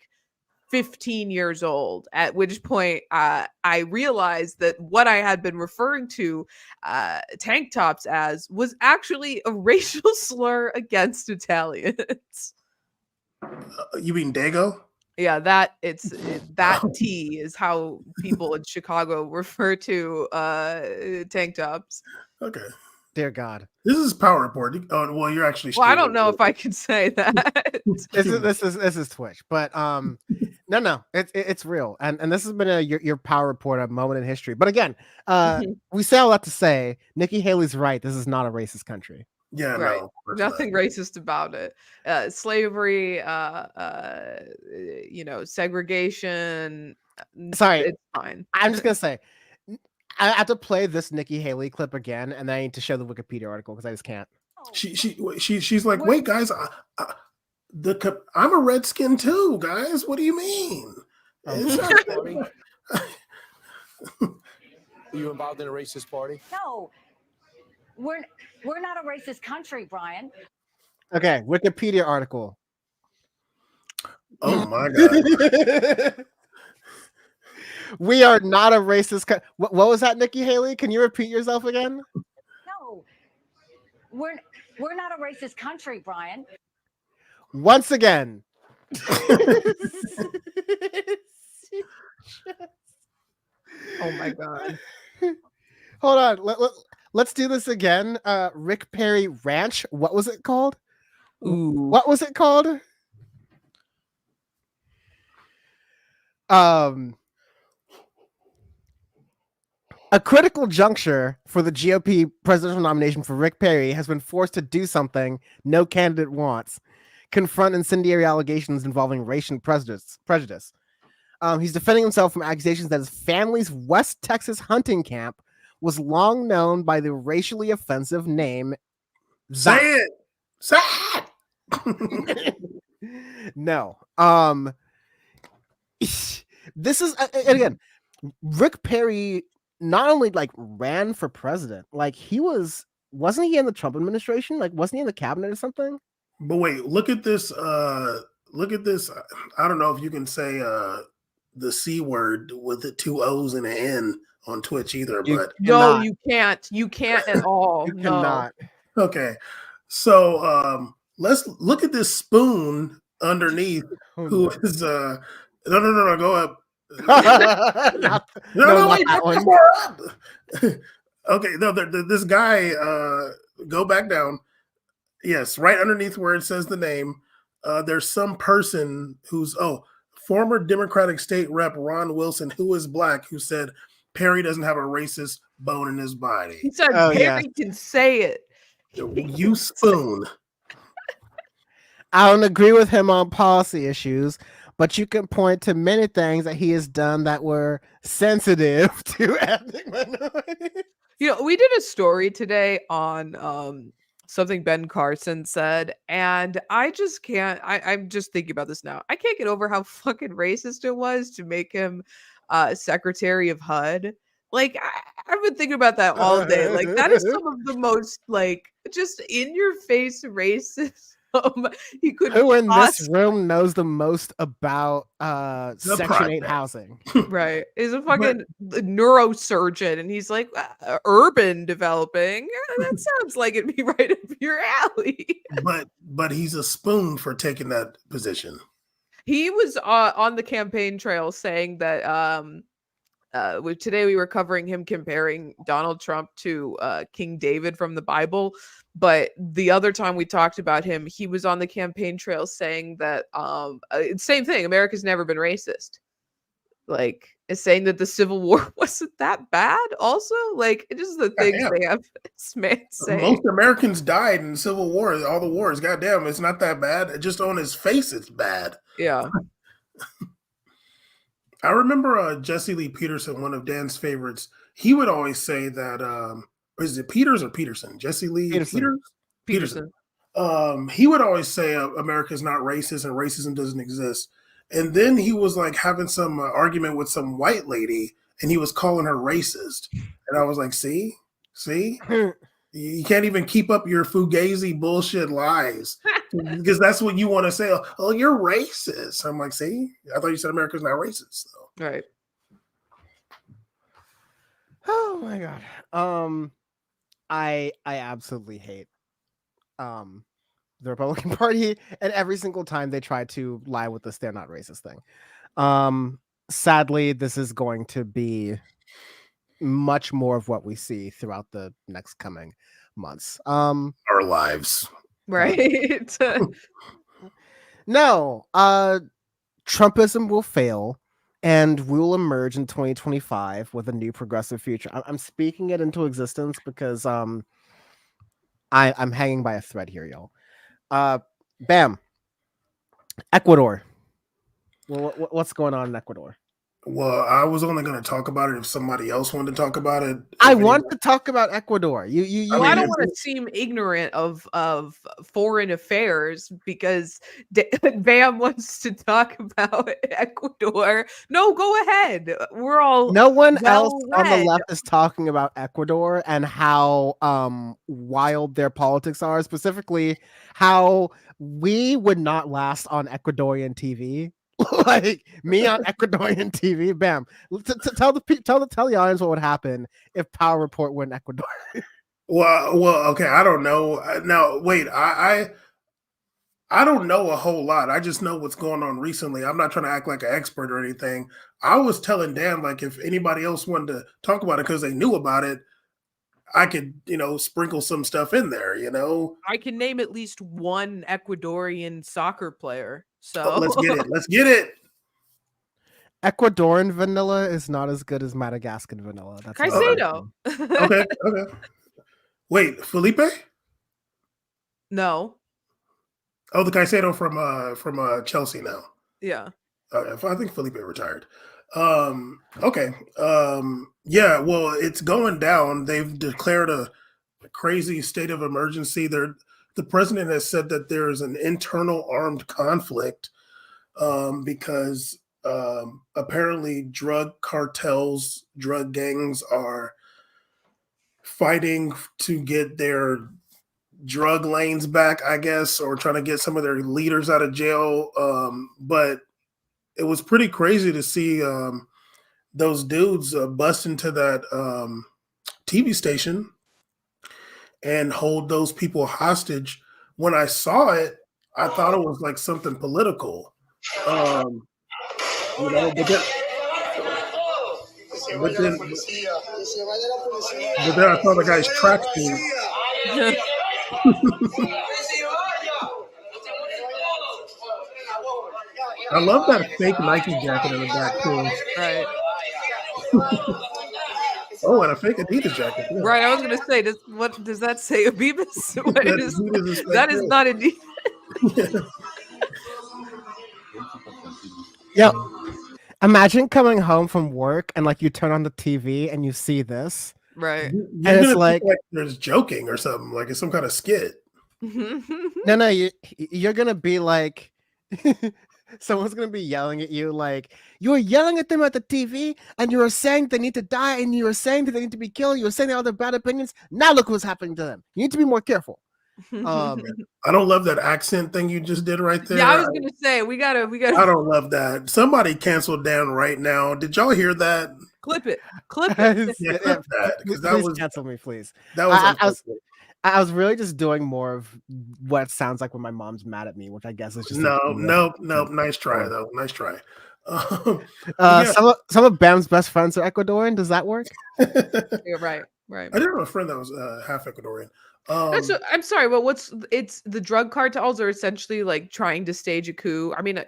15 years old, at which point I realized that what I had been referring to tank tops as was actually a racial slur against Italians. You mean Dago? Yeah, that T is how people in Chicago refer to tank tops. Okay. Dear God. This is Power Report. Oh, well, you're actually. Well, I don't know if I can say that. This is Twitch, but no, it's real, and this has been your Power Report, a moment in history. But again, we say all that to say, Nikki Haley's right. This is not a racist country. Yeah, right. no, Nothing racist about it. Slavery, segregation. Sorry, it's fine. I'm just gonna say, I have to play this Nikki Haley clip again, and then I need to show the Wikipedia article because I just can't. She's like, wait, guys, I'm a redskin too, guys. What do you mean? Are you involved in a racist party? No, we're not a racist country, Brian. Okay, Wikipedia article. Oh my God. We are not a racist. What was that, Nikki Haley? Can you repeat yourself again? No, we're not a racist country, Brian. Once again. Oh my God. Hold on. Let's do this again. Rick Perry Ranch. What was it called? Ooh. What was it called? A critical juncture for the GOP presidential nomination for Rick Perry has been forced to do something no candidate wants: confront incendiary allegations involving racial prejudice. He's defending himself from accusations that his family's West Texas hunting camp was long known by the racially offensive name. Say it. Say it. No. This is again, Rick Perry not only like ran for president, like wasn't he in the Trump administration? Like, wasn't he in the cabinet or something? But wait, look at this. Look at this. I don't know if you can say the C word with the 2 O's and an N on Twitch either. But no, you can't. You can't at all. You cannot. Okay. So let's look at this spoon underneath who is no, go up. Not- No, not wait, that one. more up. Okay, no, this guy, go back down. Yes, right underneath where it says the name, there's some person who's former Democratic state rep Ron Wilson, who is black, who said Perry doesn't have a racist bone in his body. He said Oh, Perry yes. can say it. You spoon. I don't agree with him on policy issues, but you can point to many things that he has done that were sensitive to ethnic minorities. You know, we did a story today on something Ben Carson said, and I just can't. I'm just thinking about this now. I can't get over how fucking racist it was to make him Secretary of HUD. Like I've been thinking about that all day. Like that is some of the most like just in your face racism he could. Who in this room knows the most about Section 8 project. housing? Right. He's a fucking neurosurgeon and he's like urban developing. That sounds like it'd be right up your alley. But he's a spoon for taking that position. He was on the campaign trail saying that today we were covering him comparing Donald Trump to King David from the Bible. But the other time we talked about him, he was on the campaign trail saying that same thing. America's never been racist. Like, is saying that the Civil War wasn't that bad. Also, like, it is the things they have this man saying. Most Americans died in the Civil War. All the wars. Goddamn, it's not that bad. Just on his face, it's bad. Yeah. I remember Jesse Lee Peterson, one of Dan's favorites. He would always say that. Is it Peters or Peterson? Jesse Lee Peterson. He would always say America's not racist and racism doesn't exist. And then he was like having some argument with some white lady, and he was calling her racist. And I was like, see, you can't even keep up your fugazi bullshit lies because that's what you want to say. Oh, you're racist. I'm like, see, I thought you said America's not racist, though. Right. Oh my god. I absolutely hate the Republican Party, and every single time they try to lie with this, they're not racist thing. Sadly, this is going to be much more of what we see throughout the next coming months. Our lives. Right. No, Trumpism will fail, and we will emerge in 2025 with a new progressive future. I'm speaking it into existence because I'm hanging by a thread here, y'all. Bam. Ecuador. Well, what's going on in Ecuador? Well, I was only going to talk about it if somebody else wanted to talk about it. I want to talk about Ecuador. I don't want to seem ignorant of foreign affairs because Bam wants to talk about Ecuador. No, go ahead. We're all no one else on the left is talking about Ecuador and how wild their politics are, specifically how we would not last on Ecuadorian TV. Like me on Ecuadorian TV, bam. Tell the audience what would happen if Power Report were in Ecuador. Well, okay. I don't know. Now, wait. I don't know a whole lot. I just know what's going on recently. I'm not trying to act like an expert or anything. I was telling Dan, like, if anybody else wanted to talk about it because they knew about it, I could, sprinkle some stuff in there. I can name at least one Ecuadorian soccer player. So let's get it. Ecuadorian vanilla is not as good as Madagascan vanilla. That's Caicedo. Okay. Wait, Felipe? No. Oh, the Caicedo from Chelsea now. Yeah. I think Felipe retired. Okay. Yeah. Well, it's going down. They've declared a crazy state of emergency. The president has said that there is an internal armed conflict because apparently drug cartels, drug gangs are fighting to get their drug lanes back, I guess, or trying to get some of their leaders out of jail. But it was pretty crazy to see those dudes bust into that TV station and hold those people hostage. When I saw it, I thought it was like something political. But But then I saw the guy's tracksuit. I love that fake Nike jacket in the back too. Right. Oh, and a fake Adidas jacket. Yeah. Right. I was gonna say, what does that say? Abibus? What That is, Adidas is that fake is too. not Adidas. Yep. Imagine coming home from work and like you turn on the TV and you see this. Right. You're And gonna it's think like, like there's joking or something, like it's some kind of skit. no, you're gonna be like, someone's gonna be yelling at you like, you were yelling at them at the TV and you were saying they need to die and you were saying that they need to be killed. You were saying they all their bad opinions. Now look what's happening to them. You need to be more careful. I don't love that accent thing you just did right there. Yeah, I was gonna say we gotta. I don't love that. Somebody canceled Dan right now. Did y'all hear that? Clip it. Clip it. Yeah, clip that because that Please was cancel me, please. that was. I was really just doing more of what it sounds like when my mom's mad at me, which I guess is just no. Nice try though. Nice try. Yeah. Some of Bam's best friends are Ecuadorian. Does that work? You're right. Right. I did have a friend that was half Ecuadorian. I'm sorry, but it's the drug cartels are essentially like trying to stage a coup. I mean,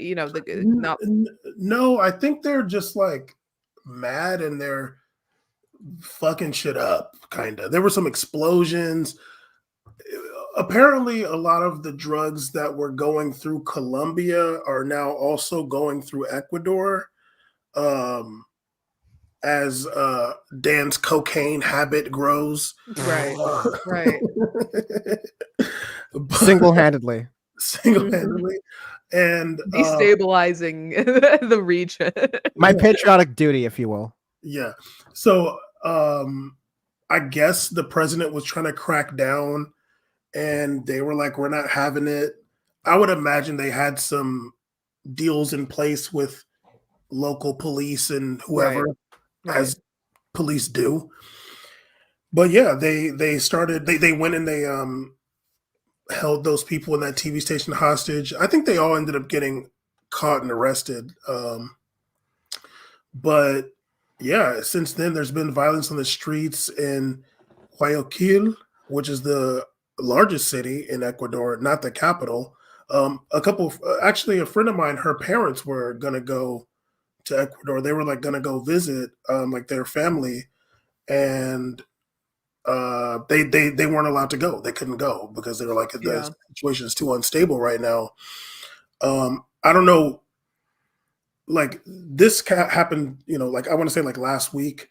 no, I think they're just like mad and they're fucking shit up. Kind of. There were some explosions. Apparently, a lot of the drugs that were going through Colombia are now also going through Ecuador. As Dan's cocaine habit grows. Right. Right. Single-handedly. And destabilizing the region. My patriotic duty, if you will. Yeah. So I guess the president was trying to crack down and they were like, we're not having it. I would imagine they had some deals in place with local police and whoever, as police do. But yeah, they went and they held those people in that TV station hostage. I think they all ended up getting caught and arrested. But yeah, since then there's been violence on the streets in Guayaquil, which is the largest city in Ecuador, not the capital. Actually, a friend of mine, her parents were gonna go to Ecuador. They were like gonna go visit like their family, and they weren't allowed to go. They couldn't go because they were like the situation is too unstable right now. I don't know. Like this happened, like I want to say like last week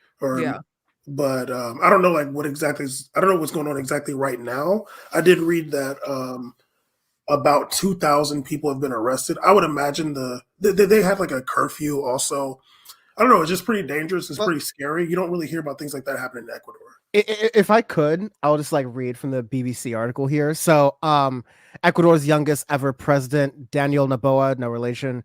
but I don't know like what exactly I don't know what's going on exactly right now. I did read that about 2,000 people have been arrested. I would imagine they had like a curfew also. I don't know. It's just pretty dangerous. It's pretty scary. You don't really hear about things like that happening in Ecuador. If I could, I'll just like read from the BBC article here. So, Ecuador's youngest ever president, Daniel Noboa, no relation.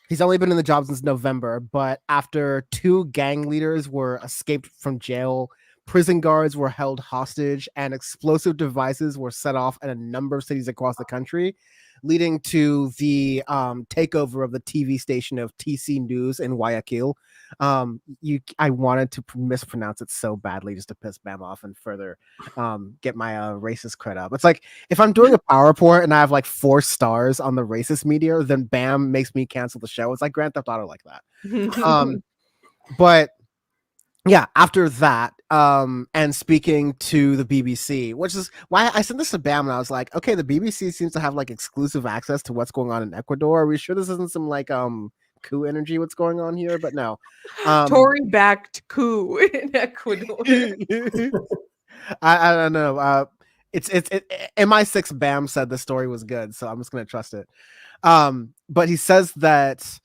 He's only been in the job since November, but after 2 gang leaders were escaped from jail, prison guards were held hostage, and explosive devices were set off in a number of cities across the country, leading to the takeover of the TV station of TC News in Guayaquil. I wanted to mispronounce it so badly just to piss Bam off and further get my racist cred up. It's like if I'm doing a power report and I have like 4 stars on the racist media, then Bam makes me cancel the show. It's like Grand Theft Auto like that. But yeah, after that, and speaking to the BBC, which is why I sent this to Bam and I was like, okay, the BBC seems to have like exclusive access to what's going on in Ecuador. Are we sure this isn't some like coup energy what's going on here? But no. Tory backed coup in Ecuador. I don't know. It's MI6 Bam said the story was good, so I'm just gonna trust it. But he says that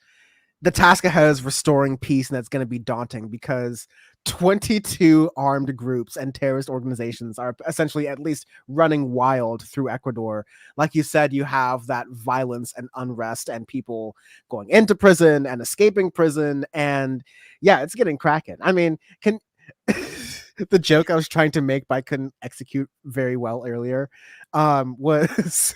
the task ahead is restoring peace, and that's going to be daunting because 22 armed groups and terrorist organizations are essentially at least running wild through Ecuador. Like you said, you have that violence and unrest and people going into prison and escaping prison. And yeah, it's getting cracking. I mean, the joke I was trying to make but I couldn't execute very well earlier was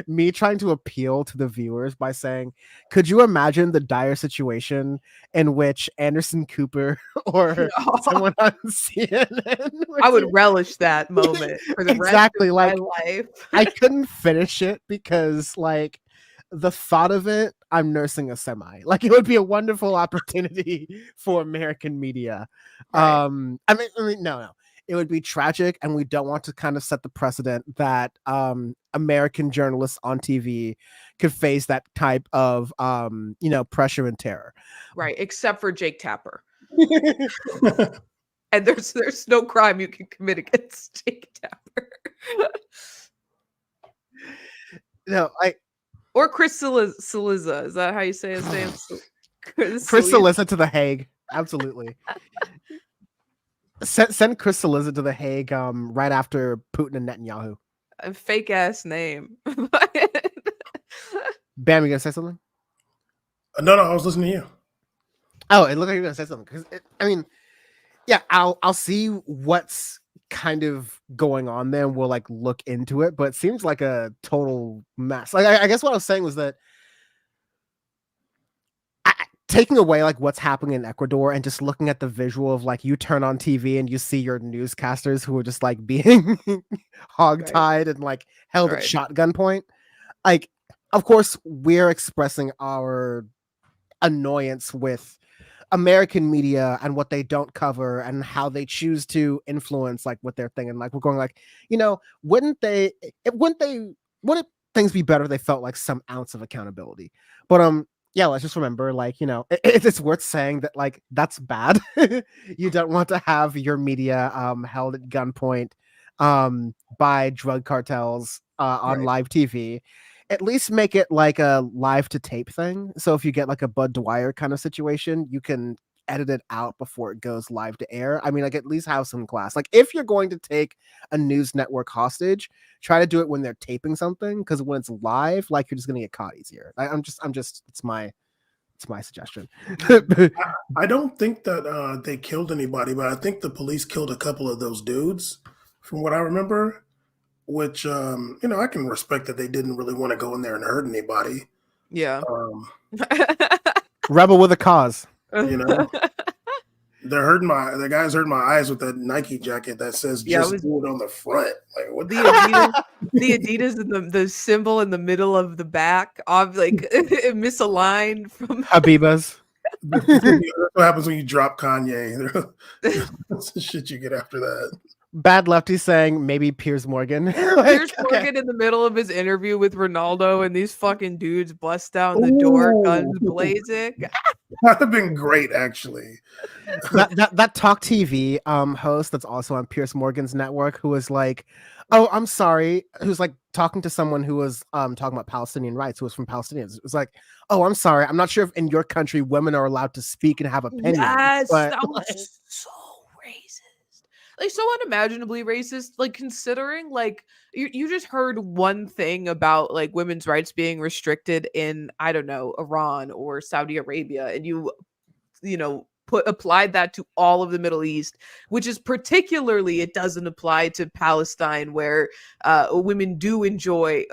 me trying to appeal to the viewers by saying, could you imagine the dire situation in which Anderson Cooper or someone on CNN I would relish that moment for the exactly rest like of my life. I couldn't finish it because like the thought of it, I'm nursing a semi. Like it would be a wonderful opportunity for American media. Right. I mean, no. It would be tragic, and we don't want to kind of set the precedent that American journalists on TV could face that type of pressure and terror. Right, except for Jake Tapper. And there's no crime you can commit against Jake Tapper. No, or Chris Cillizza. Is that how you say his name? Chris Cillizza to The Hague. Absolutely. Send Chris Cillizza to The Hague right after Putin and Netanyahu. A fake ass name. Bam, you gonna say something? No, I was listening to you. Oh, it looked like you were gonna say something. Because yeah, I'll see what's kind of going on there, and we'll like look into it. But it seems like a total mess. Like I guess what I was saying was that taking away like what's happening in Ecuador and just looking at the visual of like you turn on TV and you see your newscasters who are just like being hogtied and like held at shotgun point. Like, of course, we're expressing our annoyance with American media and what they don't cover and how they choose to influence like what they're thinking. Like we're going like, wouldn't things be better if they felt like some ounce of accountability? But yeah, let's just remember, like, it's worth saying that, like, that's bad. You don't want to have your media held at gunpoint by drug cartels on live TV. At least make it like a live to tape thing. So if you get like a Bud Dwyer kind of situation, you can edit it out before it goes live to air. I mean, like at least have some class. Like if you're going to take a news network hostage, try to do it when they're taping something, because when it's live, like you're just gonna get caught easier. I'm just it's my suggestion. I don't think that they killed anybody, but I think the police killed a couple of those dudes, from what I remember. Which I can respect that they didn't really want to go in there and hurt anybody. Yeah. Rebel with a cause. The guys hurt my eyes with that Nike jacket that says "just do it" on the front. Like what the Adidas and the symbol in the middle of the back of like misaligned from Habibas. That's what happens when you drop Kanye. That's the shit you get after that. Bad Lefty saying maybe Piers Morgan. Piers Morgan in the middle of his interview with Ronaldo, and these fucking dudes bust down the door, guns blazing. That'd have been great, actually. that Talk TV host that's also on Piers Morgan's network, who was like, "Oh, I'm sorry," who's like talking to someone who was talking about Palestinian rights, who was from Palestinians. It was like, "Oh, I'm sorry, I'm not sure if in your country women are allowed to speak and have opinions." Yes, but that was so racist. Like so unimaginably racist, like considering like you just heard one thing about like women's rights being restricted in, I don't know, Iran or Saudi Arabia, and you applied that to all of the Middle East, which is particularly, it doesn't apply to Palestine, where women do enjoy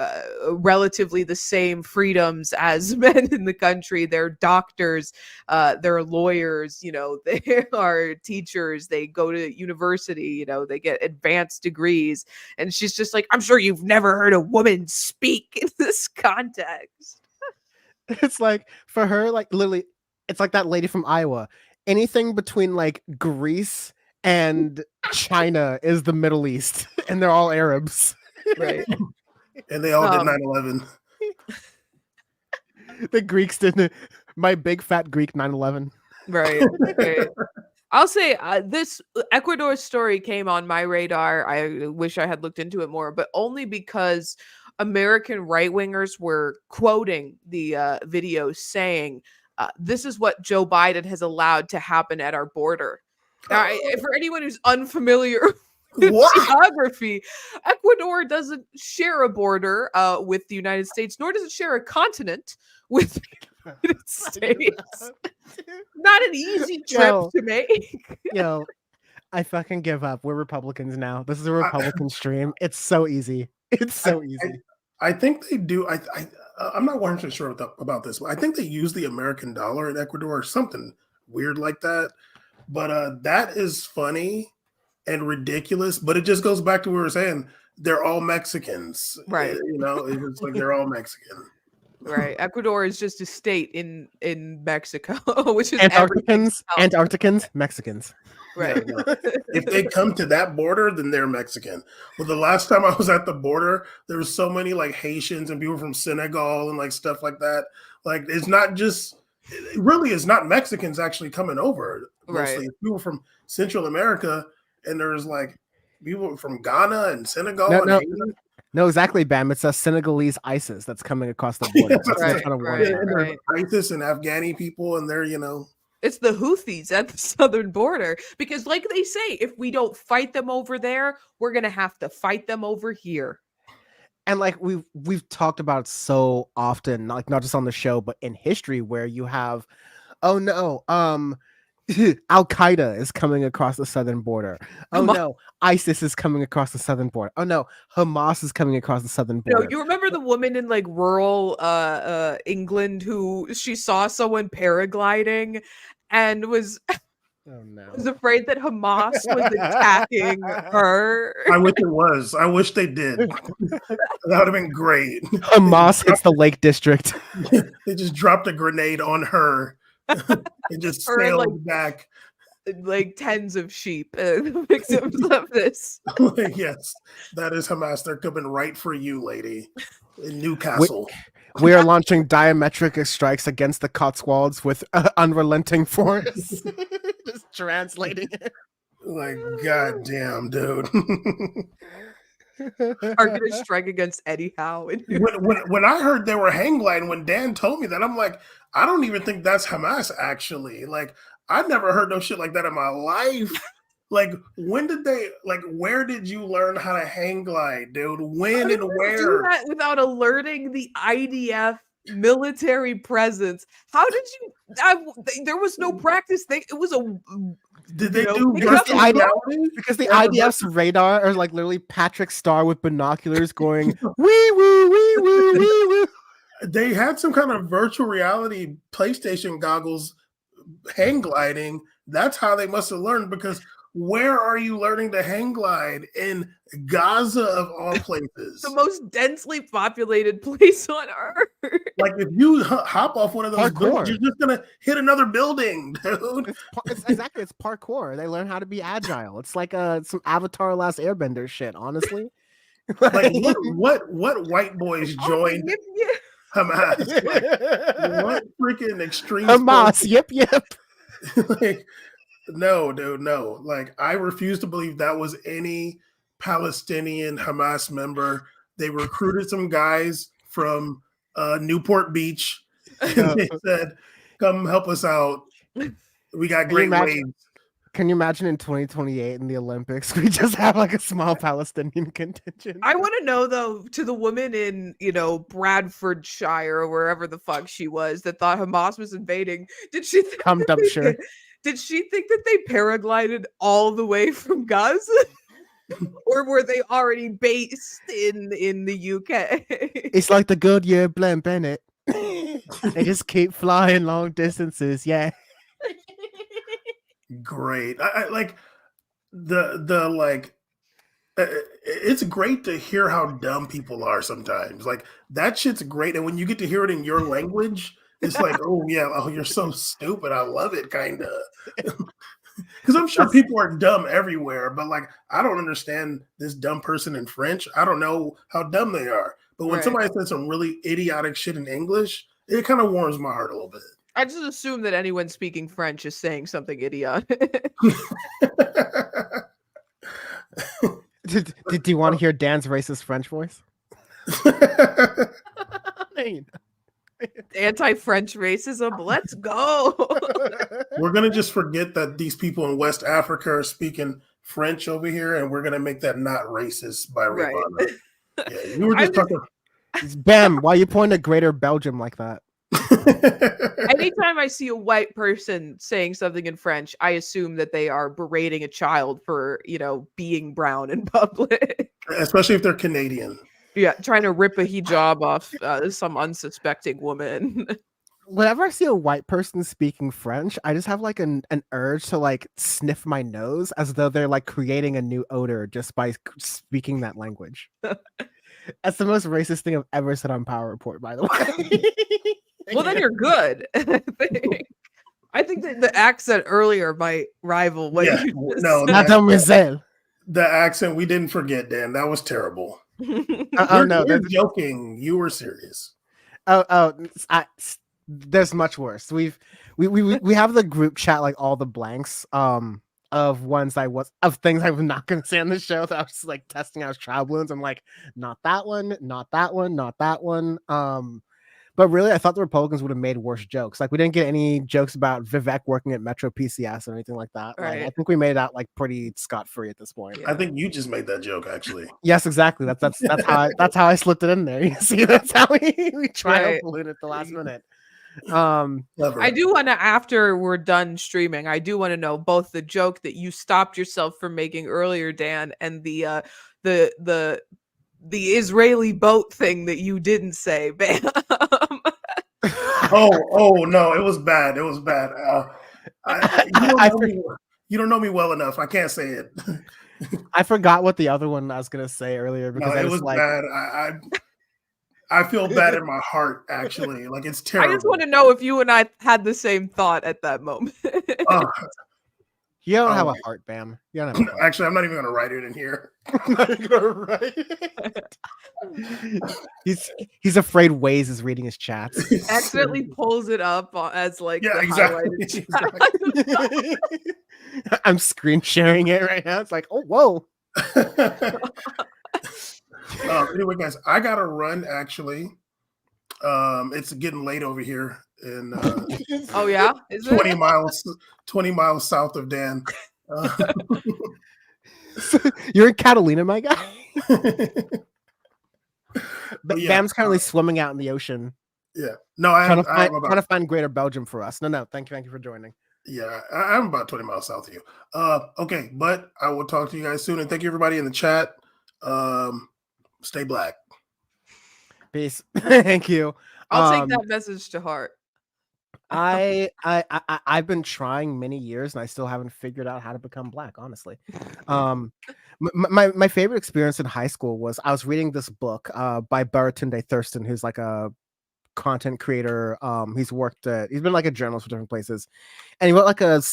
relatively the same freedoms as men in the country. They're doctors, they're lawyers, they are teachers, they go to university, they get advanced degrees. And she's just like, I'm sure you've never heard a woman speak in this context. It's like, for her, like literally, it's like that lady from Iowa. Anything between like Greece and China is the Middle East, and they're all Arabs. Right. And they all did 9/11. The Greeks didn't. My big fat Greek 9/11. Right. I'll say this Ecuador story came on my radar. I wish I had looked into it more, but only because American right-wingers were quoting the video saying, this is what Joe Biden has allowed to happen at our border. For anyone who's unfamiliar with geography, Ecuador doesn't share a border with the United States, nor does it share a continent with the United States. Not an easy trip to make. I fucking give up. We're Republicans now. This is a Republican stream. It's so easy. It's so easy. I think they do. I'm not 100% sure about this, but I think they use the American dollar in Ecuador or something weird like that. But that is funny and ridiculous. But it just goes back to what we were saying. They're all Mexicans, Right. You know, it's like they're all Mexican. Right. Ecuador is just a state in Mexico, which is Antarcticans, Mexicans. Right. Yeah, no. If they come to that border, then they're Mexican. Well, the last time I was at the border, there was so many like Haitians and people from Senegal and like stuff like that. Like it's not just it really is not Mexicans actually coming over. Mostly Right. it's people from Central America, and there's like people from Ghana and Senegal No, and no, Haiti. no, exactly, Bam. It's a Senegalese ISIS that's coming across the border. That's Right, kind of right. worrying. And there's ISIS and Afghani people, and they're It's the Houthis at the southern border because, like they say, if we don't fight them over there, we're gonna have to fight them over here. And like we've talked about so often, like not just on the show, but in history, where you have, oh no, Al Qaeda is coming across the southern border. Oh no, ISIS is coming across the southern border. Oh no, Hamas is coming across the southern border. No, you remember the woman in like rural England who she saw someone paragliding and was was afraid that Hamas was attacking her. I wish it was. I wish they did. That would have been great. Hamas hits the Lake District. They just dropped a grenade on her. It just Her and, sailed back. Like tens of sheep, victims of this. Yes, that is Hamas. They're coming right for you, lady, in Newcastle. We are launching diametric strikes against the Cotswolds with unrelenting force. Just translating it. Like, goddamn, dude. Are gonna strike against Eddie Howe. When I heard they were hang gliding, when Dan told me that, I'm like, I don't even think that's Hamas, actually. Like, I've never heard no shit like that in my life. Like, when did they, like, where did you learn how to hang glide, dude? When and where? Do that without alerting the IDF military presence. How did you? There was no practice. It was a. Did they do because the IDF's radar are like literally Patrick Star with binoculars going wee woo wee woo wee woo. They had some kind of virtual reality PlayStation goggles hang gliding. That's how they must have learned, because where are you learning to hang glide? In Gaza, of all places. The most densely populated place on earth. Like, if you hop off one of those buildings, you're just going to hit another building, dude. It's parkour. They learn how to be agile. It's like some Avatar Last Airbender shit, honestly. Like, what white boys joined Hamas? Like, what freaking extreme Hamas, yip. Like, no, dude, no. Like, I refuse to believe that was any Palestinian Hamas member. They recruited some guys from Newport Beach, and they said, "Come help us out. We got great waves." Can you imagine in 2028 in the Olympics, we just have like a small Palestinian contingent? I want to know, though, to the woman in, Bradfordshire or wherever the fuck she was that thought Hamas was invading. Did she think Did she think that they paraglided all the way from Gaza? Or were they already based in the UK? It's like the Goodyear Blend Bennett. They just keep flying long distances, yeah. Great. I like the like. It's great to hear how dumb people are sometimes. Like, that shit's great, and when you get to hear it in your language, it's like, oh yeah, oh, you're so stupid. I love it, kind of. Because I'm sure people are dumb everywhere, but like, I don't understand this dumb person in French. I don't know how dumb they are. But when somebody says some really idiotic shit in English, it kind of warms my heart a little bit. I just assume that anyone speaking French is saying something idiotic. Do you want to hear Dan's racist French voice? Anti-French racism. Let's go. We're going to just forget that these people in West Africa are speaking French over here, and we're going to make that not racist by Rayyvana. Yeah, we were just talking. Bam, why you point at Greater Belgium like that? Anytime I see a white person saying something in French, I assume that they are berating a child for, being brown in public. Especially if they're Canadian. Yeah, trying to rip a hijab off some unsuspecting woman. Whenever I see a white person speaking French, I just have like an urge to like sniff my nose as though they're like creating a new odor just by speaking that language. That's the most racist thing I've ever said on Power Report, by the way. Well, then you're good. I think that the accent earlier might rival what you just said. Mademoiselle. The accent we didn't forget, Dan. That was terrible. Oh no, you're joking. You were serious. There's much worse. We have the group chat, like all the blanks of things I was not gonna say on the show that I was like testing out as trial balloons. I'm like, not that one, not that one, not that one. But really, I thought the Republicans would have made worse jokes. Like, we didn't get any jokes about Vivek working at Metro PCS or anything like that. Right. Like, I think we made it out like pretty scot-free at this point. I think you just made that joke, actually. Yes, exactly. That's how I slipped it in there. You see, that's how we trial balloon at the last minute. I do want to, after we're done streaming, I do want to know both the joke that you stopped yourself from making earlier, Dan, and the Israeli boat thing that you didn't say, Bam. Oh no, it was bad. It was bad. You don't know me well enough. I can't say it. I forgot what the other one I was gonna say earlier because it was bad. I feel bad in my heart, actually. Like, it's terrible. I just want to know if you and I had the same thought at that moment. You don't have a heart, Bam. You don't have a heart. Actually, I'm not even going to write it in here. I'm not even going to write it. He's afraid Waze is reading his chats. Accidentally pulls it up as like exactly. I'm screen sharing it right now. It's like, oh, whoa. Anyway, guys, I got to run, actually. It's getting late over here. In, oh yeah, is 20 miles south of Dan. You're in Catalina, my guy. Yeah, Bam's currently swimming out in the ocean. Yeah, no, I'm trying to find Greater Belgium for us. No, thank you for joining. Yeah, I'm about 20 miles south of you. Okay, but I will talk to you guys soon, and thank you everybody in the chat. Stay black. Peace. Thank you. I'll take that message to heart. I've been trying many years and I still haven't figured out how to become black, honestly. My favorite experience in high school was I was reading this book by Baratunde Thurston, who's like a content creator. He's been like a journalist for different places, and he wrote like a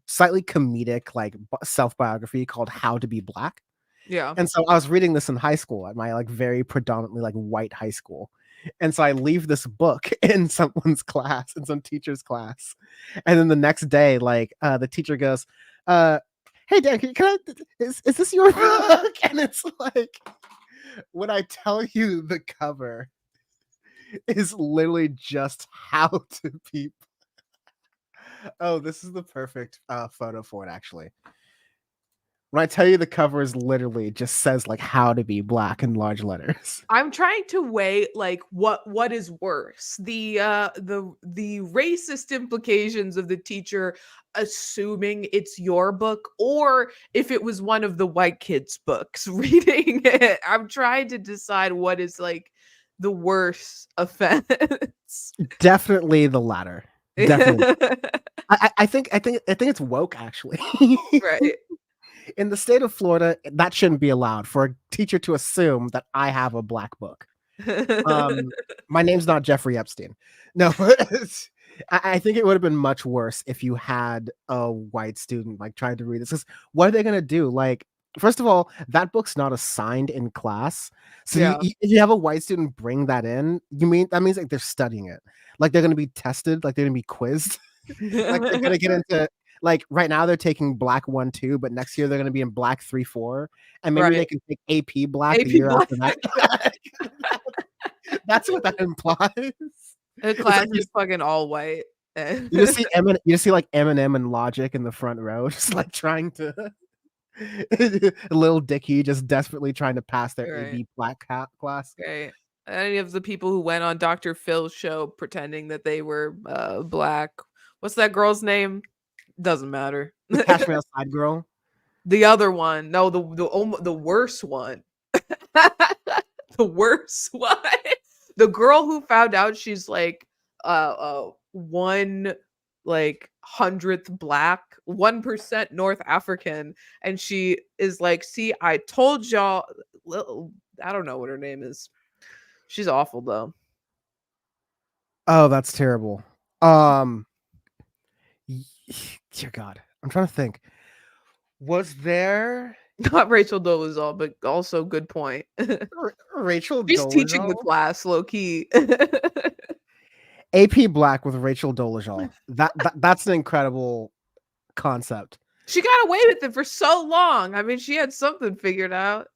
slightly comedic like self-biography called How to Be Black. Yeah. And so I was reading this in high school at my like very predominantly like white high school. And so I leave this book in someone's class, in some teacher's class. And then the next day, like the teacher goes, hey Dan, is this your book? And it's like, when I tell you the cover is literally just how to be. Oh, this is the perfect photo for it, actually. When I tell you the cover is literally just says like how to be black in large letters. I'm trying to weigh like what is worse, the racist implications of the teacher assuming it's your book, or if it was one of the white kids' books reading it. I'm trying to decide what is like the worst offense. Definitely the latter. Definitely. I think it's woke, actually. Right. In the state of Florida, that shouldn't be allowed for a teacher to assume that I have a black book. My name's not Jeffrey Epstein. No, I think it would have been much worse if you had a white student like trying to read this. Because what are they going to do? Like, first of all, that book's not assigned in class. So Yeah. if you have a white student bring that in, that means like they're studying it. Like they're going to be tested, like they're going to be quizzed. Like they're going to get into, like right now they're taking black 1, 2, but next year they're going to be in black 3, 4. And maybe they can take AP black the year after that. That's what that implies. The class is fucking all white. You just see like Eminem and Logic in the front row, just like trying to Lil Dicky just desperately trying to pass their Right. AB black class. Right. Any of the people who went on Dr. Phil's show pretending that they were black. What's that girl's name? Doesn't matter. Catch Me Outside girl. The other one. No, the worst one. the worst one. The girl who found out she's like one like 100th black, 1% North African, and she is like, see, I told y'all. I don't know what her name is. She's awful though. Oh, that's terrible. Dear God, I'm trying to think. Was there Not Rachel Dolezal, but also good point. Rachel She's teaching the Dolezal? class low key. AP Black with Rachel Dolezal. That's an incredible concept. She got away with it for so long. I mean, she had something figured out.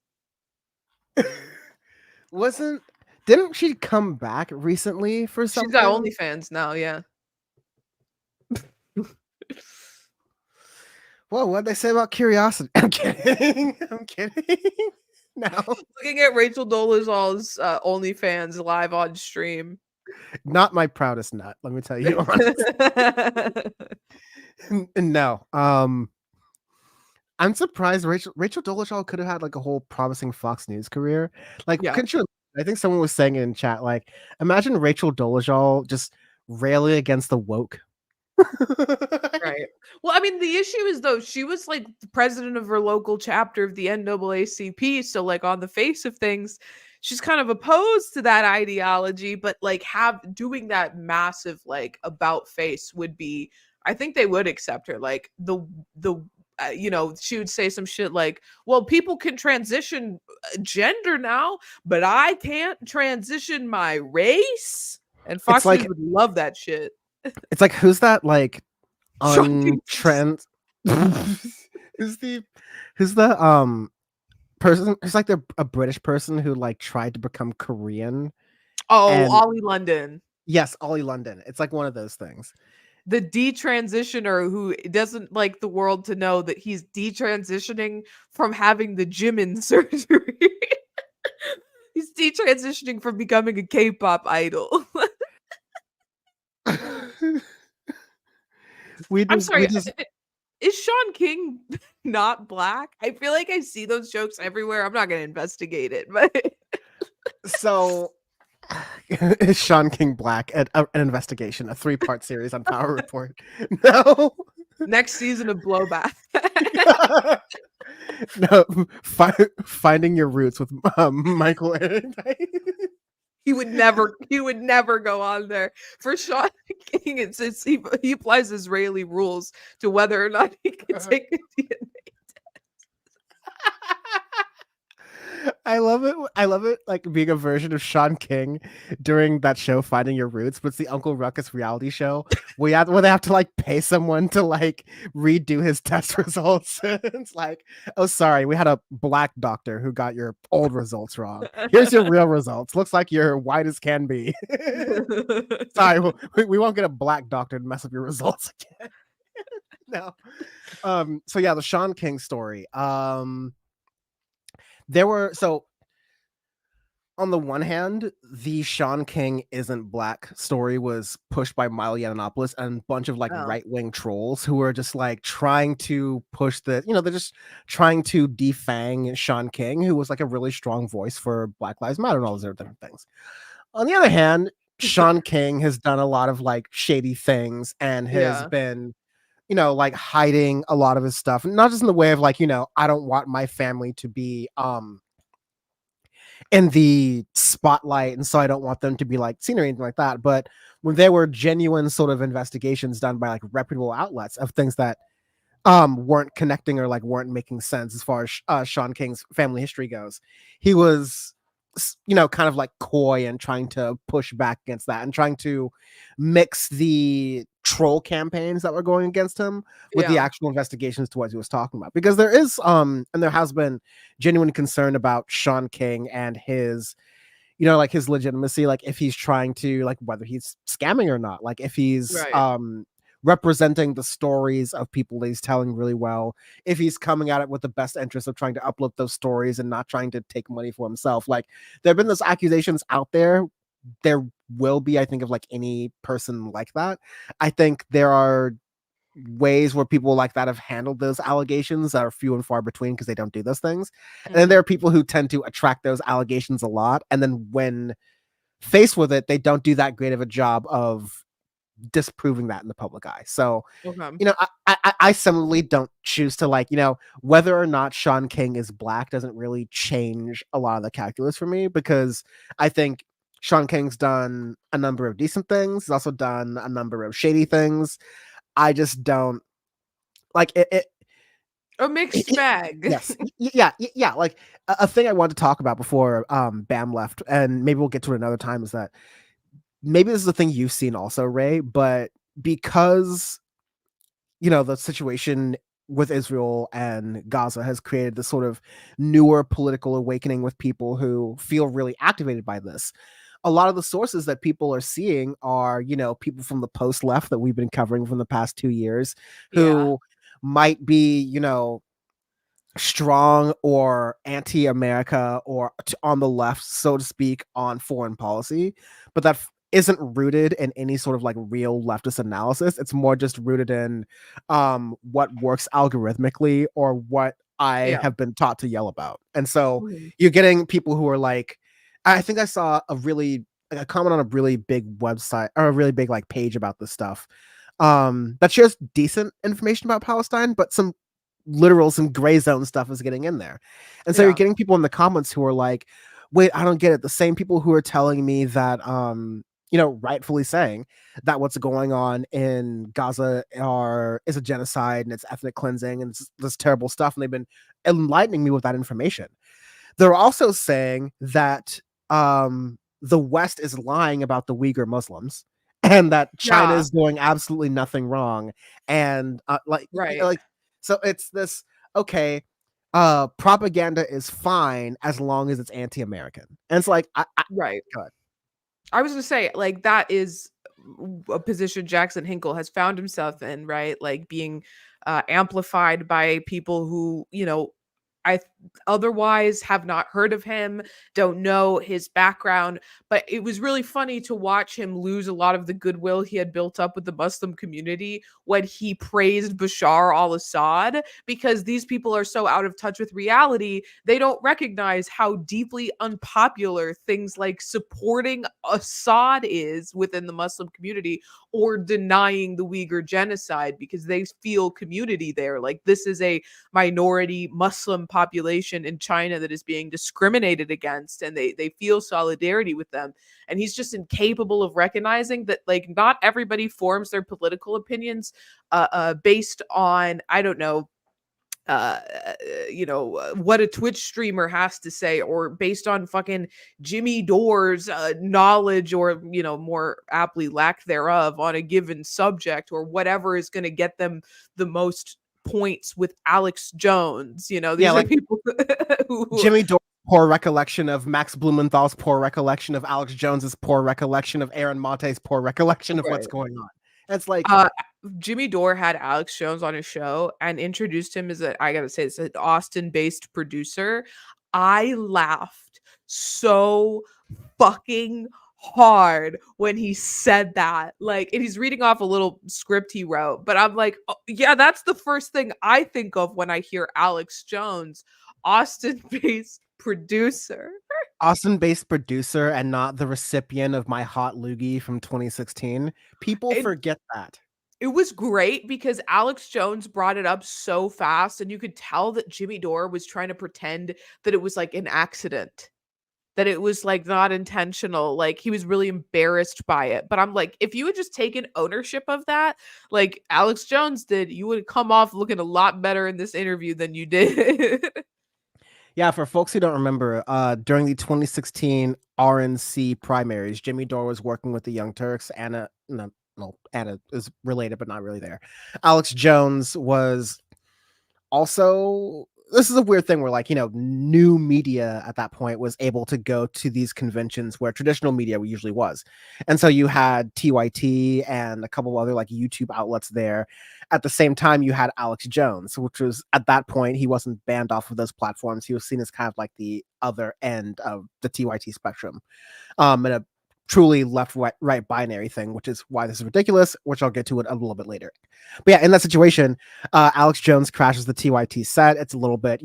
Didn't she come back recently for something? She's got OnlyFans now, yeah. Whoa, what'd they say about curiosity? I'm kidding. I'm kidding. No. Looking at Rachel Dolezal's OnlyFans live on stream. Not my proudest nut, let me tell you. No. I'm surprised Rachel Dolezal could have had like a whole promising Fox News career. Like, Yeah. couldn't you? I think someone was saying it in chat, like, imagine Rachel Dolezal just railing against the woke. Right. Well, I mean, the issue is though, she was like the president of her local chapter of the NAACP. So, like, on the face of things, she's kind of opposed to that ideology, but like doing that massive like about face would be, I think they would accept her. Like you know, she would say some shit like, well, people can transition gender now, but I can't transition my race. And Fox like- News would love that shit. It's like, who's that like Shocking. untrans who's the person who's like a British person who like tried to become Korean? Oh, And- Ollie London. Yes, Ollie London. It's like one of those things. The detransitioner who doesn't like the world to know that he's detransitioning from having the Jimin surgery. He's detransitioning from becoming a K-pop idol. I'm sorry. Is Sean King not black? I feel like I see those jokes everywhere. I'm not going to investigate it, but So is Sean King black? An investigation, a 3-part series on Power Report. No. Next season of Blowback. No, finding your roots with Michael Aaron. He would never go on there. For Sean King, it's he applies Israeli rules to whether or not he can take a DNA. I love it, like being a version of Sean King during that show Finding Your Roots, but it's the Uncle Ruckus reality show where they have to like pay someone to like redo his test results. It's like, oh sorry, we had a black doctor who got your old results wrong. Here's your real results. Looks like you're white as can be. Sorry, we won't get a black doctor to mess up your results again. No. So yeah, the Sean King story. On the one hand, the Sean King isn't black story was pushed by Milo Yiannopoulos and a bunch of like right-wing trolls who are just like trying to push they're just trying to defang Sean King, who was like a really strong voice for Black Lives Matter and all those other different things. On the other hand, Sean King has done a lot of like shady things and has been like hiding a lot of his stuff, not just in the way of like, I don't want my family to be in the spotlight, and so I don't want them to be like seen or anything like that. But when there were genuine sort of investigations done by like reputable outlets of things that weren't connecting or like weren't making sense as far as Sean King's family history goes, he was kind of like coy and trying to push back against that and trying to mix the troll campaigns that were going against him with the actual investigations to what he was talking about, because there is and there has been genuine concern about Sean King and his like his legitimacy, like if he's trying to like whether he's scamming or not, like if he's representing the stories of people that he's telling really well, if he's coming at it with the best interest of trying to uplift those stories and not trying to take money for himself. Like there have been those accusations out there. There will be, I think, of like any person like that. I think there are ways where people like that have handled those allegations are few and far between because they don't do those things. Mm-hmm. And then there are people who tend to attract those allegations a lot. And then when faced with it, they don't do that great of a job of disproving that in the public eye. So, Okay. you know, I similarly don't choose to, like, you know, whether or not Sean King is black doesn't really change a lot of the calculus for me, because I think Sean King's done a number of decent things. He's also done a number of shady things. I just don't like it. A mixed bag. Yes. Yeah. Like a thing I wanted to talk about before Bam left, and maybe we'll get to it another time, is that maybe this is a thing you've seen also, Ray, but because, you know, the situation with Israel and Gaza has created this sort of newer political awakening with people who feel really activated by this. A lot of the sources that people are seeing are, you know, people from the post left that we've been covering from the past 2 years who might be, you know, strong or anti-America or on the left, so to speak, on foreign policy, but that isn't rooted in any sort of like real leftist analysis. It's more just rooted in what works algorithmically or what I have been taught to yell about. And so you're getting people who are like, I think I saw a comment on a really big website or a really big like page about this stuff that shares decent information about Palestine, but some gray zone stuff is getting in there. And so you're getting people in the comments who are like, wait, I don't get it. The same people who are telling me that you know, rightfully saying that what's going on in Gaza is a genocide and it's ethnic cleansing and it's this terrible stuff, and they've been enlightening me with that information. They're also saying that the West is lying about the Uyghur Muslims and that China is doing absolutely nothing wrong, and like so it's this, okay, propaganda is fine as long as it's anti-American. And it's like Right. God. I was gonna say, like, that is a position Jackson Hinkle has found himself in, right? Like being amplified by people who, you know, I otherwise have not heard of him, don't know his background, but it was really funny to watch him lose a lot of the goodwill he had built up with the Muslim community when he praised Bashar al-Assad, because these people are so out of touch with reality, they don't recognize how deeply unpopular things like supporting Assad is within the Muslim community or denying the Uyghur genocide, because they feel community there. Like, this is a minority Muslim population in China that is being discriminated against, and they feel solidarity with them. And he's just incapable of recognizing that, like, not everybody forms their political opinions based on, I don't know, you know, what a Twitch streamer has to say, or based on fucking Jimmy Dore's knowledge, or, you know, more aptly lack thereof on a given subject, or whatever is going to get them the most points with Alex Jones. You know, these are people who Jimmy Dore's poor recollection of Max Blumenthal's poor recollection of Alex Jones's poor recollection of Aaron Monte's poor recollection of what's going on. It's like Jimmy Dore had Alex Jones on his show and introduced him as I gotta say, it's an Austin-based producer. I laughed so fucking hard when he said that. Like, and he's reading off a little script he wrote, but I'm like, oh, yeah, that's the first thing I think of when I hear Alex Jones, Austin-based producer. Austin-based producer and not the recipient of my hot loogie from 2016. People forget that. It was great because Alex Jones brought it up so fast, and you could tell that Jimmy Dore was trying to pretend that it was like an accident, that it was like not intentional. Like, he was really embarrassed by it. But I'm like, if you had just taken ownership of that, like Alex Jones did, you would come off looking a lot better in this interview than you did. Yeah, for folks who don't remember, during the 2016 RNC primaries, Jimmy Dore was working with the Young Turks. Anna is related, but not really there. Alex Jones was also, this is a weird thing where, like, you know, new media at that point was able to go to these conventions where traditional media usually was. And so you had TYT and a couple other like YouTube outlets there. At the same time, you had Alex Jones, which was, at that point, he wasn't banned off of those platforms. He was seen as kind of like the other end of the TYT spectrum. And truly left right binary thing, which is why this is ridiculous, which I'll get to it a little bit later. But yeah, in that situation, Alex Jones crashes the TYT set. It's a little bit,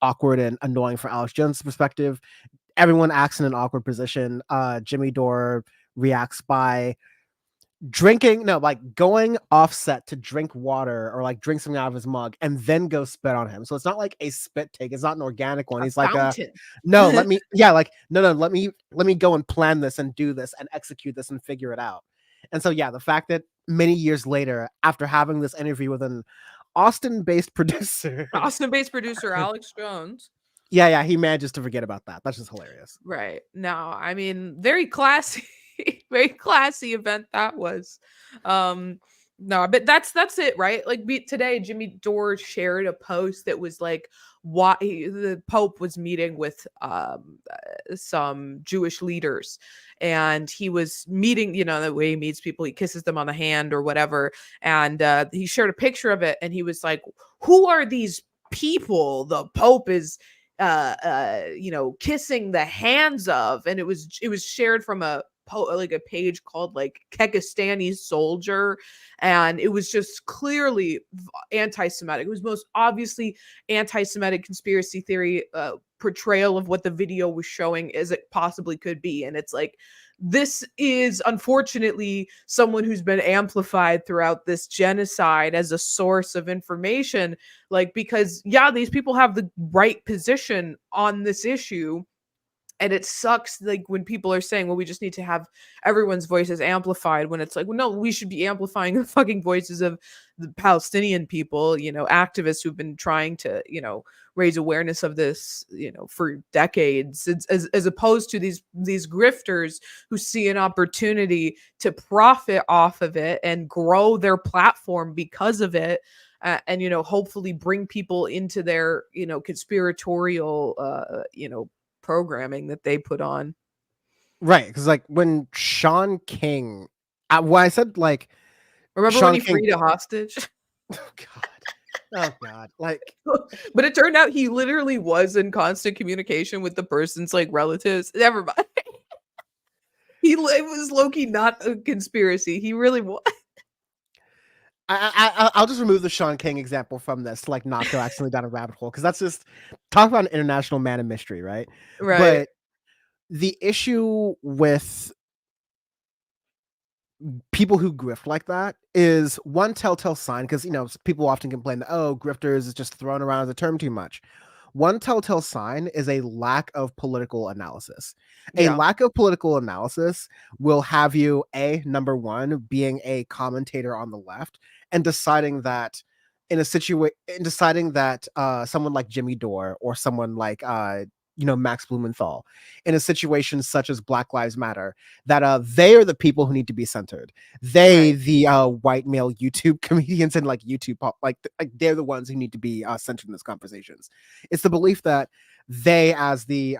awkward and annoying for Alex Jones' perspective. Everyone acts in an awkward position. Jimmy Dore reacts by going offset to drink water or like drink something out of his mug and then go spit on him. So it's not like a spit take. It's not an organic one. He's like, no, let me, let me go and plan this and do this and execute this and figure it out. And so, yeah, the fact that many years later, after having this interview with an Austin-based producer, Alex Jones. Yeah, he manages to forget about that. That's just hilarious. Right. No, I mean, very classy. Very classy event that was. No, but that's it, right? Like today, Jimmy Dore shared a post that was like why the Pope was meeting with some Jewish leaders, and he was meeting, the way he meets people, he kisses them on the hand or whatever, and he shared a picture of it, and he was like, "Who are these people the Pope is kissing the hands of?" And it was shared from a page called like Kekistani Soldier, and it was just clearly anti-Semitic. It was most obviously anti-Semitic conspiracy theory portrayal of what the video was showing as it possibly could be. And it's like, this is unfortunately someone who's been amplified throughout this genocide as a source of information, because these people have the right position on this issue. And it sucks, when people are saying, well, we just need to have everyone's voices amplified, when it's like, well, no, we should be amplifying the fucking voices of the Palestinian people, activists who've been trying to, raise awareness of this, for decades, as opposed to these grifters who see an opportunity to profit off of it and grow their platform because of it. And, hopefully bring people into their, conspiratorial, programming that they put on. Right, because when Sean King, I said remember Sean when he King, freed a hostage? Oh god, but it turned out he literally was in constant communication with the person's relatives. Never mind. It was low-key not a conspiracy. He really was. I'll just remove the Sean King example from this, not go accidentally down a rabbit hole, because that's just talk about an international man of mystery, right? Right. But the issue with people who grift like that is one telltale sign, because people often complain that, oh, grifters is just thrown around as a term too much. One telltale sign is a lack of political analysis. A lack of political analysis will have you, number one, being a commentator on the left and deciding that someone like Jimmy Dore or someone like Max Blumenthal, in a situation such as Black Lives Matter, that they are the people who need to be centered. They, right, the white male YouTube comedians and YouTube pop, they're the ones who need to be centered in these conversations. It's the belief that they, as the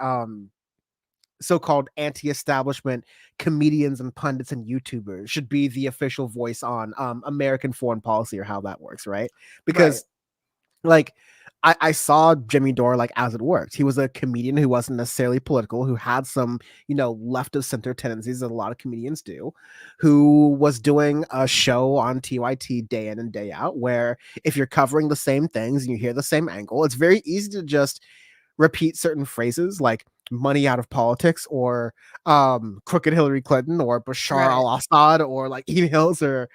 so-called anti-establishment comedians and pundits and YouTubers, should be the official voice on American foreign policy, or how that works, right? Because I saw Jimmy Dore as it worked. He was a comedian who wasn't necessarily political, who had some, left of center tendencies that a lot of comedians do, who was doing a show on TYT day in and day out, where if you're covering the same things and you hear the same angle, it's very easy to just repeat certain phrases like money out of politics, or crooked Hillary Clinton, or Bashar al-Assad, or emails, or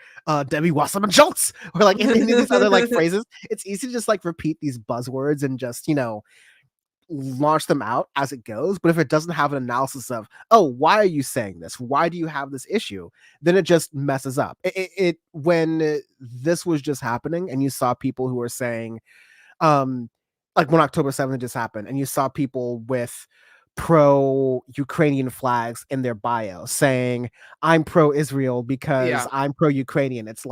Debbie Wasserman Schultz, or any of these other phrases. It's easy to just repeat these buzzwords and just launch them out as it goes. But if it doesn't have an analysis of, oh, why are you saying this, why do you have this issue, then it just messes up. When this was just happening and you saw people who were saying when October 7th just happened, and you saw people with pro-Ukrainian flags in their bio saying, I'm pro-Israel because I'm pro-Ukrainian. It's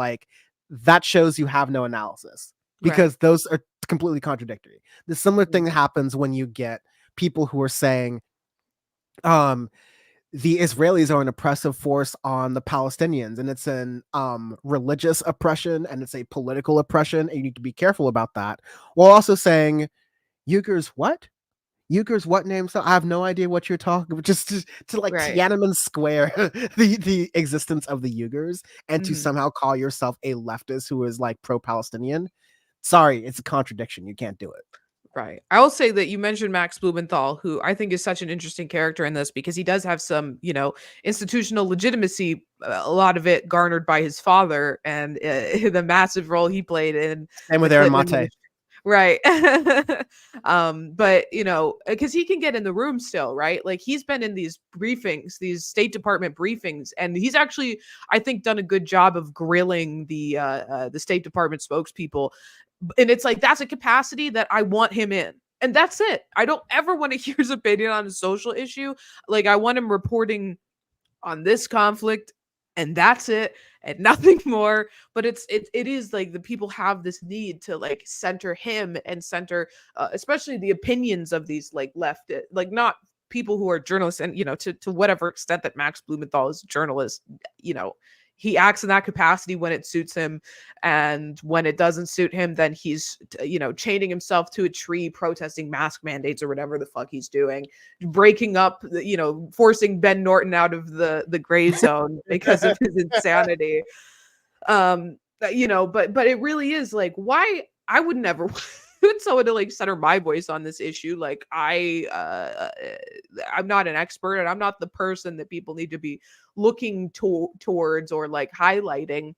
that shows you have no analysis, because those are completely contradictory. The similar thing happens when you get people who are saying the Israelis are an oppressive force on the Palestinians, and it's an religious oppression and it's a political oppression, and you need to be careful about that, while also saying Uyghurs, what? Uyghurs, what name? So I have no idea what you're talking about. Just to like Right. Tiananmen Square, the existence of the Uyghurs, and to Mhm. somehow call yourself a leftist who is like pro-Palestinian. Sorry, it's a contradiction. You can't do it. Right. I will say that you mentioned Max Blumenthal, who I think is such an interesting character in this because he does have some, institutional legitimacy, a lot of it garnered by his father and the massive role he played in Same the with Aaron Clinton Mate. administration. Right. But because he can get in the room still, right? Like he's been in these briefings, these State Department briefings, and he's actually, I think, done a good job of grilling the State Department spokespeople. And it's like that's a capacity that I want him in. And that's it. I don't ever want to hear his opinion on a social issue. Like I want him reporting on this conflict and that's it and nothing more. But it is like the people have this need to like center him and center especially the opinions of these like left, like not people who are journalists. And to whatever extent that Max Blumenthal is a journalist, he acts in that capacity when it suits him, and when it doesn't suit him, then he's chaining himself to a tree protesting mask mandates or whatever the fuck he's doing, breaking up, forcing Ben Norton out of the gray zone because of his insanity. But it really is like why I would never want someone to like center my voice on this issue. Like I'm not an expert and I'm not the person that people need to be looking towards or like highlighting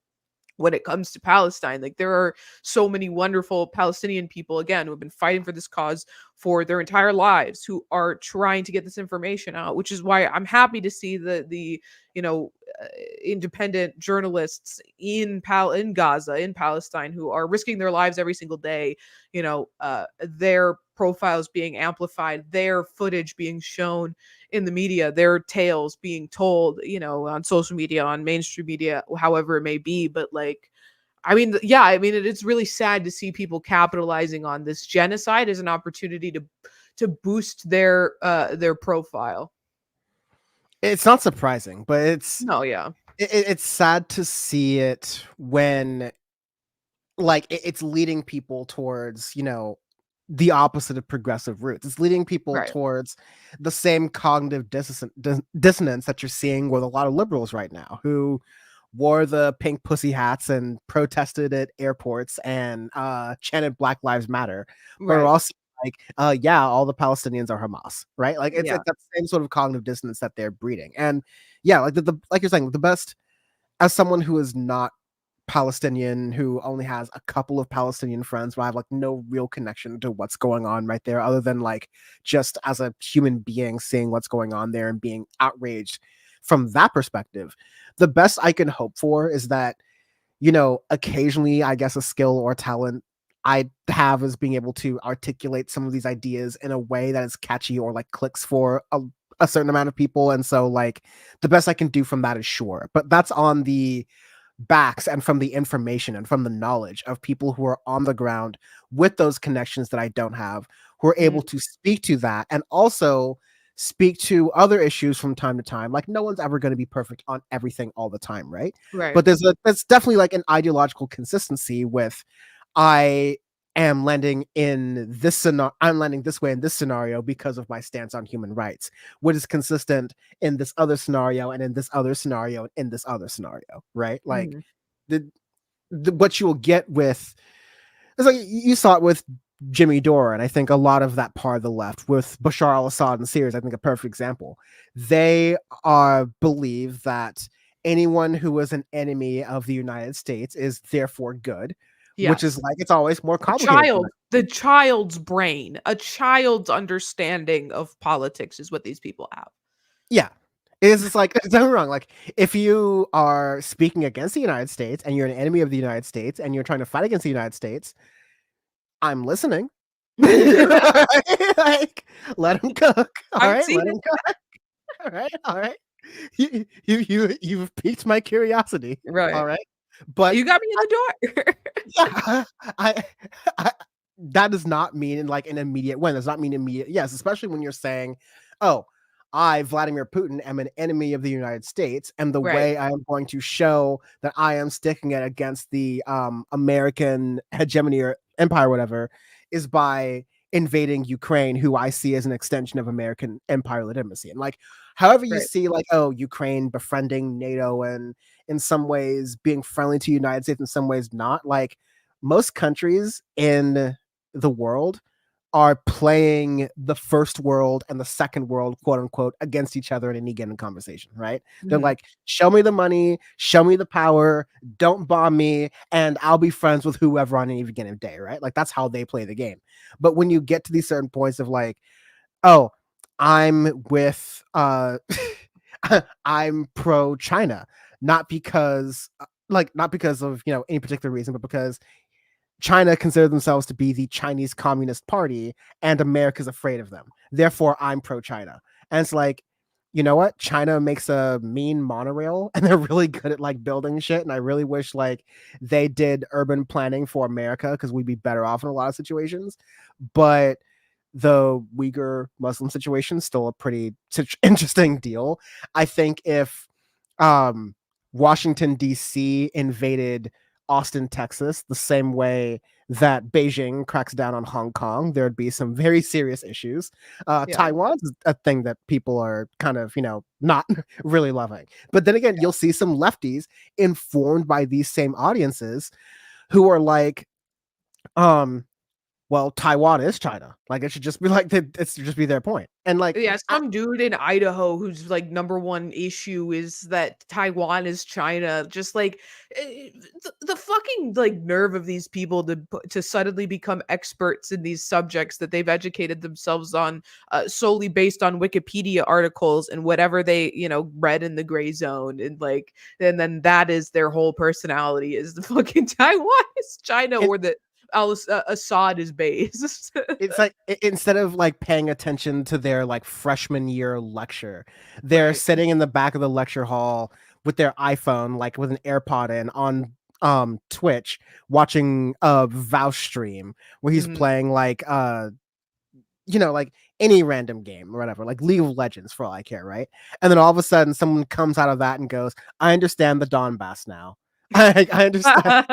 when it comes to Palestine. Like there are so many wonderful Palestinian people, again, who have been fighting for this cause for their entire lives, who are trying to get this information out, which is why I'm happy to see the independent journalists in Gaza, in Palestine, who are risking their lives every single day, their profiles being amplified, their footage being shown in the media, their tales being told, on social media, on mainstream media, however it may be. But like, it's really sad to see people capitalizing on this genocide as an opportunity to boost their profile. It's not surprising, but it's sad to see it when like it's leading people towards, the opposite of progressive roots. It's leading people towards the same cognitive dissonance that you're seeing with a lot of liberals right now, who wore the pink pussy hats and protested at airports and chanted Black Lives Matter, but are also like, all the Palestinians are Hamas, right? Like it's like that same sort of cognitive dissonance that they're breeding. And like like you're saying, the best, as someone who is not Palestinian, who only has a couple of Palestinian friends, who I have like no real connection to what's going on right there, other than like just as a human being seeing what's going on there and being outraged from that perspective. The best I can hope for is that, occasionally, I guess a skill or talent I have is being able to articulate some of these ideas in a way that is catchy or like clicks for a certain amount of people. And so like the best I can do from that is sure, but that's on the backs and from the information and from the knowledge of people who are on the ground with those connections that I don't have, who are able to speak to that and also speak to other issues from time to time. Like no one's ever going to be perfect on everything all the time, right? But there's definitely like an ideological consistency with I am landing in this scenario. I'm landing this way in this scenario because of my stance on human rights, what is consistent in this other scenario and in this other scenario and in this other scenario, right? Like what you will get with, it's like you saw it with Jimmy Dore, and I think a lot of that part of the left with Bashar al-Assad and Syria is, I think, a perfect example. They believe that anyone who is an enemy of the United States is therefore good. Which is like, it's always more complicated. The child's brain, a child's understanding of politics is what these people have. Yeah. It's like, don't get me wrong. Like, if you are speaking against the United States and you're an enemy of the United States and you're trying to fight against the United States, I'm listening. Like, let him cook. All right, let him cook. All right. You've piqued my curiosity. Right. All right. But you got me in the door. I that does not mean like an immediate win. Does not mean immediate. Yes, especially when you're saying, "Oh, I, Vladimir Putin, am an enemy of the United States, and the way I am going to show that I am sticking it against the American hegemony or empire, or whatever, is by invading Ukraine, who I see as an extension of American empire legitimacy. And like, however you Right. see like, oh, Ukraine befriending NATO and in some ways being friendly to the United States, in some ways not, like most countries in the world are playing the first world and the second world, quote unquote, against each other in any given conversation, right? They're Mhm. like, show me the money, show me the power, don't bomb me, and I'll be friends with whoever on any given day, right? Like that's how they play the game. But when you get to these certain points of like, oh, I'm with I'm pro China, not because not because of any particular reason, but because China consider themselves to be the Chinese Communist Party and America's afraid of them. Therefore, I'm pro China. And it's like, you know what? China makes a mean monorail and they're really good at like building shit. And I really wish like they did urban planning for America because we'd be better off in a lot of situations. But the Uyghur Muslim situation is still a pretty interesting deal. I think if Washington, D.C. invaded Austin, Texas, the same way that Beijing cracks down on Hong Kong, there'd be some very serious issues. Yeah. Taiwan's a thing that people are kind of, not really loving. But then again, you'll see some lefties informed by these same audiences who are like, well, Taiwan is China. Like it should just be like it should just be their point. And like Yeah, some dude in Idaho who's like number one issue is that Taiwan is China. Just like the fucking like nerve of these people to suddenly become experts in these subjects that they've educated themselves on solely based on Wikipedia articles and whatever they read in the gray zone, and like and then that is their whole personality is the fucking Taiwan is China, or that Assad is based. It's like instead of like paying attention to their like freshman year lecture, they're Right. sitting in the back of the lecture hall with their iPhone, like with an AirPod in on Twitch, watching a Vow stream where he's Mhm. playing like like any random game or whatever, like League of Legends for all I care, right? And then all of a sudden someone comes out of that and goes, I understand the Donbass now. I understand.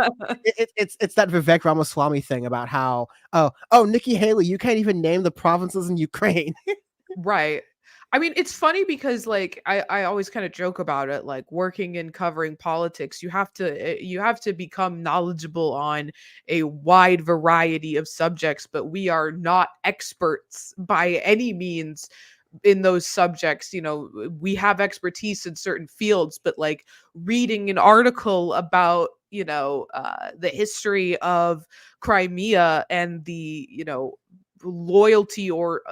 It's that Vivek Ramaswamy thing about how Nikki Haley, you can't even name the provinces in Ukraine. Right. I mean, it's funny because like I always kind of joke about it, like working and covering politics, you have to become knowledgeable on a wide variety of subjects, but we are not experts by any means in those subjects. We have expertise in certain fields, but like reading an article about the history of Crimea and the loyalty or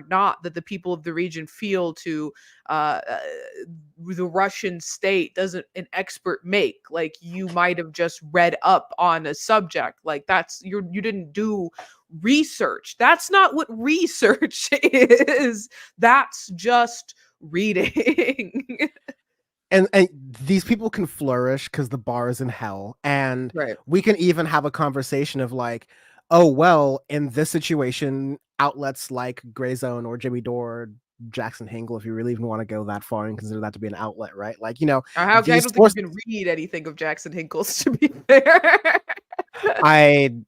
not that the people of the region feel to uh, uh, the Russian state doesn't an expert make. Like you might have just read up on a subject. Like you didn't do research. That's not what research is. That's just reading. And these people can flourish because the bar is in hell. And Right. we can even have a conversation of like, oh, well, in this situation, outlets like Gray Zone or Jimmy Dore, Jackson Hinkle, if you really even want to go that far and consider that to be an outlet, right? Like, I these don't think sources, you can read anything of Jackson Hinkle's, to be fair. I'm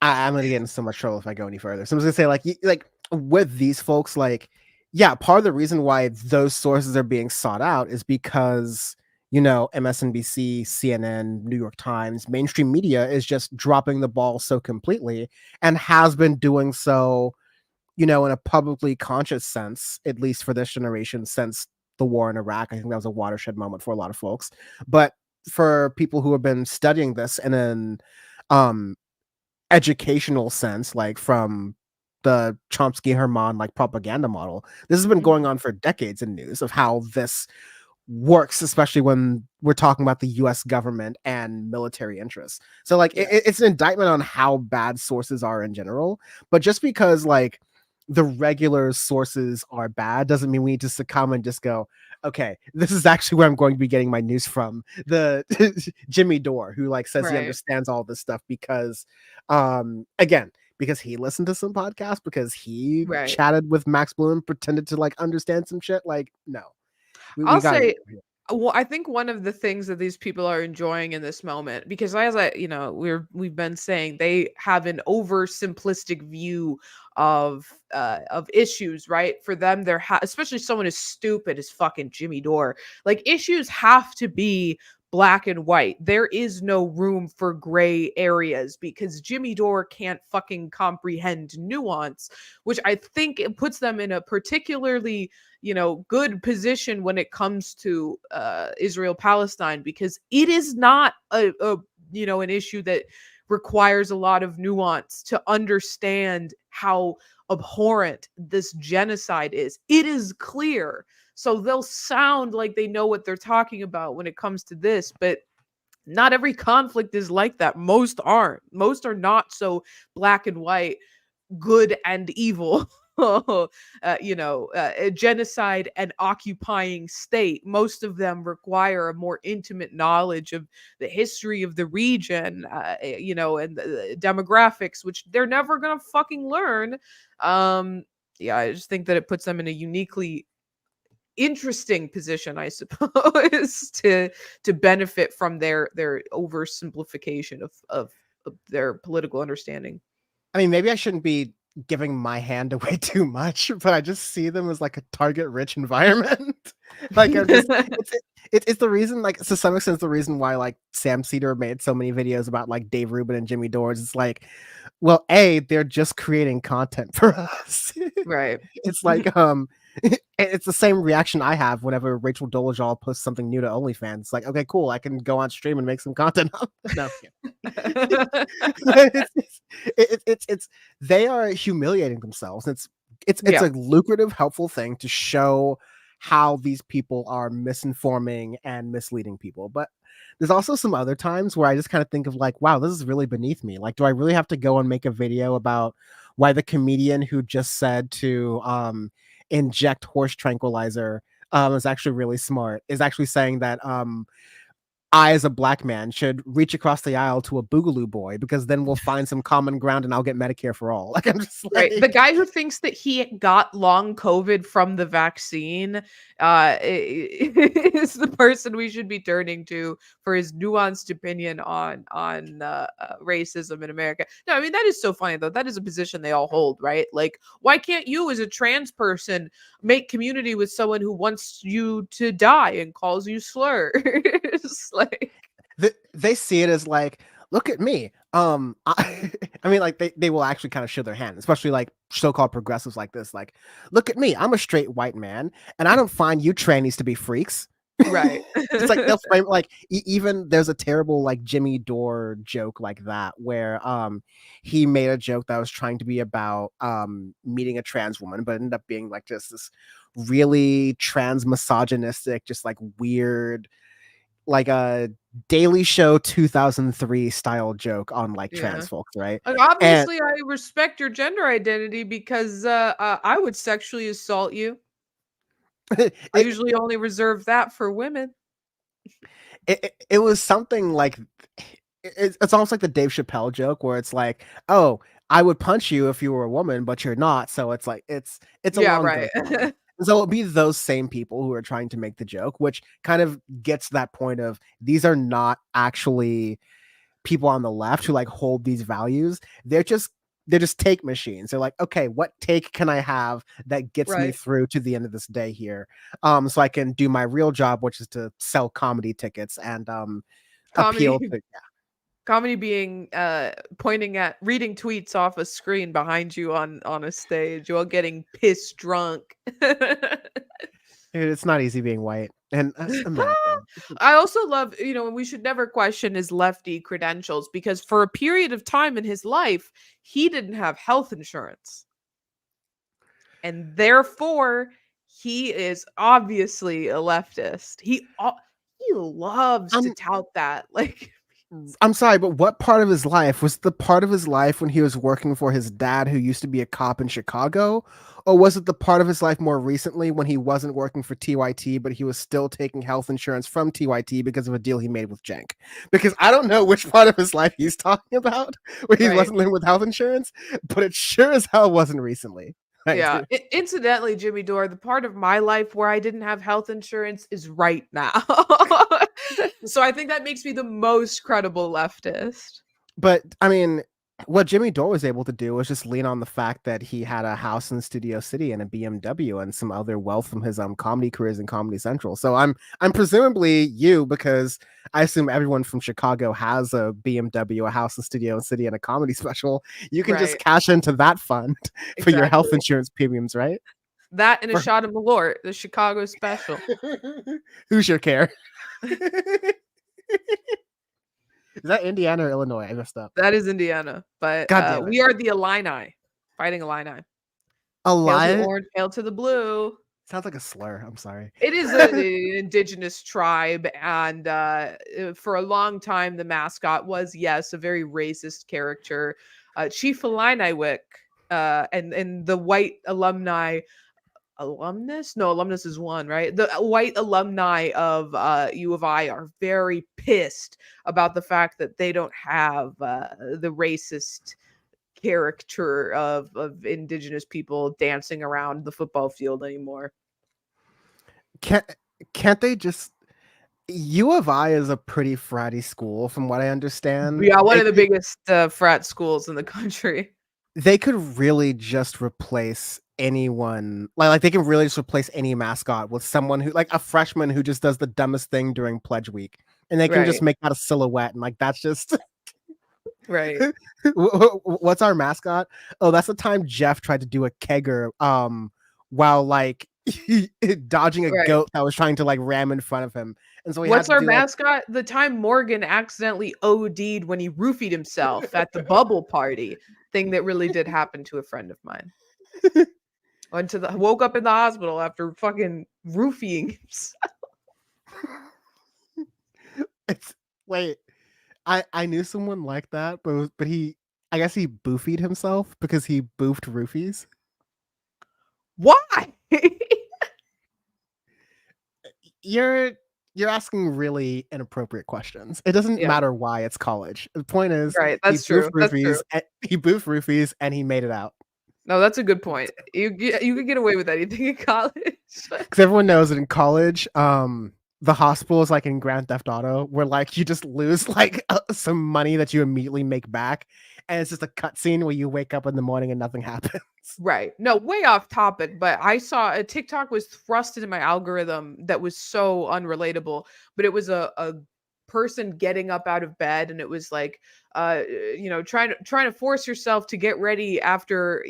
gonna get in so much trouble if I go any further. So I'm just gonna say, like with these folks, like, yeah, part of the reason why those sources are being sought out is because MSNBC, CNN, New York Times, mainstream media is just dropping the ball so completely and has been doing so, in a publicly conscious sense, at least for this generation, since the war in Iraq. I think that was a watershed moment for a lot of folks. But for people who have been studying this in an educational sense, like from the Chomsky Herman like propaganda model, this has been going on for decades in news of how this works, especially when we're talking about the US government and military interests. So like it's an indictment on how bad sources are in general. But just because like the regular sources are bad doesn't mean we need to succumb and just go, okay, this is actually where I'm going to be getting my news from. The Jimmy Dore, who like says he understands all this stuff because again, because he listened to some podcasts, because he chatted with Max Bloom, pretended to like understand some shit. Like, no. I'll say Well, I think one of the things that these people are enjoying in this moment, because as we've been saying, they have an oversimplistic view of issues, right? For them, especially someone as stupid as fucking Jimmy Dore, like issues have to be black and white. There is no room for gray areas because Jimmy Dore can't fucking comprehend nuance, which I think it puts them in a particularly good position when it comes to Israel Palestine, because it is not an issue that requires a lot of nuance to understand how abhorrent this genocide is. It is clear. So they'll sound like they know what they're talking about when it comes to this, but not every conflict is like that. Most aren't. Most are not so black and white, good and evil. A genocide and occupying state. Most of them require a more intimate knowledge of the history of the region, and the demographics, which they're never gonna fucking learn. I just think that it puts them in a uniquely interesting position, I suppose, to benefit from their oversimplification of their political understanding. I mean, maybe I shouldn't be giving my hand away too much, but I just see them as like a target-rich environment. Like it's the reason, like to some extent, it's the reason why like Sam Cedar made so many videos about like Dave Rubin and Jimmy Dore. It's like, well, they're just creating content for us, right? It's like it's the same reaction I have whenever Rachel Dolezal posts something new to OnlyFans. It's like, okay, cool, I can go on stream and make some content. No, it's they are humiliating themselves. It's a lucrative, helpful thing to show how these people are misinforming and misleading people. But there's also some other times where I just kind of think of like, wow, this is really beneath me. Like, do I really have to go and make a video about why the comedian who just said to inject horse tranquilizer is actually really smart, is actually saying that I, as a black man, should reach across the aisle to a Boogaloo boy because then we'll find some common ground and I'll get Medicare for all. Like, I'm just like, right. The guy who thinks that he got long COVID from the vaccine is the person we should be turning to for his nuanced opinion on racism in America. No, I mean, that is so funny though. That is a position they all hold, right? Like, why can't you, as a trans person, make community with someone who wants you to die and calls you slurs? Like, they see it as like, look at me. I mean, like they will actually kind of show their hand, especially like so-called progressives like this. Like, look at me, I'm a straight white man, and I don't find you trannies to be freaks. Right. It's like they'll frame like even there's a terrible like Jimmy Dore joke like that where he made a joke that was trying to be about meeting a trans woman, but ended up being like just this really trans misogynistic, just like weird, like a Daily Show 2003 style joke on like trans folks, right? And obviously, I respect your gender identity because I would sexually assault you. I usually only reserve that for women. It was something like it's almost like the Dave Chappelle joke where it's like, oh, I would punch you if you were a woman, but you're not. So it's like it's a long right. So it'll be those same people who are trying to make the joke, which kind of gets that point of these are not actually people on the left who like hold these values. They're just take machines. They're like, okay, what take can I have that gets me through to the end of this day here? So I can do my real job, which is to sell comedy tickets and appeal to comedy being pointing at reading tweets off a screen behind you on a stage while getting piss drunk. It's not easy being white. And I also love, we should never question his lefty credentials because for a period of time in his life, he didn't have health insurance. And therefore, he is obviously a leftist. He loves to tout that. Like, I'm sorry, but what part of his life was the part of his life when he was working for his dad who used to be a cop in Chicago? Or was it the part of his life more recently when he wasn't working for TYT, but he was still taking health insurance from TYT because of a deal he made with Cenk? Because I don't know which part of his life he's talking about where he wasn't living with health insurance, but it sure as hell wasn't recently. Yeah. Incidentally, Jimmy Dore, the part of my life where I didn't have health insurance is right now. So I think that makes me the most credible leftist. But I mean, what Jimmy Dore was able to do was just lean on the fact that he had a house in Studio City and a BMW and some other wealth from his comedy careers in Comedy Central. So I'm presumably you, because I assume everyone from Chicago has a BMW, a house in Studio City, and a comedy special. You can just Right. cash into that fund for your health Exactly. insurance premiums, right? That and a shot of Malort, the Chicago special. Who's your care? Is that Indiana or Illinois? I messed up. That is Indiana, but God damn it. we are the Illini, fighting Illini. Hail to Illini? the orange, hail to the blue. Sounds like a slur. I'm sorry. It is an indigenous tribe, and for a long time, the mascot was, yes, a very racist character, Chief Illiniwek, and the white alumnus is one, right? The white alumni of U of I are very pissed about the fact that they don't have the racist caricature of indigenous people dancing around the football field anymore. Can't they just... U of I is a pretty fratty school, from what I understand. Yeah, one of the biggest frat schools in the country. They could really just replace anyone, like they can really just replace any mascot with someone who, like a freshman who just does the dumbest thing during pledge week, and they can just make that a silhouette, and like that's just right. What's our mascot? Oh, that's the time Jeff tried to do a kegger while like dodging a goat that was trying to like ram in front of him. And so what's our mascot? The time Morgan accidentally OD'd when he roofied himself at the bubble party. Thing that really did happen to a friend of mine. Woke up in the hospital after fucking roofing himself. Wait, I knew someone like that, but I guess he boofied himself because he boofed roofies. Why? You're asking really inappropriate questions. It doesn't matter why, it's college. The point is, that's true. He boofed roofies and he made it out. No, that's a good point. You could get away with anything in college. Because everyone knows that in college, the hospital is like in Grand Theft Auto, where like you just lose like some money that you immediately make back, and it's just a cutscene where you wake up in the morning and nothing happens. Right. No, way off topic, but I saw a TikTok was thrust into my algorithm that was so unrelatable, but it was a person getting up out of bed, and it was like trying to force yourself to get ready after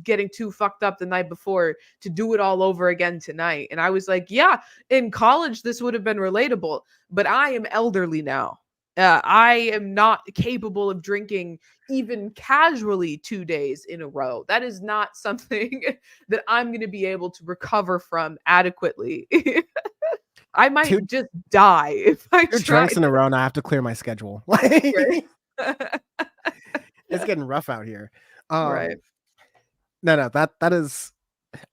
getting too fucked up the night before to do it all over again tonight. And I was like, yeah, in college this would have been relatable, but I am elderly now. I am not capable of drinking even casually 2 days in a row. That is not something that I'm going to be able to recover from adequately. I might just die if I try. 2 drinks in a row and I have to clear my schedule. It's getting rough out here. Right. No, that is,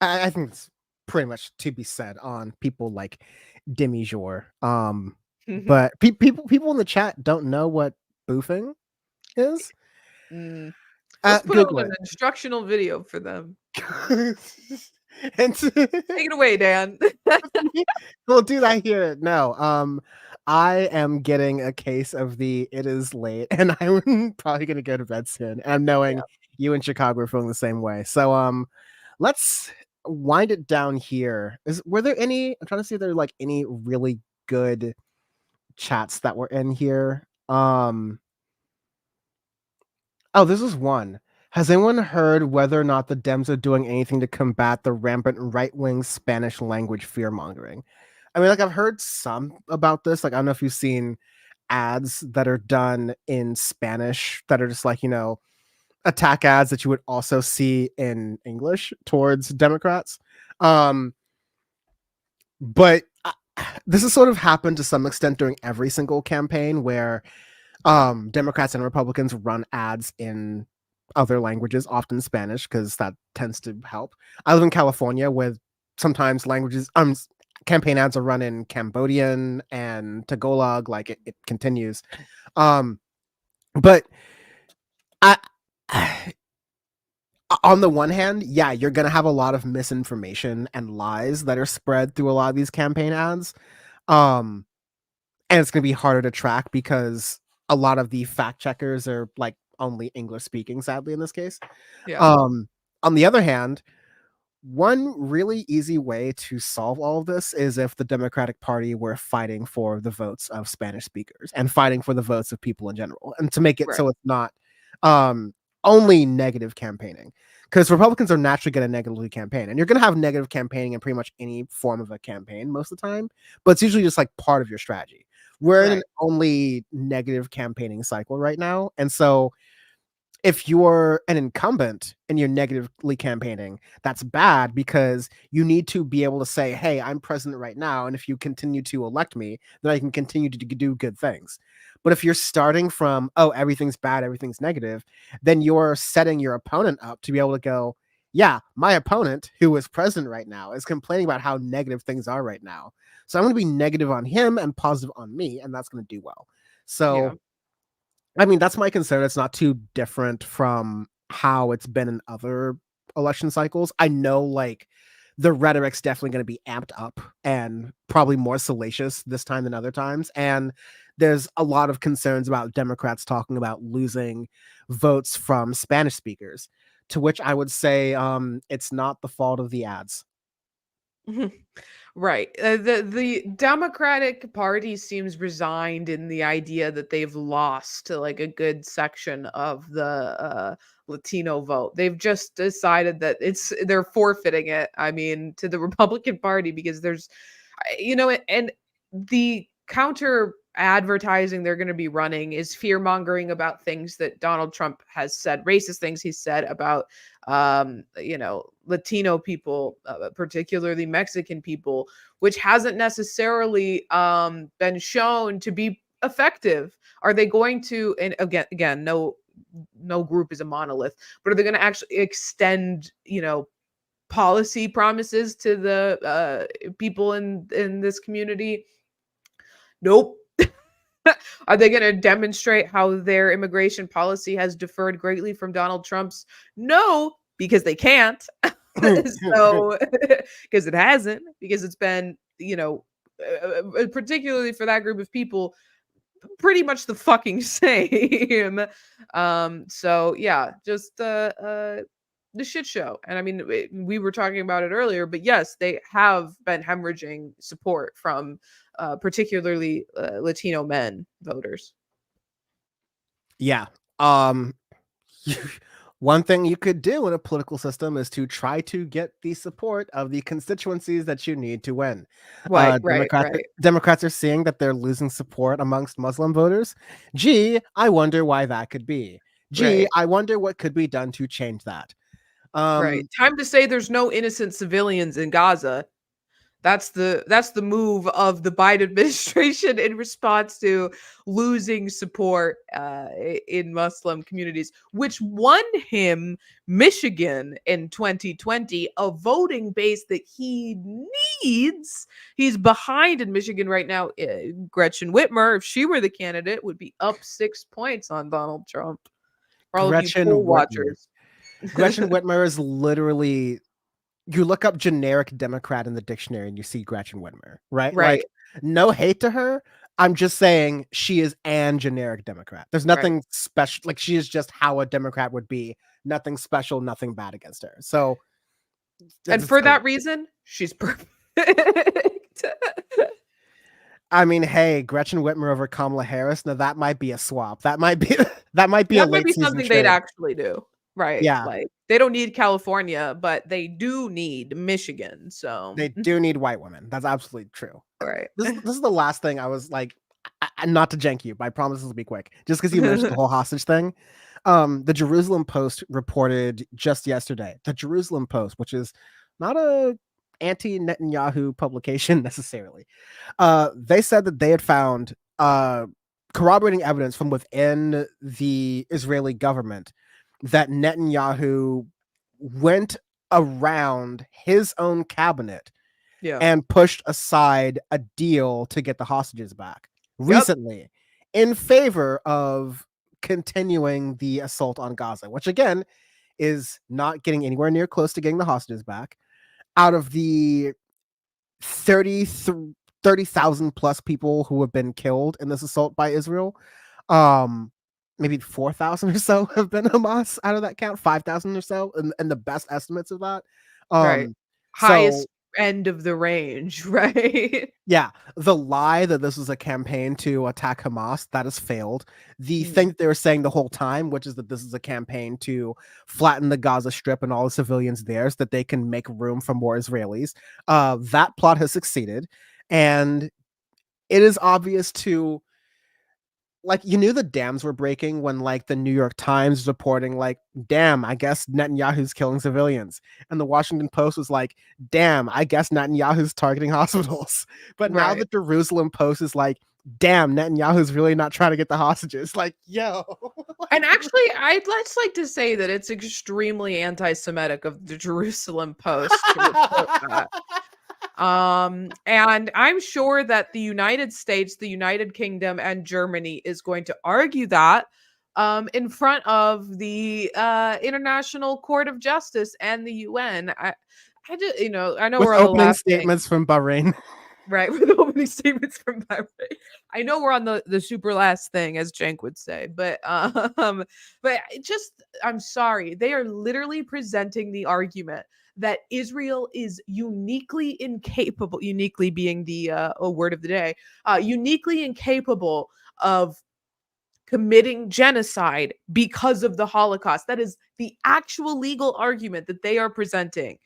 I think it's pretty much to be said on people like Demi Jour. But people in the chat don't know what boofing is. Let's put on an instructional video for them. And take it away, Dan. Well, dude, I hear it. No, I am getting a case of the "it is late," and I'm probably gonna go to bed soon. And I'm knowing you in Chicago are feeling the same way. So, let's wind it down here. Were there any? I'm trying to see if there are like any really good chats that were in here. Oh, this is one. Has anyone heard whether or not the Dems are doing anything to combat the rampant right-wing Spanish language fear-mongering? I mean, like, I've heard some about this. Like, I don't know if you've seen ads that are done in Spanish that are just like, attack ads that you would also see in English towards Democrats. But this has sort of happened to some extent during every single campaign where Democrats and Republicans run ads in other languages, often Spanish, because that tends to help. I live in California, where sometimes campaign ads are run in Cambodian and Tagalog, like it continues. But on the one hand, yeah, you're going to have a lot of misinformation and lies that are spread through a lot of these campaign ads. And it's going to be harder to track because a lot of the fact checkers are like only English speaking, sadly, in this case. Yeah. On the other hand, one really easy way to solve all of this is if the Democratic Party were fighting for the votes of Spanish speakers and fighting for the votes of people in general, and to make it so it's not only negative campaigning, because Republicans are naturally going to negatively campaign, and you're going to have negative campaigning in pretty much any form of a campaign most of the time, but it's usually just like part of your strategy. We're in an only negative campaigning cycle right now, and so if you're an incumbent and you're negatively campaigning, that's bad because you need to be able to say, hey, I'm president right now. And if you continue to elect me, then I can continue to do good things. But if you're starting from, oh, everything's bad, everything's negative, then you're setting your opponent up to be able to go, yeah, my opponent, who is president right now, is complaining about how negative things are right now. So I'm going to be negative on him and positive on me, and that's going to do well. So I mean, that's my concern. It's not too different from how it's been in other election cycles. I know, like, the rhetoric's definitely going to be amped up and probably more salacious this time than other times. And there's a lot of concerns about Democrats talking about losing votes from Spanish speakers, to which I would say it's not the fault of the ads. Right. The Democratic Party seems resigned in the idea that they've lost like a good section of the Latino vote. They've just decided that they're forfeiting it. I mean, to the Republican Party, because there's, and the counter advertising they're going to be running is fear mongering about things that Donald Trump has said, racist things he said about Latino people, particularly Mexican people, which hasn't necessarily been shown to be effective. Are they going to, and again, no group is a monolith, but are they going to actually extend, policy promises to the people in this community? Nope. Are they going to demonstrate how their immigration policy has differed greatly from Donald Trump's? No, because they can't. So, because it hasn't, because it's been, particularly for that group of people, pretty much the fucking same. So yeah, just the shit show. And I mean, we were talking about it earlier, but yes, they have been hemorrhaging support from particularly Latino men voters. Yeah. One thing you could do in a political system is to try to get the support of the constituencies that you need to win. Right. Democrats are seeing that they're losing support amongst Muslim voters. Gee, I wonder why that could be. I wonder what could be done to change that. Right. Time to say there's no innocent civilians in Gaza. That's the move of the Biden administration in response to losing support in Muslim communities, which won him Michigan in 2020, a voting base that he needs. He's behind in Michigan right now. Gretchen Whitmer, if she were the candidate, would be up 6 points on Donald Trump. For all of you poll watchers. Gretchen Whitmer is literally, you look up generic Democrat in the dictionary and you see Gretchen Whitmer, right? Like, no hate to her. I'm just saying she is an generic Democrat. There's nothing special. Like, she is just how a Democrat would be. Nothing special, nothing bad against her. So, and for that reason, she's perfect. I mean, hey, Gretchen Whitmer over Kamala Harris. Now that might be a swap. That might be something they'd actually do. Right. Yeah. Like, they don't need California, but they do need Michigan. So they do need white women. That's absolutely true. Right. This is the last thing I was like, not to jank you, but I promise this will be quick. Just because you mentioned the whole hostage thing. The Jerusalem Post reported just yesterday. The Jerusalem Post, which is not a anti-Netanyahu publication necessarily. They said that they had found corroborating evidence from within the Israeli government that Netanyahu went around his own cabinet and pushed aside a deal to get the hostages back recently in favor of continuing the assault on Gaza, which again is not getting anywhere near close to getting the hostages back. Out of the 30,000 plus people who have been killed in this assault by Israel, maybe 4,000 or so have been Hamas out of that count, 5,000 or so, and the best estimates of that. Right. So Highest end of the range, right? yeah, the lie that this was a campaign to attack Hamas, that has failed. The thing that they were saying the whole time, which is that this is a campaign to flatten the Gaza Strip and all the civilians there so that they can make room for more Israelis, that plot has succeeded. And it is obvious to, like, you knew the dams were breaking when, like, the New York Times was reporting, like, damn, I guess Netanyahu's killing civilians. And the Washington Post was like, damn, I guess Netanyahu's targeting hospitals. But now the Jerusalem Post is like, damn, Netanyahu's really not trying to get the hostages. Like, yo. And actually, I'd like to say that it's extremely anti-Semitic of the Jerusalem Post to report that. And I'm sure that the United States, the United Kingdom, and Germany is going to argue that in front of the International Court of Justice and the UN. I just, I know with we're on the opening last statements from Bahrain. Right, with opening statements from Bahrain. I know we're on the super last thing, as Cenk would say, but I'm sorry, they are literally presenting the argument that Israel is uniquely incapable, uniquely being the word of the day, uniquely incapable of committing genocide because of the Holocaust. That is the actual legal argument that they are presenting,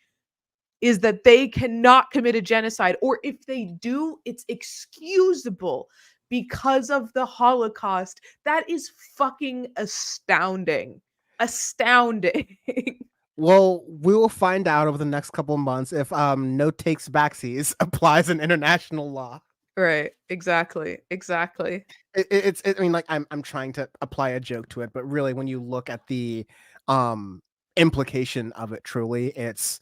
is that they cannot commit a genocide, or if they do, it's excusable because of the Holocaust. That is fucking astounding. Astounding. Well, we will find out over the next couple of months if no takes backsies applies in international law. Right. Exactly. I mean, like, I'm trying to apply a joke to it, but really, when you look at the implication of it, truly, it's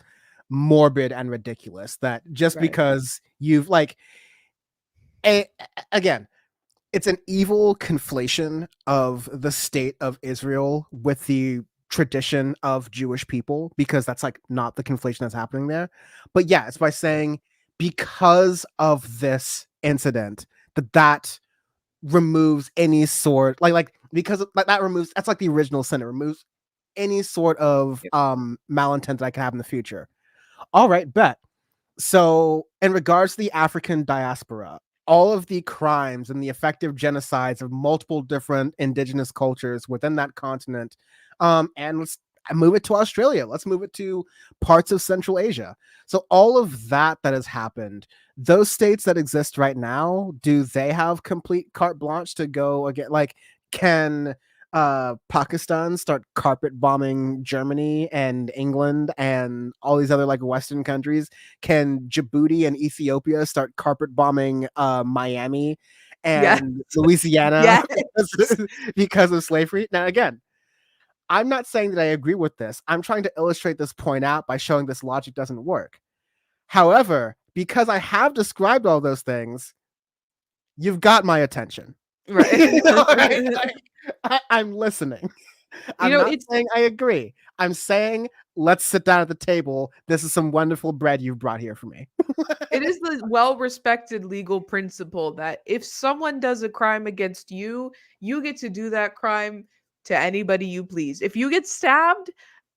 morbid and ridiculous that just because you've, like, again, it's an evil conflation of the state of Israel with the tradition of Jewish people, because that's, like, not the conflation that's happening there. But yeah, it's by saying because of this incident that removes any sort, because that removes, that's like the original sin. It removes any sort of malintent that I can have in the future. All right, bet. So in regards to the African diaspora, all of the crimes and the effective genocides of multiple different indigenous cultures within that continent, and let's move it to Australia. Let's move it to parts of Central Asia. So all of that has happened. Those states that exist right now, do they have complete carte blanche to go again? Like, can Pakistan start carpet bombing Germany and England and all these other, like, Western countries? Can Djibouti and Ethiopia start carpet bombing Miami and Louisiana because of slavery? Now, again, I'm not saying that I agree with this. I'm trying to illustrate this point out by showing this logic doesn't work. However, because I have described all those things, you've got my attention. Right. I'm listening. I'm not saying I agree. I'm saying, let's sit down at the table. This is some wonderful bread you've brought here for me. It is the well-respected legal principle that if someone does a crime against you, you get to do that crime to anybody you please. If you get stabbed,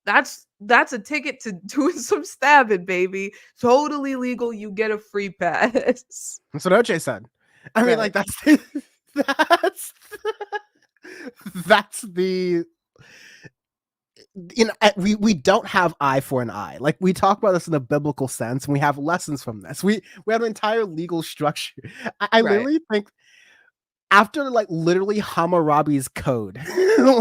that's a ticket to doing some stabbing, baby. Totally legal. You get a free pass. That's what OJ said. I mean, like, that's the, we don't have eye for an eye. Like, we talk about this in a biblical sense, and we have lessons from this. We have an entire legal structure. I literally think after, like, literally Hammurabi's code,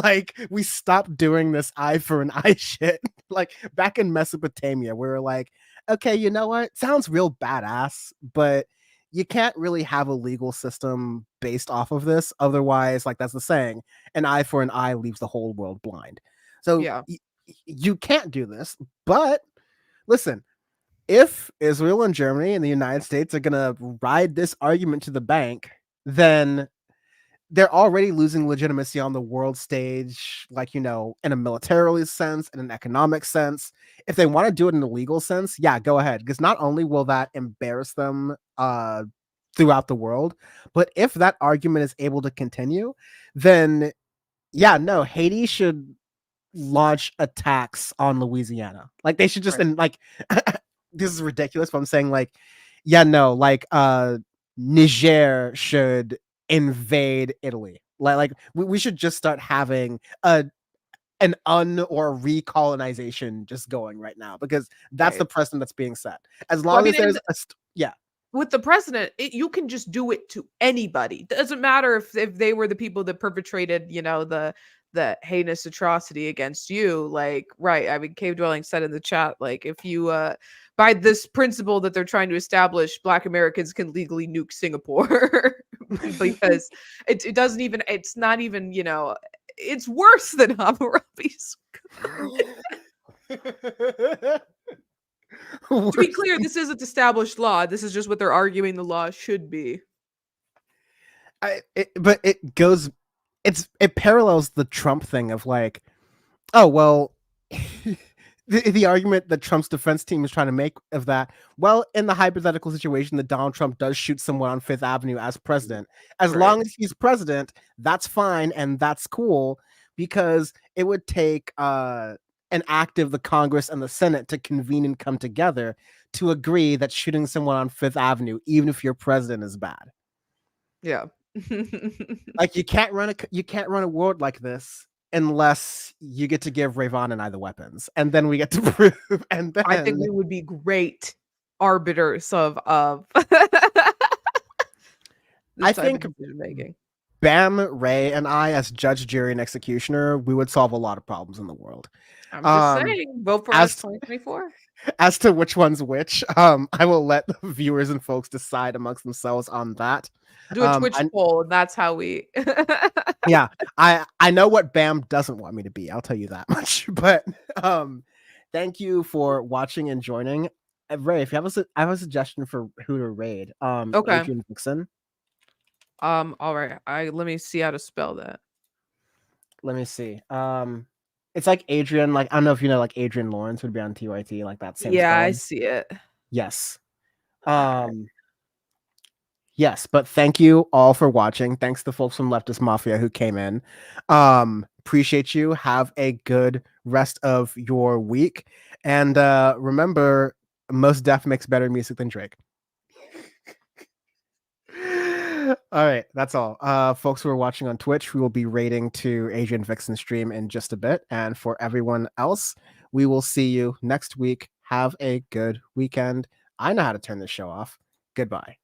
like, we stopped doing this eye for an eye shit. Like, back in Mesopotamia, we were like, okay, you know what? Sounds real badass, but you can't really have a legal system based off of this. Otherwise, like, that's the saying, an eye for an eye leaves the whole world blind. So you can't do this. But listen, if Israel and Germany and the United States are going to ride this argument to the bank, then they're already losing legitimacy on the world stage, like, in a militarily sense, in an economic sense. If they want to do it in a legal sense, yeah, go ahead. Because not only will that embarrass them throughout the world, but if that argument is able to continue, then yeah, no, Haiti should launch attacks on Louisiana. Like they should just Right. and like this is ridiculous, but I'm saying like, yeah, no, like Niger should invade Italy. Like we should just start having an or recolonization just going right now, because that's the precedent that's being set. As long as there's yeah. With the president, you can just do it to anybody. Doesn't matter if they were the people that perpetrated, the heinous atrocity against you. Like, right. I mean, Cave Dwelling said in the chat, like, if you by this principle that they're trying to establish, Black Americans can legally nuke Singapore. Because it doesn't even, it's not even, it's worse than Hammurabi's. To be clear, this isn't established law. This is just what they're arguing the law should be. But it parallels the Trump thing of like, oh well, the argument that Trump's defense team is trying to make of that. Well, in the hypothetical situation that Donald Trump does shoot someone on Fifth Avenue as president, as long as he's president, that's fine and that's cool, because it would take an act of the Congress and the Senate to convene and come together to agree that shooting someone on Fifth Avenue, even if your president, is bad. Yeah. Like you can't run a world like this unless you get to give Rayyvana and I the weapons, and then we get to prove. And then I think we would be great arbiters of I think making. Bam, Ray, and I, as judge, jury, and executioner, we would solve a lot of problems in the world. I'm just saying, vote for us 2024. As to which one's which, I will let the viewers and folks decide amongst themselves on that. Do a Twitch poll, and that's how we. Yeah, I know what Bam doesn't want me to be. I'll tell you that much. But thank you for watching and joining. Ray, if you have I have a suggestion for who to raid. Okay. Adrian Vixen. All right. Let me see how to spell that. Let me see. It's like Adrian. Like I don't know if you know, like Adrian Lawrence would be on TYT, like that same. Yeah, spelling. I see it. Yes. Yes, but thank you all for watching. Thanks to the folks from Leftist Mafia who came in. Appreciate you. Have a good rest of your week. And remember, Mos Def makes better music than Drake. All right, that's all. Folks who are watching on Twitch, we will be raiding to Adrian Vixen's stream in just a bit. And for everyone else, we will see you next week. Have a good weekend. I know how to turn this show off. Goodbye.